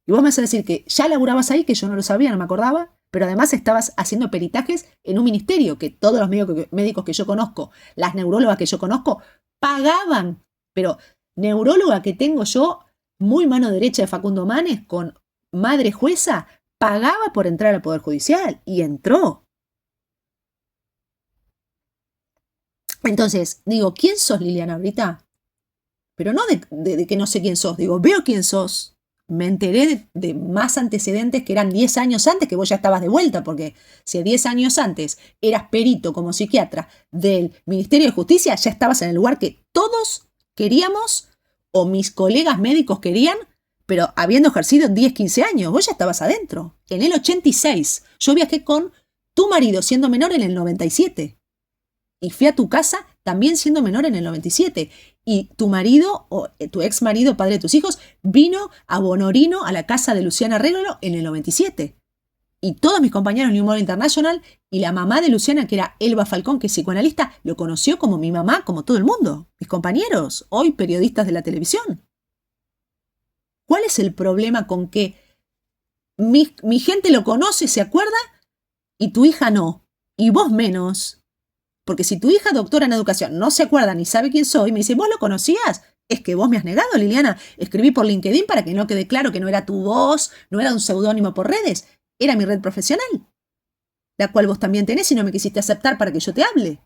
Y vos me vas a decir que ya laburabas ahí, que yo no lo sabía, no me acordaba, pero además estabas haciendo peritajes en un ministerio que todos los médicos que yo conozco, las neurólogas que yo conozco, pagaban. Pero neuróloga que tengo yo, muy mano derecha de Facundo Manes, con madre jueza, pagaba por entrar al Poder Judicial y entró. Entonces, digo, ¿quién sos, Liliana, ahorita? Pero no de que no sé quién sos, digo, veo quién sos. Me enteré de más antecedentes que eran 10 años antes, que vos ya estabas de vuelta, porque si 10 años antes eras perito como psiquiatra del Ministerio de Justicia, ya estabas en el lugar que todos queríamos, o mis colegas médicos querían, pero habiendo ejercido 10, 15 años, vos ya estabas adentro. En el 86, yo viajé con tu marido siendo menor en el 97. Y fui a tu casa también siendo menor en el 97. Y tu marido, o tu ex marido, padre de tus hijos, vino a Bonorino, a la casa de Luciana Arregolo, en el 97. Y todos mis compañeros en New Model International y la mamá de Luciana, que era Elba Falcón, que es psicoanalista, lo conoció como mi mamá, como todo el mundo. Mis compañeros, hoy periodistas de la televisión. ¿Cuál es el problema con que mi gente lo conoce, se acuerda, y tu hija no? Y vos menos. Porque si tu hija doctora en educación no se acuerda ni sabe quién soy, me dice, ¿vos lo conocías? Es que vos me has negado, Liliana. Escribí por LinkedIn para que no quede claro que no era tu voz, no era un seudónimo por redes. Era mi red profesional, la cual vos también tenés y no me quisiste aceptar para que yo te hable.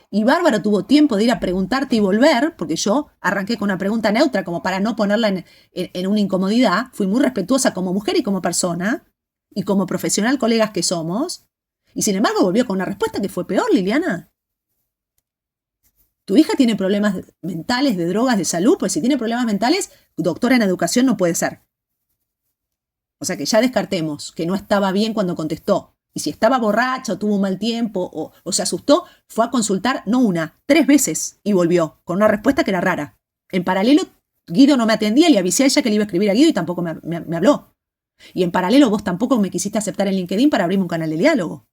Y Bárbara tuvo tiempo de ir a preguntarte y volver, porque yo arranqué con una pregunta neutra como para no ponerla en una incomodidad. Fui muy respetuosa como mujer y como persona, y como profesional colegas que somos. Y sin embargo volvió con una respuesta que fue peor, Liliana. Tu hija tiene problemas mentales, de drogas, de salud, pues si tiene problemas mentales, doctora en educación no puede ser. O sea que ya descartemos que no estaba bien cuando contestó. Y si estaba borracha o tuvo un mal tiempo o se asustó, fue a consultar no una, 3 veces y volvió con una respuesta que era rara. En paralelo, Guido no me atendía, le avisé a ella que le iba a escribir a Guido y tampoco me habló. Y en paralelo vos tampoco me quisiste aceptar en LinkedIn para abrirme un canal de diálogo.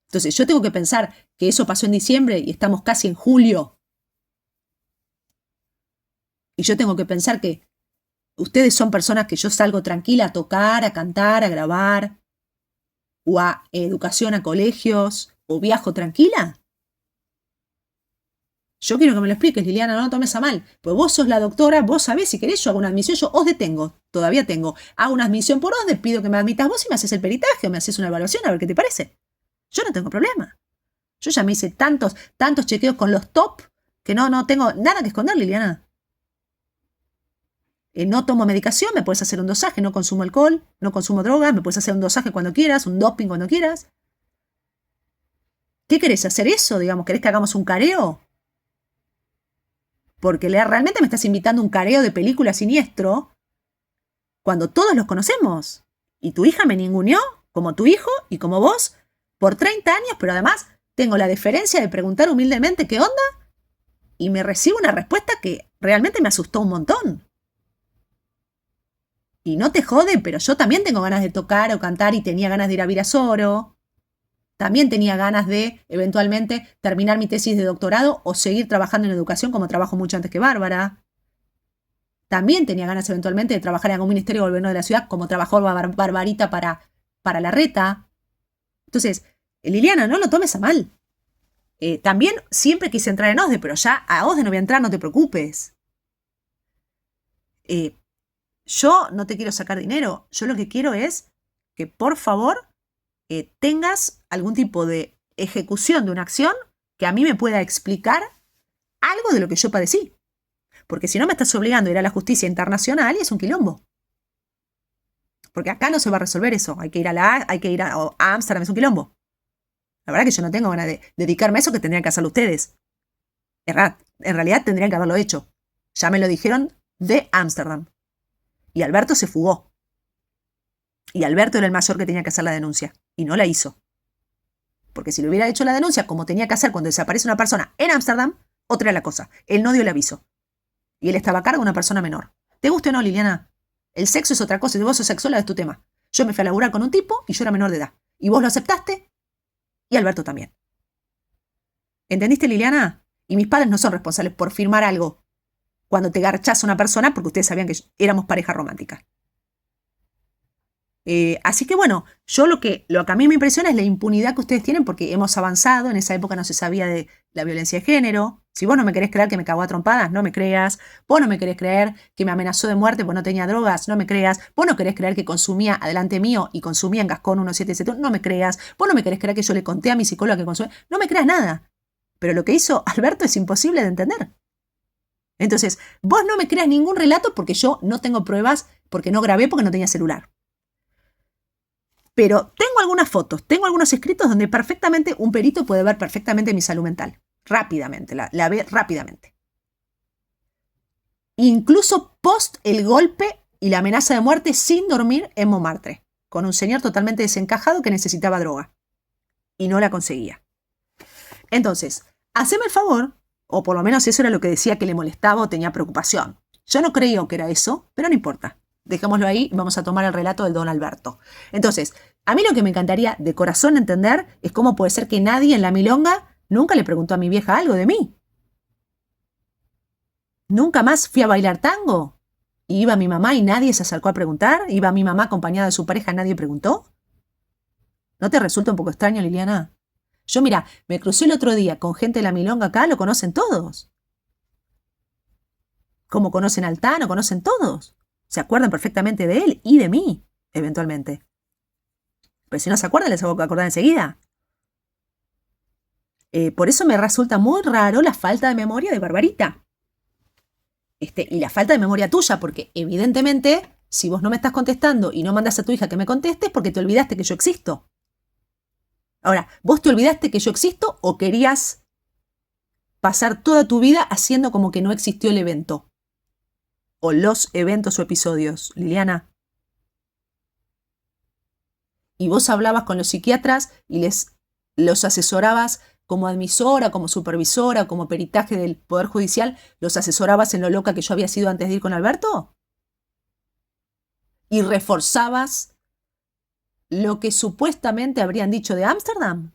Entonces yo tengo que pensar que eso pasó en diciembre y estamos casi en julio. Y yo tengo que pensar que ustedes son personas que yo salgo tranquila a tocar, a cantar, a grabar, o a educación, a colegios, o viajo tranquila. Yo quiero que me lo expliques, Liliana, no lo tomes a mal. Pues vos sos la doctora, vos sabés, si querés yo hago una admisión, yo os detengo, todavía tengo. Hago una admisión por os, pido que me admitas vos y me haces el peritaje o me haces una evaluación a ver qué te parece. Yo no tengo problema. Yo ya me hice tantos chequeos con los top que no tengo nada que esconder, Liliana. No tomo medicación, me puedes hacer un dosaje, no consumo alcohol, no consumo drogas, me puedes hacer un dosaje cuando quieras, un doping cuando quieras. ¿Qué querés hacer eso? Digamos, ¿querés que hagamos un careo? Porque realmente me estás invitando a un careo de película siniestro cuando todos los conocemos. Y tu hija me ninguneó, como tu hijo y como vos, por 30 años, pero además tengo la deferencia de preguntar humildemente qué onda y me recibo una respuesta que realmente me asustó un montón. Y no te jode, pero yo también tengo ganas de tocar o cantar y tenía ganas de ir a Virasoro. También tenía ganas de, eventualmente, terminar mi tesis de doctorado o seguir trabajando en educación como trabajo mucho antes que Bárbara. También tenía ganas, eventualmente, de trabajar en algún ministerio del gobierno de la ciudad como trabajó Barbarita para la reta. Entonces, Liliana, no lo tomes a mal. También siempre quise entrar en OSDE, pero ya a OSDE no voy a entrar, no te preocupes. Yo no te quiero sacar dinero. Yo lo que quiero es que, por favor, tengas algún tipo de ejecución de una acción que a mí me pueda explicar algo de lo que yo padecí. Porque si no me estás obligando a ir a la justicia internacional y es un quilombo. Porque acá no se va a resolver eso. Hay que ir a Ámsterdam, es un quilombo. La verdad que yo no tengo ganas de dedicarme a eso, que tendrían que hacerlo ustedes. En realidad tendrían que haberlo hecho. Ya me lo dijeron de Ámsterdam. Y Alberto se fugó. Y Alberto era el mayor que tenía que hacer la denuncia. Y no la hizo. Porque si le hubiera hecho la denuncia como tenía que hacer cuando desaparece una persona en Ámsterdam, otra era la cosa. Él no dio el aviso. Y él estaba a cargo de una persona menor. ¿Te guste o no, Liliana? El sexo es otra cosa. Si vos sos sexóloga es tu tema. Yo me fui a laburar con un tipo y yo era menor de edad. Y vos lo aceptaste y Alberto también. ¿Entendiste, Liliana? Y mis padres no son responsables por firmar algo cuando te garchás a una persona porque ustedes sabían que éramos pareja romántica. Así que bueno, yo lo que a mí me impresiona es la impunidad que ustedes tienen porque hemos avanzado. En esa época no se sabía de la violencia de género. Si vos no me querés creer que me cagó a trompadas, no me creas. Vos no me querés creer que me amenazó de muerte porque no tenía drogas, no me creas. Vos no querés creer que consumía adelante mío y consumía en Gascón 1771, no me creas. Vos no me querés creer que yo le conté a mi psicóloga que consumía, no me creas nada. Pero lo que hizo Alberto es imposible de entender. Entonces, vos no me creas ningún relato porque yo no tengo pruebas, porque no grabé, porque no tenía celular. Pero tengo algunas fotos, tengo algunos escritos donde perfectamente un perito puede ver perfectamente mi salud mental. Rápidamente, la ve rápidamente. Incluso post el golpe y la amenaza de muerte sin dormir en Montmartre, con un señor totalmente desencajado que necesitaba droga. Y no la conseguía. Entonces, haceme el favor, o por lo menos eso era lo que decía que le molestaba o tenía preocupación. Yo no creo que era eso, pero no importa. Dejémoslo ahí y vamos a tomar el relato del don Alberto. Entonces, a mí lo que me encantaría de corazón entender es cómo puede ser que nadie en la milonga nunca le preguntó a mi vieja algo de mí. Nunca más fui a bailar tango. Y iba mi mamá y nadie se acercó a preguntar. Iba mi mamá acompañada de su pareja y nadie preguntó. ¿No te resulta un poco extraño, Liliana? Yo, mira, me crucé el otro día con gente de la Milonga acá, lo conocen todos. Como conocen al Tano, conocen todos. Se acuerdan perfectamente de él y de mí, eventualmente. Pero si no se acuerdan, les hago acordar enseguida. Por eso me resulta muy raro la falta de memoria de Barbarita. Y la falta de memoria tuya, porque evidentemente, si vos no me estás contestando y no mandas a tu hija que me conteste, es porque te olvidaste que yo existo. Ahora, ¿vos te olvidaste que yo existo o querías pasar toda tu vida haciendo como que no existió el evento? O los eventos o episodios, Liliana. Y vos hablabas con los psiquiatras y los asesorabas como admisora, como supervisora, como peritaje del Poder Judicial, los asesorabas en lo loca que yo había sido antes de ir con Alberto. Y reforzabas lo que supuestamente habrían dicho de Ámsterdam.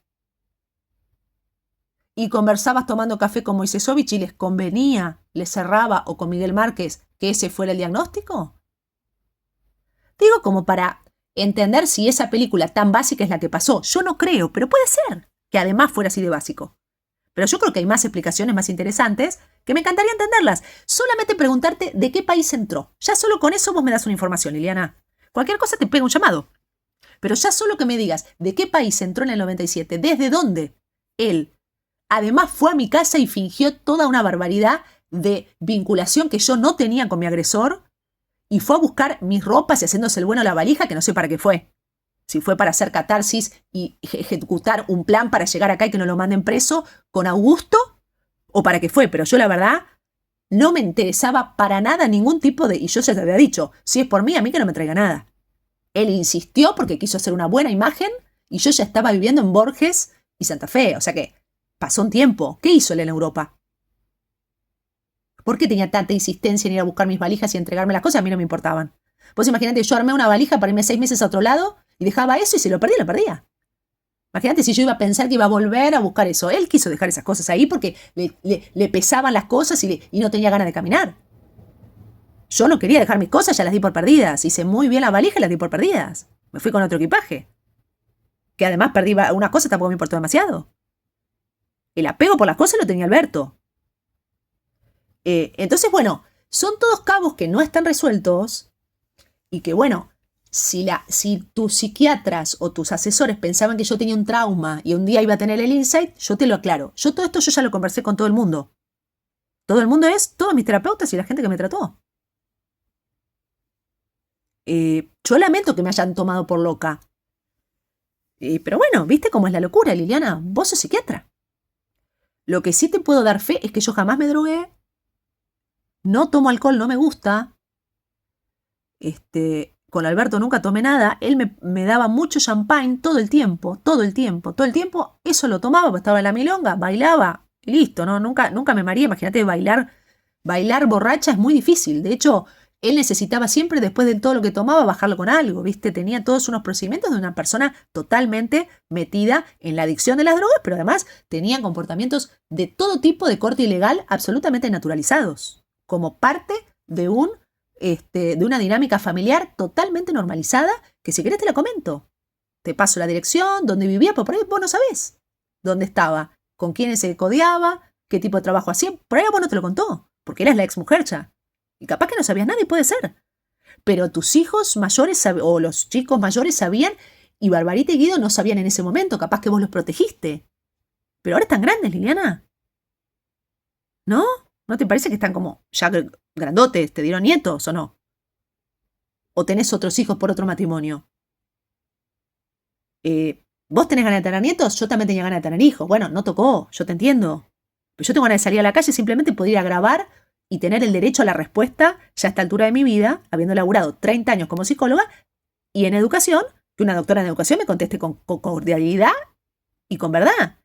Y conversabas tomando café con Moisésovich y les convenía, les cerraba, o con Miguel Márquez, que ese fuera el diagnóstico. Digo como para entender si esa película tan básica es la que pasó. Yo no creo, pero puede ser que además fuera así de básico. Pero yo creo que hay más explicaciones más interesantes que me encantaría entenderlas. Solamente preguntarte de qué país entró. Ya solo con eso vos me das una información, Liliana. Cualquier cosa te pega un llamado. Pero ya solo que me digas de qué país entró en el 97, desde dónde él además fue a mi casa y fingió toda una barbaridad de vinculación que yo no tenía con mi agresor y fue a buscar mis ropas y haciéndose el bueno a la valija, que no sé para qué fue. Si fue para hacer catarsis y ejecutar un plan para llegar acá y que no lo manden preso con Augusto, o para qué fue. Pero yo la verdad no me interesaba para nada ningún tipo de... Y yo ya te había dicho, si es por mí, a mí que no me traiga nada. Él insistió porque quiso hacer una buena imagen y yo ya estaba viviendo en Borges y Santa Fe. O sea que pasó un tiempo. ¿Qué hizo él en Europa? ¿Por qué tenía tanta insistencia en ir a buscar mis valijas y entregarme las cosas? A mí no me importaban. Vos imaginate, yo armé una valija para irme 6 meses a otro lado y dejaba eso y si lo perdí, lo perdía. Imagínate si yo iba a pensar que iba a volver a buscar eso. Él quiso dejar esas cosas ahí porque le pesaban las cosas y no tenía ganas de caminar. Yo no quería dejar mis cosas, ya las di por perdidas. Hice muy bien la valija y las di por perdidas. Me fui con otro equipaje. Que además perdí una cosa, tampoco me importó demasiado. El apego por las cosas lo tenía Alberto. Entonces, bueno, son todos cabos que no están resueltos y que, bueno, si tus psiquiatras o tus asesores pensaban que yo tenía un trauma y un día iba a tener el insight, yo te lo aclaro. Todo esto yo ya lo conversé con todo el mundo. Todo el mundo es todos mis terapeutas y la gente que me trató. Yo lamento que me hayan tomado por loca. Pero bueno, ¿viste cómo es la locura, Liliana? Vos sos psiquiatra. Lo que sí te puedo dar fe es que yo jamás me drogué. No tomo alcohol, no me gusta. Con Alberto nunca tomé nada. Él me daba mucho champagne todo el tiempo. Eso lo tomaba, porque estaba en la milonga, bailaba y listo, ¿no? Nunca me mareé. Imagínate, bailar borracha es muy difícil. De hecho, él necesitaba siempre, después de todo lo que tomaba, bajarlo con algo, ¿viste? Tenía todos unos procedimientos de una persona totalmente metida en la adicción de las drogas, pero además tenía comportamientos de todo tipo de corte ilegal absolutamente naturalizados, como parte de una dinámica familiar totalmente normalizada, que si querés te la comento. Te paso la dirección, dónde vivía, pero por ahí vos no sabés dónde estaba, con quiénes se codeaba, qué tipo de trabajo hacía. Por ahí vos no te lo contó, porque eras la ex mujer ya. Y capaz que no sabías nada y puede ser. Pero tus hijos mayores o los chicos mayores sabían y Barbarita y Guido no sabían en ese momento. Capaz que vos los protegiste. Pero ahora están grandes, Liliana. ¿No? ¿No te parece que están como ya grandotes? ¿Te dieron nietos o no? ¿O tenés otros hijos por otro matrimonio? ¿Vos tenés ganas de tener nietos? Yo también tenía ganas de tener hijos. Bueno, no tocó, yo te entiendo. Pero yo tengo ganas de salir a la calle simplemente poder ir a grabar y tener el derecho a la respuesta ya a esta altura de mi vida, habiendo laburado 30 años como psicóloga y en educación, que una doctora en educación me conteste con cordialidad y con verdad.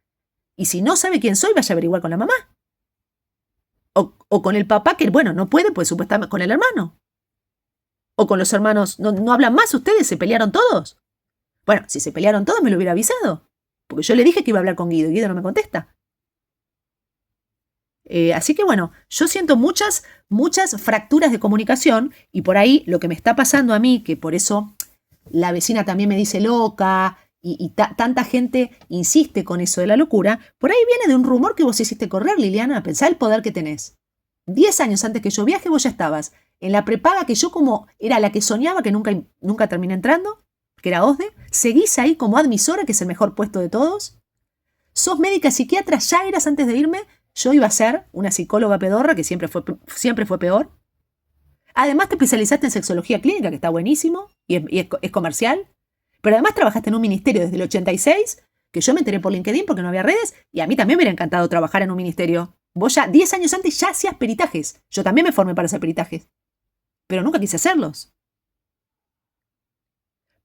Y si no sabe quién soy, vaya a averiguar con la mamá. O con el papá que, bueno, no puede, pues supuestamente con el hermano. O con los hermanos, ¿no hablan más ustedes? ¿Se pelearon todos? Bueno, si se pelearon todos me lo hubiera avisado. Porque yo le dije que iba a hablar con Guido y Guido no me contesta. Así que bueno, yo siento muchas fracturas de comunicación y por ahí lo que me está pasando a mí, que por eso la vecina también me dice loca tanta gente insiste con eso de la locura, por ahí viene de un rumor que vos hiciste correr, Liliana. Pensá el poder que tenés. 10 años antes que yo viaje, vos ya estabas en la prepaga que yo como era la que soñaba, que nunca terminé entrando, que era OSDE. Seguís ahí como admisora, que es el mejor puesto de todos. Sos médica psiquiatra, ya eras antes de irme. Yo iba a ser una psicóloga pedorra, que siempre fue peor. Además te especializaste en sexología clínica, que está buenísimo, y es comercial. Pero además trabajaste en un ministerio desde el 86, que yo me enteré por LinkedIn porque no había redes, y a mí también me hubiera encantado trabajar en un ministerio. Vos ya 10 años antes ya hacías peritajes. Yo también me formé para hacer peritajes. Pero nunca quise hacerlos.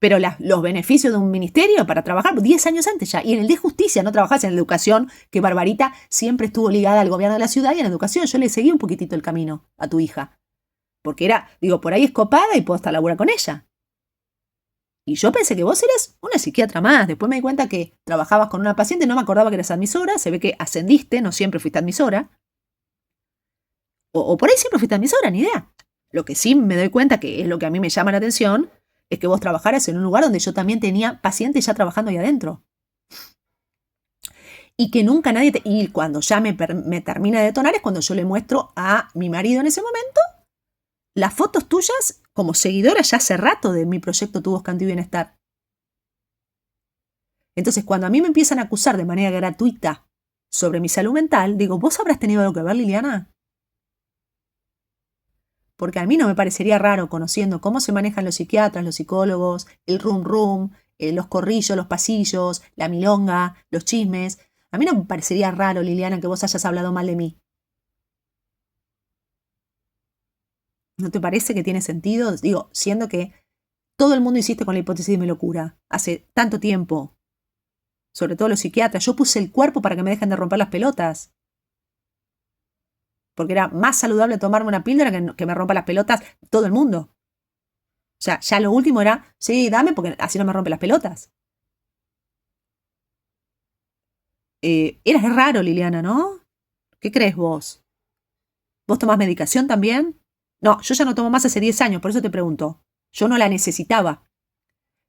Pero los beneficios de un ministerio para trabajar 10 años antes ya. Y en el de justicia no trabajás en la educación, que Barbarita siempre estuvo ligada al gobierno de la ciudad y en la educación. Yo le seguí un poquitito el camino a tu hija. Porque por ahí es copada y puedo estar laburar con ella. Y yo pensé que vos eras una psiquiatra más. Después me di cuenta que trabajabas con una paciente, no me acordaba que eras admisora. Se ve que ascendiste, no siempre fuiste admisora. O por ahí siempre fuiste admisora, ni idea. Lo que sí me doy cuenta, que es lo que a mí me llama la atención, es que vos trabajaras en un lugar donde yo también tenía pacientes ya trabajando ahí adentro. Y que nunca nadie y cuando ya me termina de detonar es cuando yo le muestro a mi marido en ese momento las fotos tuyas como seguidora ya hace rato de mi proyecto Tu Voz Canto y Bienestar. Entonces, cuando a mí me empiezan a acusar de manera gratuita sobre mi salud mental, digo, ¿vos habrás tenido algo que ver, Liliana? Porque a mí no me parecería raro, conociendo cómo se manejan los psiquiatras, los psicólogos, el rum, los corrillos, los pasillos, la milonga, los chismes. A mí no me parecería raro, Liliana, que vos hayas hablado mal de mí. ¿No te parece que tiene sentido? Digo, siendo que todo el mundo insiste con la hipótesis de mi locura hace tanto tiempo. Sobre todo los psiquiatras. Yo puse el cuerpo para que me dejen de romper las pelotas. Porque era más saludable tomarme una píldora que me rompa las pelotas todo el mundo. O sea, ya lo último era, sí, dame porque así no me rompe las pelotas. Era raro, Liliana, ¿no? ¿Qué crees vos? ¿Vos tomás medicación también? No, yo ya no tomo más hace 10 años, por eso te pregunto. Yo no la necesitaba.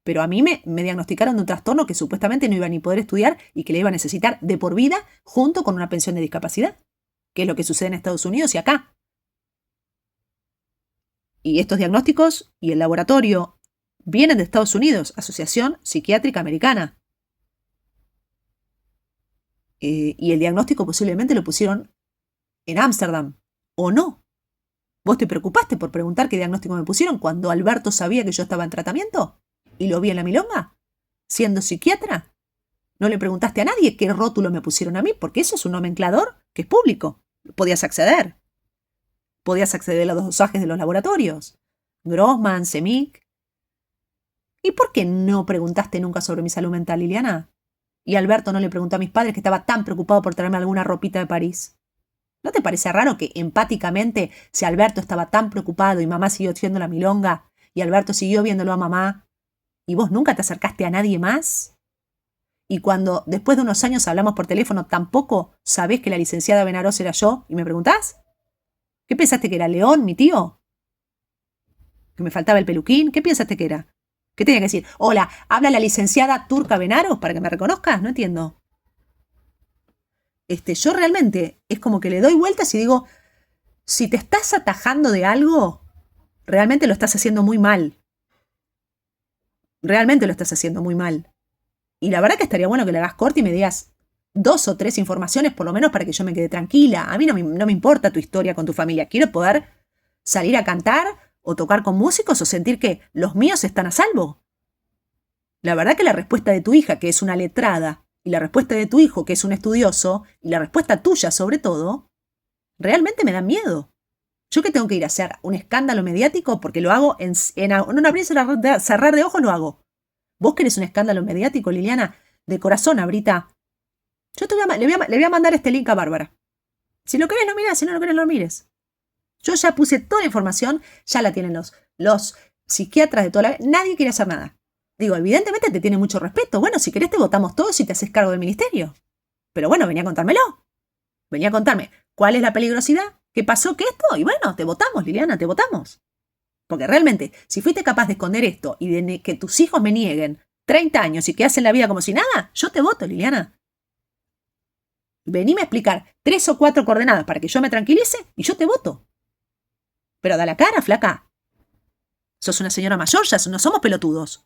Pero a mí me diagnosticaron de un trastorno que supuestamente no iba ni poder estudiar y que le iba a necesitar de por vida junto con una pensión de discapacidad, que es lo que sucede en Estados Unidos y acá. Y estos diagnósticos y el laboratorio vienen de Estados Unidos, Asociación Psiquiátrica Americana. Y el diagnóstico posiblemente lo pusieron en Ámsterdam, ¿o no? ¿Vos te preocupaste por preguntar qué diagnóstico me pusieron cuando Alberto sabía que yo estaba en tratamiento? ¿Y lo vi en la milonga? ¿Siendo psiquiatra? ¿No le preguntaste a nadie qué rótulo me pusieron a mí? Porque eso es un nomenclador que es público. Podías acceder. Podías acceder a los dosajes de los laboratorios. Grossman, Semic. ¿Y por qué no preguntaste nunca sobre mi salud mental, Liliana? Y Alberto no le preguntó a mis padres que estaba tan preocupado por traerme alguna ropita de París. ¿No te parece raro que empáticamente, si Alberto estaba tan preocupado y mamá siguió haciendo la milonga, y Alberto siguió viéndolo a mamá, y vos nunca te acercaste a nadie más? Y cuando después de unos años hablamos por teléfono, tampoco sabés que la licenciada Benarós era yo, y me preguntás, ¿qué pensaste que era León, mi tío? ¿Que me faltaba el peluquín? ¿Qué pensaste que era? ¿Qué tenía que decir? Hola, habla la licenciada Turca Benaros para que me reconozcas. No entiendo. Yo realmente es como que le doy vueltas y digo, si te estás atajando de algo, realmente lo estás haciendo muy mal. Realmente lo estás haciendo muy mal. Y la verdad que estaría bueno que le hagas corte y me digas 2 o 3 informaciones por lo menos para que yo me quede tranquila. A mí no me importa tu historia con tu familia. Quiero poder salir a cantar o tocar con músicos o sentir que los míos están a salvo. La verdad que la respuesta de tu hija, que es una letrada, y la respuesta de tu hijo, que es un estudioso, y la respuesta tuya sobre todo, realmente me da miedo. ¿Yo qué tengo que ir a hacer? ¿Un escándalo mediático? Porque lo hago en un abrir y cerrar de ojos lo hago. ¿Vos querés un escándalo mediático, Liliana? De corazón, Abrita. Yo le voy a mandar este link a Bárbara. Si lo querés lo mirás, si no lo querés no lo mires. Yo ya puse toda la información, ya la tienen los psiquiatras de toda la vida. Nadie quiere hacer nada. Digo, evidentemente te tiene mucho respeto. Bueno, si querés te votamos todos y te haces cargo del ministerio. Pero bueno, venía a contármelo. Venía a contarme cuál es la peligrosidad, qué pasó, qué esto, y bueno, te votamos, Liliana, te votamos. Porque realmente, si fuiste capaz de esconder esto y de que tus hijos me nieguen 30 años y que hacen la vida como si nada, yo te voto, Liliana. Venime a explicar 3 o 4 coordenadas para que yo me tranquilice y yo te voto. Pero da la cara, flaca. Sos una señora mayor, ya no somos pelotudos.